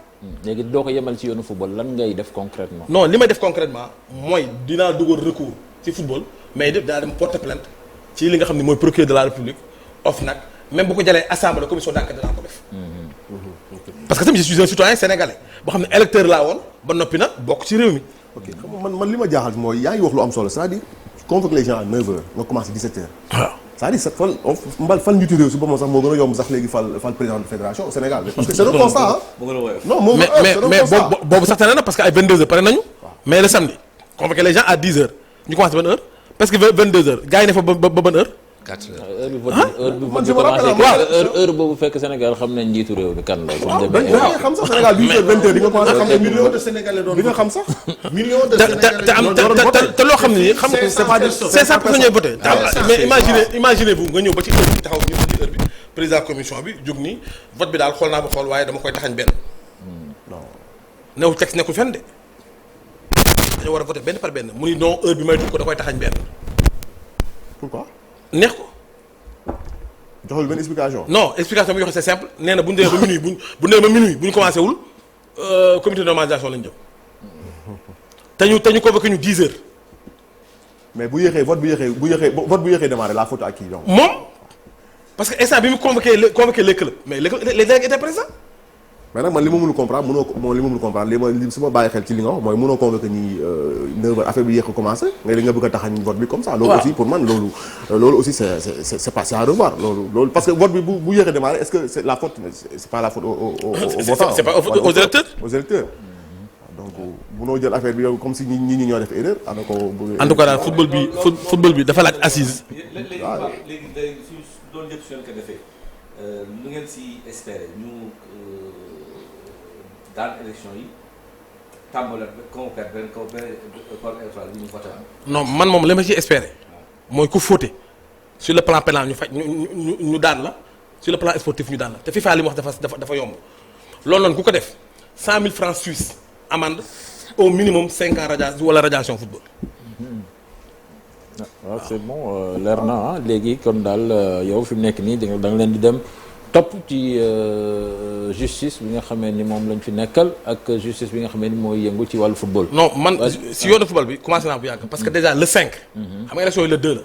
léegi doo ko yemal ci yoonu football lan ngay def concrètement non li may def concrètement mooy dinaa dugal recours ci football mais dinaa dem porter plainte ci li nga xam ne mooy procureur de la république OFNAC même bu ko jëlee assemblée commission d'enquête dinaa ko def. parce que tamit je suis un citoyen sénégalais boo xam ne électeur laa woon ba noppi na bokk ci réew mi. ok man li ma jaaxal mooy yaa ngi wax lu am solo c'est-à-dire convoque les gens à 9h nga commencé 17h. waaw. c'est-à-dire fal njiitu réew si boppam sax moo gën a yomb sax léegi fal président de fédération au Sénégal parce que c'est le constat non moom mais boobu sax tane na parce que ay 22h pare nañu mais le samedi convoquer les gens à 10h ñu commencé ban heure parce que 22h gars yi ne fa ba ban heure 4h heure boobu fekk Sénégal xam nañ njiitu réew bi kan la dañ xam sax Sénégal 8h 20h di nga commencé xam ne millions de Sénégalais doon di nga xam sax millions de Sénégalais te loo xam ne nii xam nga c'est ça pour ñooy voté mais imaginez vous nga ñëw ba ci heure bi taxaw ñu ci heure bi président commission bi jóg nii vote bi daal xool naa ba xool waaye dama koy taxañ benn non new texte nekkul fenn de dañoo war a voté benn par benn mu ni non heure bi may dugg ko da koy taxañ benn pourquoi neex ko joxul benn explication. non explication bi ñu joxe c'est simple nee na bu ñu demee ba minuit bu ñu demee ba minuit bu ñu commencé wul comité de normalisation lañ jëm te ñu convoqué ñu 10 heures. mais bu yéexee vote bu yéexee démarré la faute à qui donc. moom parce que instant bi mu convoqué les clubs mais les délégués étaient présents. mais nag man li ma mënul comprendre li su ma bàyyi xel ci li nga wax mooy mënoo convoqué ñi 9h affaire bi yéex a commencé nga bëgg a taxañ vote bi comme ça. loolu aussi pour man loolu aussi c'est pas à revoir loolu parce que vote bi bu yéexee démarré est-ce que c'est la faute c'est pas la faute aux votants. c'est pas aux électeurs. aux électeurs donc mënoo jël affaire bi yow comme si ñi ñoo def erreur. en tout cas daal football bi dafa laaj assise. waaw léegi su doon jëpp su ko defee lu ngeen si espérer ñu daan élection yi non man moom li ma ci espérer mooy ku fóote sur le plan pénal ñu faj ñu daan la sur le plan sportif ñu daan la te FIFA li mu wax dafa yomb loolu noonu ku ko def 100 000 francs suisses amende au minimum 5 ans radiation football. waaw c'est bon leer na léegi kon daal yow fi mu nekk nii da nga leen di dem topp ci justice bi nga xamee ni moom lañ fi nekkal ak justice bi nga xamee ni mooy yëngu ci wàllu football. non man si yoonu football bi commencé naa bu yàgg parce que déjà le 5. xam nga élection yi le 2 la.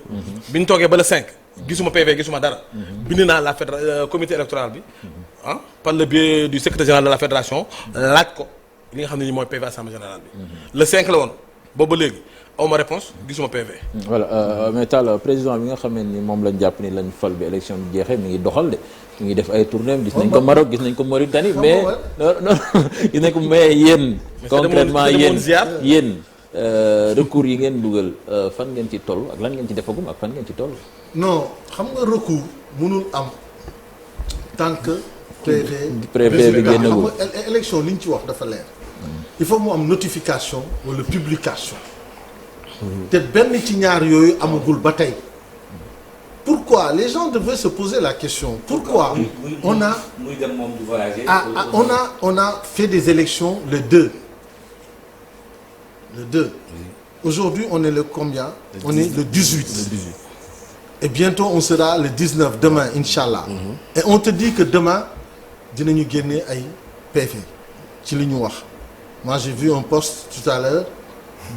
bi ñu toogee ba le 5. gisuma PV gisuma dara. bind naa la comité électoral bi par le biais du secrétaire général de la fédération laaj ko li nga xam ne nii mooy PV assemblée générale bi. le 5 la woon boobu ba léegi aw ma réponse gisuma PV. voilà mais Tall président bi nga xamee ni moom lañ jàpp ni lañ fal bi élection bi jeexee mi ngi doxal de. mu ngi def ay tournées gis nañ ko Maroc gis nañ ko Mauritanie mais non gis nañ ko mais yéen concrètement yéen recours yi ngeen dugal fan ngeen ci toll ak lan ngeen ci defagum ak fan ngeen ci toll. non xam nga recours mënul am tant que préfet bi génnagul xam nga élection li ñu ci wax dafa leer il faut mu am notification wala publication te benn ci ñaar yooyu amagul ba tey. Pourquoi les gens devaient se poser la question pourquoi on a fait des élections le 2 aujourd'hui on est le combien on est le 18 et bientôt on sera le 19 demain Inch'Allah et on te dit que demain dinañu génne ay PV ci li ñu wax moi j'ai vu un post tout à l'heure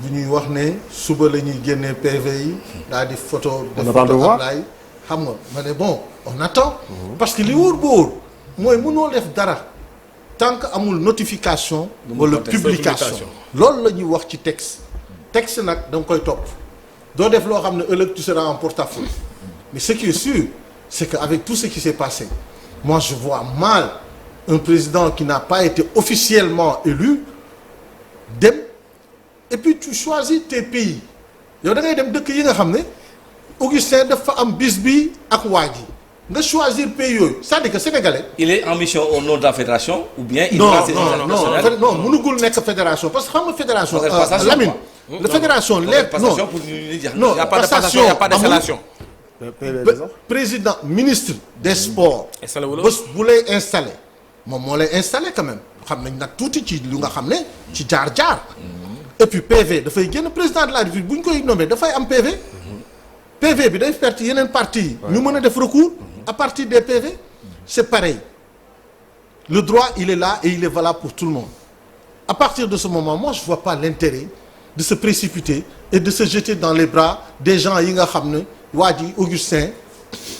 bu ñuy wax ne suba la ñuy génne PV yi daal di photo Ablaye xam nga ma ne bon on attend parce que li wóor ba wóor mooy mënoo def dara tant que amul notification wala publication loolu la ñuy wax ci texte nag da nga koy topp doo def loo xam ne ëllëg tu seras en porte-à-faux mais ce qui est sûr c'est que avec tout ce qui s'est passé moi je vois mal un président qui n'a pas été officiellement élu dem et puis tu choisis tes pays yow da ngay dem dëkk yi nga xam ne Augustin dafa am bis bi ak waa ji nga choisir pays yooyu c'est-à-dire que sénégalais. il est en mission au nom de la fédération ou bien. il non mënugul nekk fédération parce que xam nga fédération. Lamine la fédération leer non passation y a pas d'installation. président ministre des sports. bés bu lay installé moom moo lay installé quand même xam nañ nag tuuti ci lu nga xam ne ci jaar. et puis PV dafay génn président de la République bu ñu koy nommé dafay am PV. PV bi day perte yeneen parti ñu mën a def recours à partir des PV c'est pareil le droit il est là et il est valable pour tout le monde à partir de ce moment moi je vois pas l'intérêt de se précipiter et de se jeter dans les bras des gens yi nga xam ne waa ji Augustin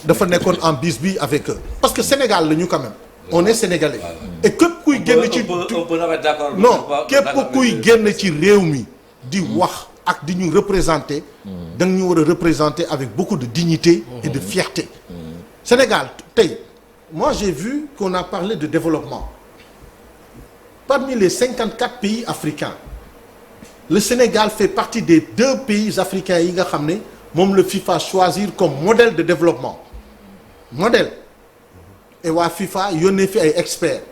dafa nekkoon en bis bi avec eux parce que Sénégal la ñu quand même on est sénégalais et képp kuy génn ci non képp kuy génn ci réew mi di wax ak di ñu représenter da nga ñu war a représenter avec beaucoup de dignité et de fierté Sénégal tey moi j'ai vu qu'on a parlé de développement parmi les 54 pays africains le Sénégal fait partie des 2 pays africains yi nga xam ne moom la FIFA choisir comme modèle de développement modèle et waa FIFA yónnee fi ay experts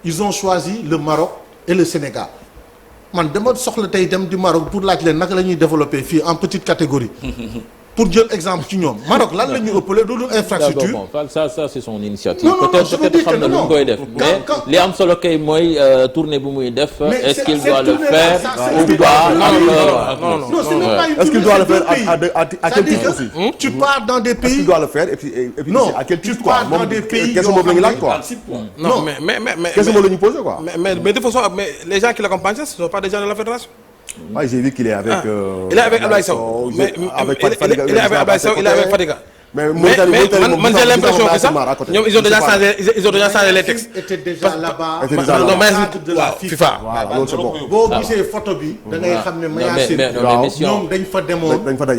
ils ont choisi le Maroc et le Sénégal man dama soxla tey dem du Maroc pour laaj leen naka la ñuy développer fii en petite catégorie pour jël exemple ci ñoom Maroc lan la ñu ëppale loolu infrastructure. bon ça c'est son initiative. peut-être xam na lu mu koy def mais li am solo kay mooy tournée bu muy def. est-ce qu'il doit le faire ou pas. non c'est même pas une tournée. Est-ce qu'il doit le faire à quel titre aussi. tu pars dans des pays. Est-ce qu'il doit le faire et puis non à quel titre tu quoi. pars dans des pays question boobu la ñu laaj quoi. non mais question boobu la ñu posé quoi. mais de façon mais les gens qui l'accompagnent ce ne sont pas des gens de la fédération. Ouais, j'ai vu qu'il est avec. Il est avec Ablaye Sow. Il est avec Ablaye Sow, il est avec Fadiga. Mais j'ai l'impression que ça, ils ont déjà changé les textes. Était déjà là-bas. Non, de la FIFA. Voilà, c'est bon. boo gisee photo bi. da ngay xam ne Mayacine ñoom dañ fa demoon.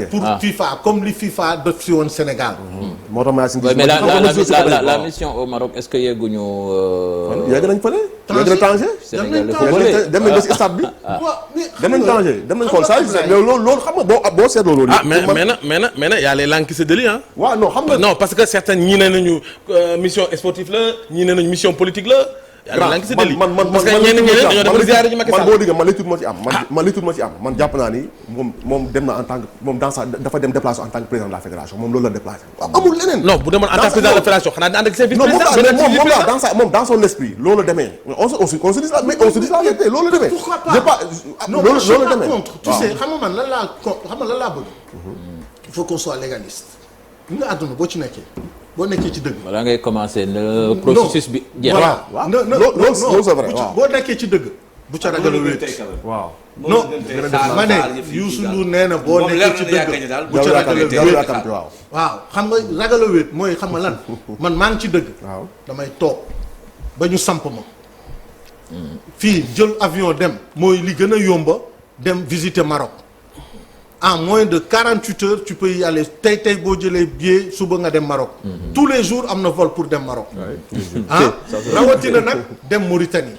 pour FIFA comme li FIFA def si woon Sénégal. moo tax Mayacine mais la mission au Maroc est-ce que yegguñu. yegg nañ fële. yegg na Tanger. dem nañ ba si stade bi. dem nañ Tanger dem nañ xool saa loolu xam nga boo seetloo loolu. ah mais nag y a les langues qui se délient hein. waaw non xam nga non parce que certains ñii ne nañu mission sportive la ñii ne nañu mission politique la parce que ñenn dañoo dem ziyaare ji Macky Sall. man boo déggee man li tuut moo ci am. man li tuut moo ci am man jàpp naa ni moom dem na en tant que moom dafa dem déplacé en tant que président de la fédération moom loolu la déplacé. amul leneen. non bu demoon en tant que président de la fédération xanaa ànd ak seen vice président. moom dans son esprit loolu la demee. on se dit la vérité loolu la demee. pourquoi pas non je suis pas contre. tu sais xam nga man lan laa bëgg. il faut qu'on soit légaliste. nga àdduna boo nekkee ci dëgg. balaa ngay commencer le processus bi. jeex waaw loolu c'est vrai waaw boo nekkee ci dëgg. bu ca ragal a wéet. waaw. non ma ne Youssou Ndour nee na boo nekkee ci dëgg. bu ca ragal a wéet waaw xam nga ragal a wéet mooy xam nga lan man maa ngi ci dëgg. waaw damay toog ba ñu samp ma. fii jël avion dem mooy li gën a yomba dem visiter Maroc. en moins de 48 heures tu peux y aller tey boo jëlee billet suba nga dem Maroc. tous les jours am na vol pour dem Maroc. rawatina nag dem Mauritanie.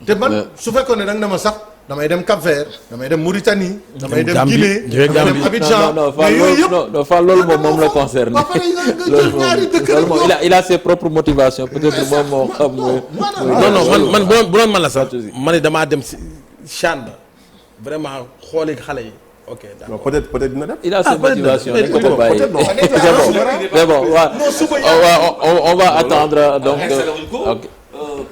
te man su fekkoon ne da nga ne ma sax damay dem Cap-Vert damay dem Mauritanie. damay dem Guinée damay dem Abidjan. mais yooyu yëpp non loolu moom la concerne. loolu moom il a ses propres motivations peut-être moom moo xam. non man bu doon man la sax man damaa dem si CHAN ba vraiment xooli xale yi. ok d'accord peut-être dina dem. il a ses motivations dañ ko ko bàyyi. c'est bon waaw on va attendre donc.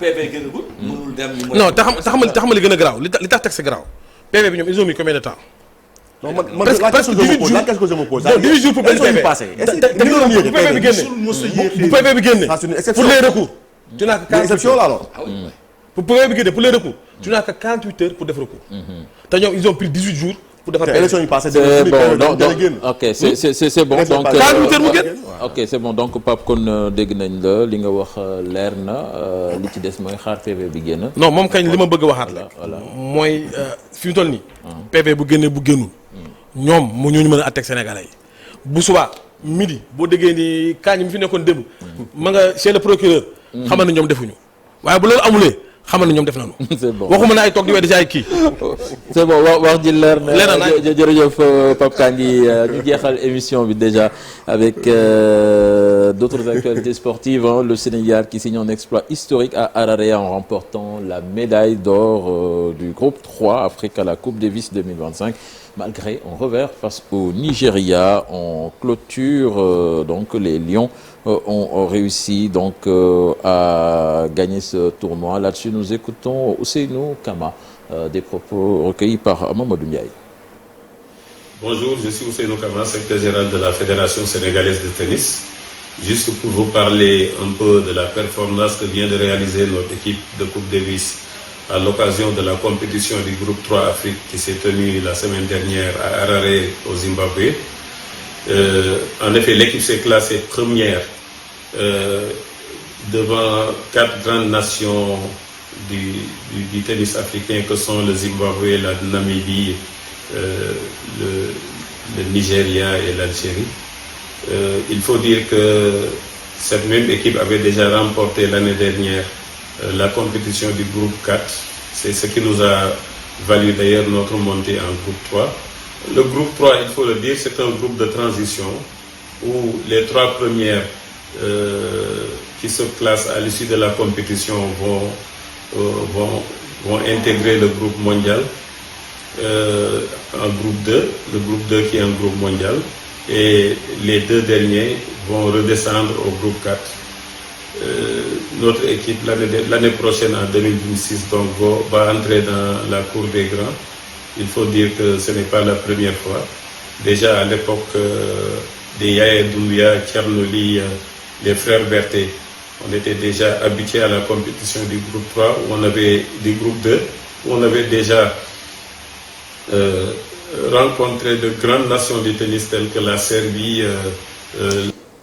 PV gënagul. mënul dem non taxamal li gën a garaaw li tax teg sa garaaw PV bi ñoom ils ont mis combien de temps. non man presque 18 jours je me pose. 18 jours pour benn PV. bu PV bi génne bu PV bi génne pour les recours. tu n'as que 48 heures alors. pour PV bi génne pour les recours. tu n'as que 48 heures pour def recours. te ñoom ils ont pris 18 jours. pour defar élection yi passé c'est bon donc ok c'est bon donc Pape kon dégg nañ la li nga wax leer na li ci des mooy xaar PV bi génn. non moom kañ li ma bëgg a waxaat la. voilà mooy fi mu toll nii. PV bu génnee bu génnul. ñoom mu ñu mën a àtteeg Sénégalais yi bu subaa midi boo déggee ni kañ mi fi nekkoon démb. ma nga chez le procureur. xamal na ñoom defuñu waaye bu loolu amulee. xamal na ñoom def nañu. c'est bon waxuma na ay toog di weddi ci ay kii. c'est bon wax ji leer na jërëjëf Pape Kandji ñu jeexal émission bi déjà avec d'autres actualités sportives le Sénégal qui signe un exploit historique à Harare en remportant la médaille d'or du groupe 3 Afrique à la Coupe Davis 2025 malgré un revers face au Nigeria en clôture donc les Lions ont réussi donc à gagner ce tournoi. Là-dessus, nous écoutons Ousseynou Kama, des propos recueillis par Mamadou Ndiaye. Bonjour, je suis Ousseynou Kama, secrétaire général de la Fédération sénégalaise de tennis. Juste pour vous parler un peu de la performance que vient de réaliser notre équipe de Coupe Davis à l'occasion de la compétition du groupe 3 Afrique qui s'est tenue la semaine dernière à Harare au Zimbabwe. En effet, l'équipe s'est classée première devant 4 grandes nations du tennis africain que sont le Zimbabwe, la Namibie, le Nigeria et l'Algérie. Il faut dire que cette même équipe avait déjà remporté l'année dernière la compétition du groupe 4. C'est ce qui nous a valu d'ailleurs notre montée en groupe 3. Le groupe 3, il faut le dire, c'est un groupe de transition où les 3 premières qui se classent à l'issue de la compétition vont intégrer le groupe mondial en groupe 2, le groupe 2 qui est un groupe mondial, et les 2 derniers vont redescendre au groupe 4. Notre équipe l'année prochaine en 2026 donc va entrer dans la cour des grands. Il faut dire que ce n'est pas la première fois. Déjà à l'époque des Yaya Doumbia, Tchernoli, les frères Berthet, on était déjà habitués à la compétition du groupe 3, où on avait du groupe 2, où on avait déjà rencontré de grandes nations du tennis telles que la Serbie.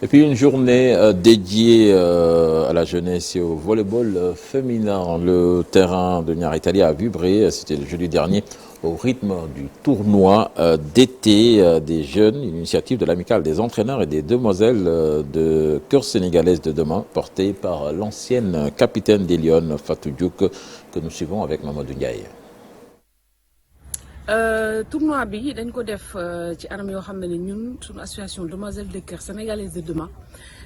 Et puis une journée dédiée à la jeunesse et au volleyball féminin. Le terrain de Niary Tally a vibré, c'était le jeudi dernier, au rythme du tournoi d'été des jeunes, une initiative de l'amicale des entraîneurs et des demoiselles de cœur sénégalaise de demain, portée par l'ancienne capitaine des Lions, Fatou Diouk, que nous suivons avec Mamadou Ndiaye. tournoi bi dañ ko def ci anam yoo xam ne ñun suñu association Demoiselles de Cœur sénégalaise de demain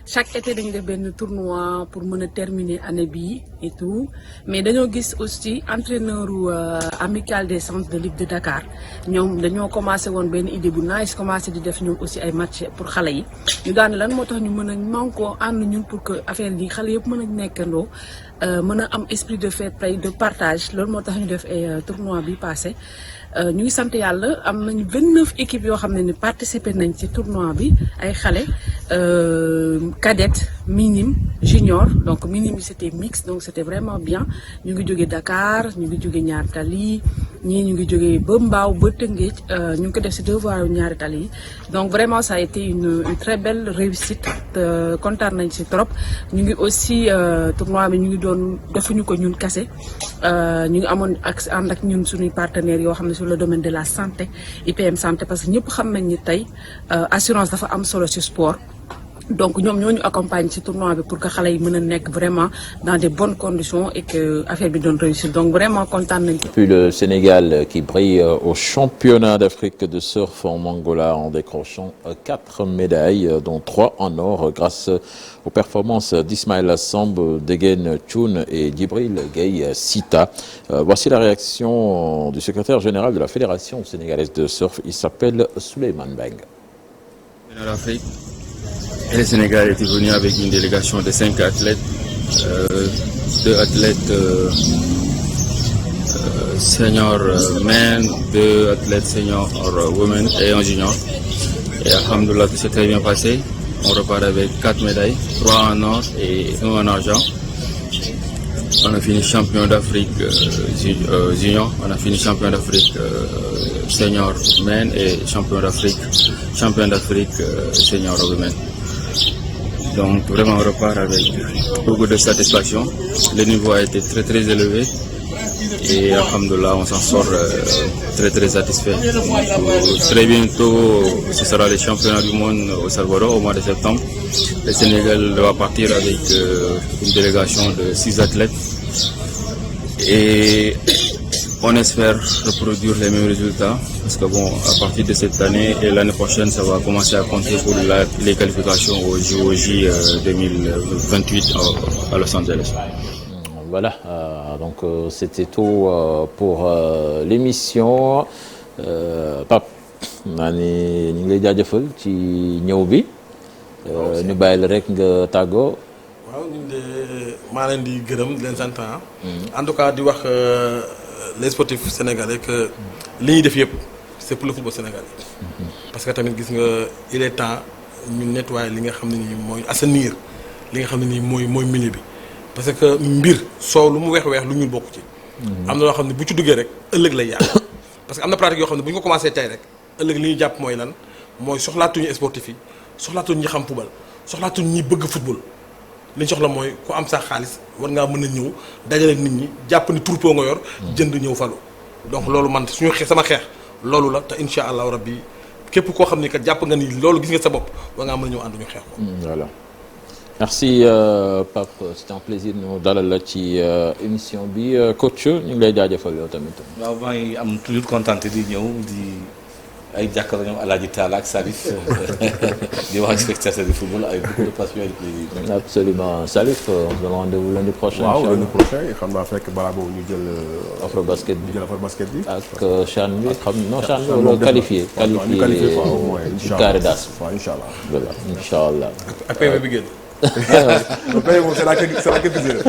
chaque été dañu def benn tournoi pour mën a terminer année bii et tout mais dañoo gis aussi entraîneur amical des centres de Ligue de Dakar ñoom dañoo commencé woon benn idée bu nice commencé di def ñoom aussi ay match pour xale yi ñu daan lan moo tax ñu mën a manko ànd ñun pour que affaire yi xale yëpp mën a nekkandoo mën a am esprit de fair play de partage loolu moo tax ñu def ay tournoi bi passé ñu ngi sant yàlla am nañu 29 équipes yoo xam ne ni participer nañ ci tournoi bi ay xale cadette minime junior donc minime bi c'était mixte donc c'était vraiment bien ñu ngi jógee Dakar ñu ngi jógee Ñaari Tali ñii ñu ngi jógee ba Mbaaw ba Tëngéej ñu ngi ko def ci deux voies Ñaari Tali yi donc vraiment ça a été une très belle réussite kontaan nañ ci trop ñu ngi aussi tournoi bi ñu ngi doon defuñu ko ñun kese ñu ngi amoon ak ànd ak ñun suñuy partenaires yoo xam ne sur le domaine de la santé IPM santé parce que ñëpp xam nañ ni tey assurance dafa am solo ci sport donc ñoom ñoo ñu accompagne ci tournoi bi pour que xale yi mën a nekk vraiment dans des bonnes conditions et que affaire bi doon réussir donc vraiment kontaan nañ. Puis le Sénégal qui brille au championnat d'Afrique de surf en Angola en décrochant 4 médailles dont 3 en or grâce aux performances d'Ismaïla Samb, Degen Thioune et Djibril Gueye Sita. Voici la réaction du secrétaire général de la Fédération sénégalaise de surf. Il s'appelle Souleymane Beng. Et le Sénégal était venu avec une délégation de 5 athlètes, 2 athlètes senior men, 2 athlètes senior women et un junior. Et alhamdoulilah, tout s'est très bien passé. On repart avec 4 médailles, 3 en or et 1 en argent. On a fini champion d'Afrique junior, on a fini champion d'Afrique senior men et champion d'Afrique senior women. Donc vraiment on repart avec beaucoup de satisfaction. Le niveau a été très très élevé et alhamdoulilah on s'en sort très satisfait. Donc, très bientôt ce sera les championnats du monde au Salvador au mois de septembre. Le Sénégal va partir avec une délégation de 6 athlètes et on espère reproduire les mêmes résultats parce que bon, à partir de cette année et l'année prochaine, ça va commencer à compter pour les qualifications au JOJ 2028 à Los Angeles. Voilà, donc c'était tout pour l'émission. Pape, naa ni ñu ngi lay jaajëfal ci ñëw bi ñu bàyyi la rek nga tàggoo. waaw ñun de maa leen di gërëm di leen sant en tout cas di wax les sportifs sénégalais que li ñuy def yëpp c'est pour le football sénégalais parce que tamit gis nga il est temps ñu nettoyer li nga xam ne nii mooy assainir li nga xam ne nii mooy milieu bi parce que mbir soow lu mu weex lu ñuul bokk ci. am na loo xam ne bu ci duggee rek ëllëg lay yàq parce que am na pratique yoo xam ne bu ñu ko commencé tey rek ëllëg li ñu jàpp mooy lan mooy soxlaatuñu sportif yi soxlaatuñu ñi xam football soxlaatuñu ñi bëgg football. li ñu soxla mooy ku am sax xaalis war ngaa mën a ñëw dajale nit ñi jàpp ni troupeau nga yor jënd ñëw falu donc loolu man suñu sama xeex loolu la te insha allahu rabbi képp koo xam ni kat jàpp nga ni loolu gis nga sa bopp war ngaa mën a ñëw ànd ñu xeex ko. Voilà. Merci Pape, c'était un plaisir ñu dalal la ci émission bi coach ñu ngi lay jaajëfal yow tamit. waaw maa ngi am toujours contenté di ñëw di ay jàkkaarloo ñoom Alaaji Talla ak Salif di wax ci spectateur du football avec beaucoup de passion et de plaisir. Absolument. Salif, on se donne rendez-vous lundi prochain. waaw lundi prochain xam naa fekk balaa boobu ñu jël. Afro basket bi bi. ak CHAN bi xam non CHAN bi wala qualifié. qualifié quoi au moins incha allah carré d'as. waaw incha allah. voilà incha allah. ak PV bi génn. Le pays c'est dans quelques heures.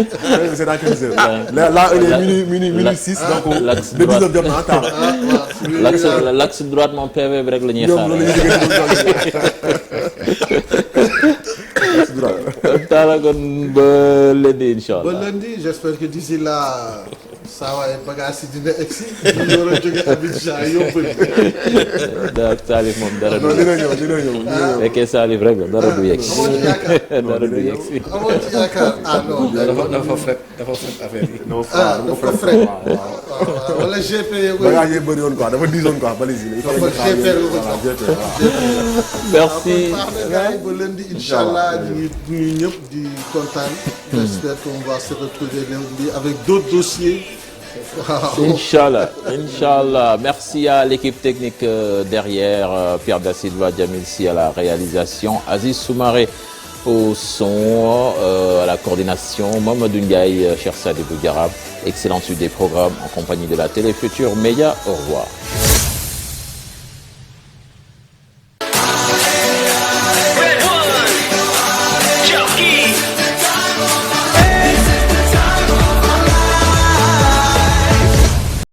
C'est dans quelques heures. Là il est minuit 6 donc le 19 jot na temps. L'axe droite moom PV bi rek la ñuy xaar. Talla kon ba lundi incha allah. ba lundi j'espère que d'ici là saa waay bagage yi dina egsi. ñu war a jóge Abidjan yóbbu. daa Salif moom dara du. dina ñëw. fekkee Salif rek la dara du yegg. dara du yegg si. amoo ci yaakaar non. dafa fret affaire yi. dafa fret. wala GP yeeg. bagage yi bëri woon quoi dafa diisoon quoi valise yi. merci. ba lundi incha allah ñu ñëpp di kontaan. J'espère qu'on va se retrouver lundi avec d'autres dossiers Inch'Allah, Inch'Allah. Merci à l'équipe technique derrière, Pierre Da Silva, Djamil Si à la réalisation, Aziz Soumaré au son, à la coordination, Mamadou Ndiaye, Cher Sadibou Diarab. Excellente suite des programmes en compagnie de la Télé Futur Média. Au revoir.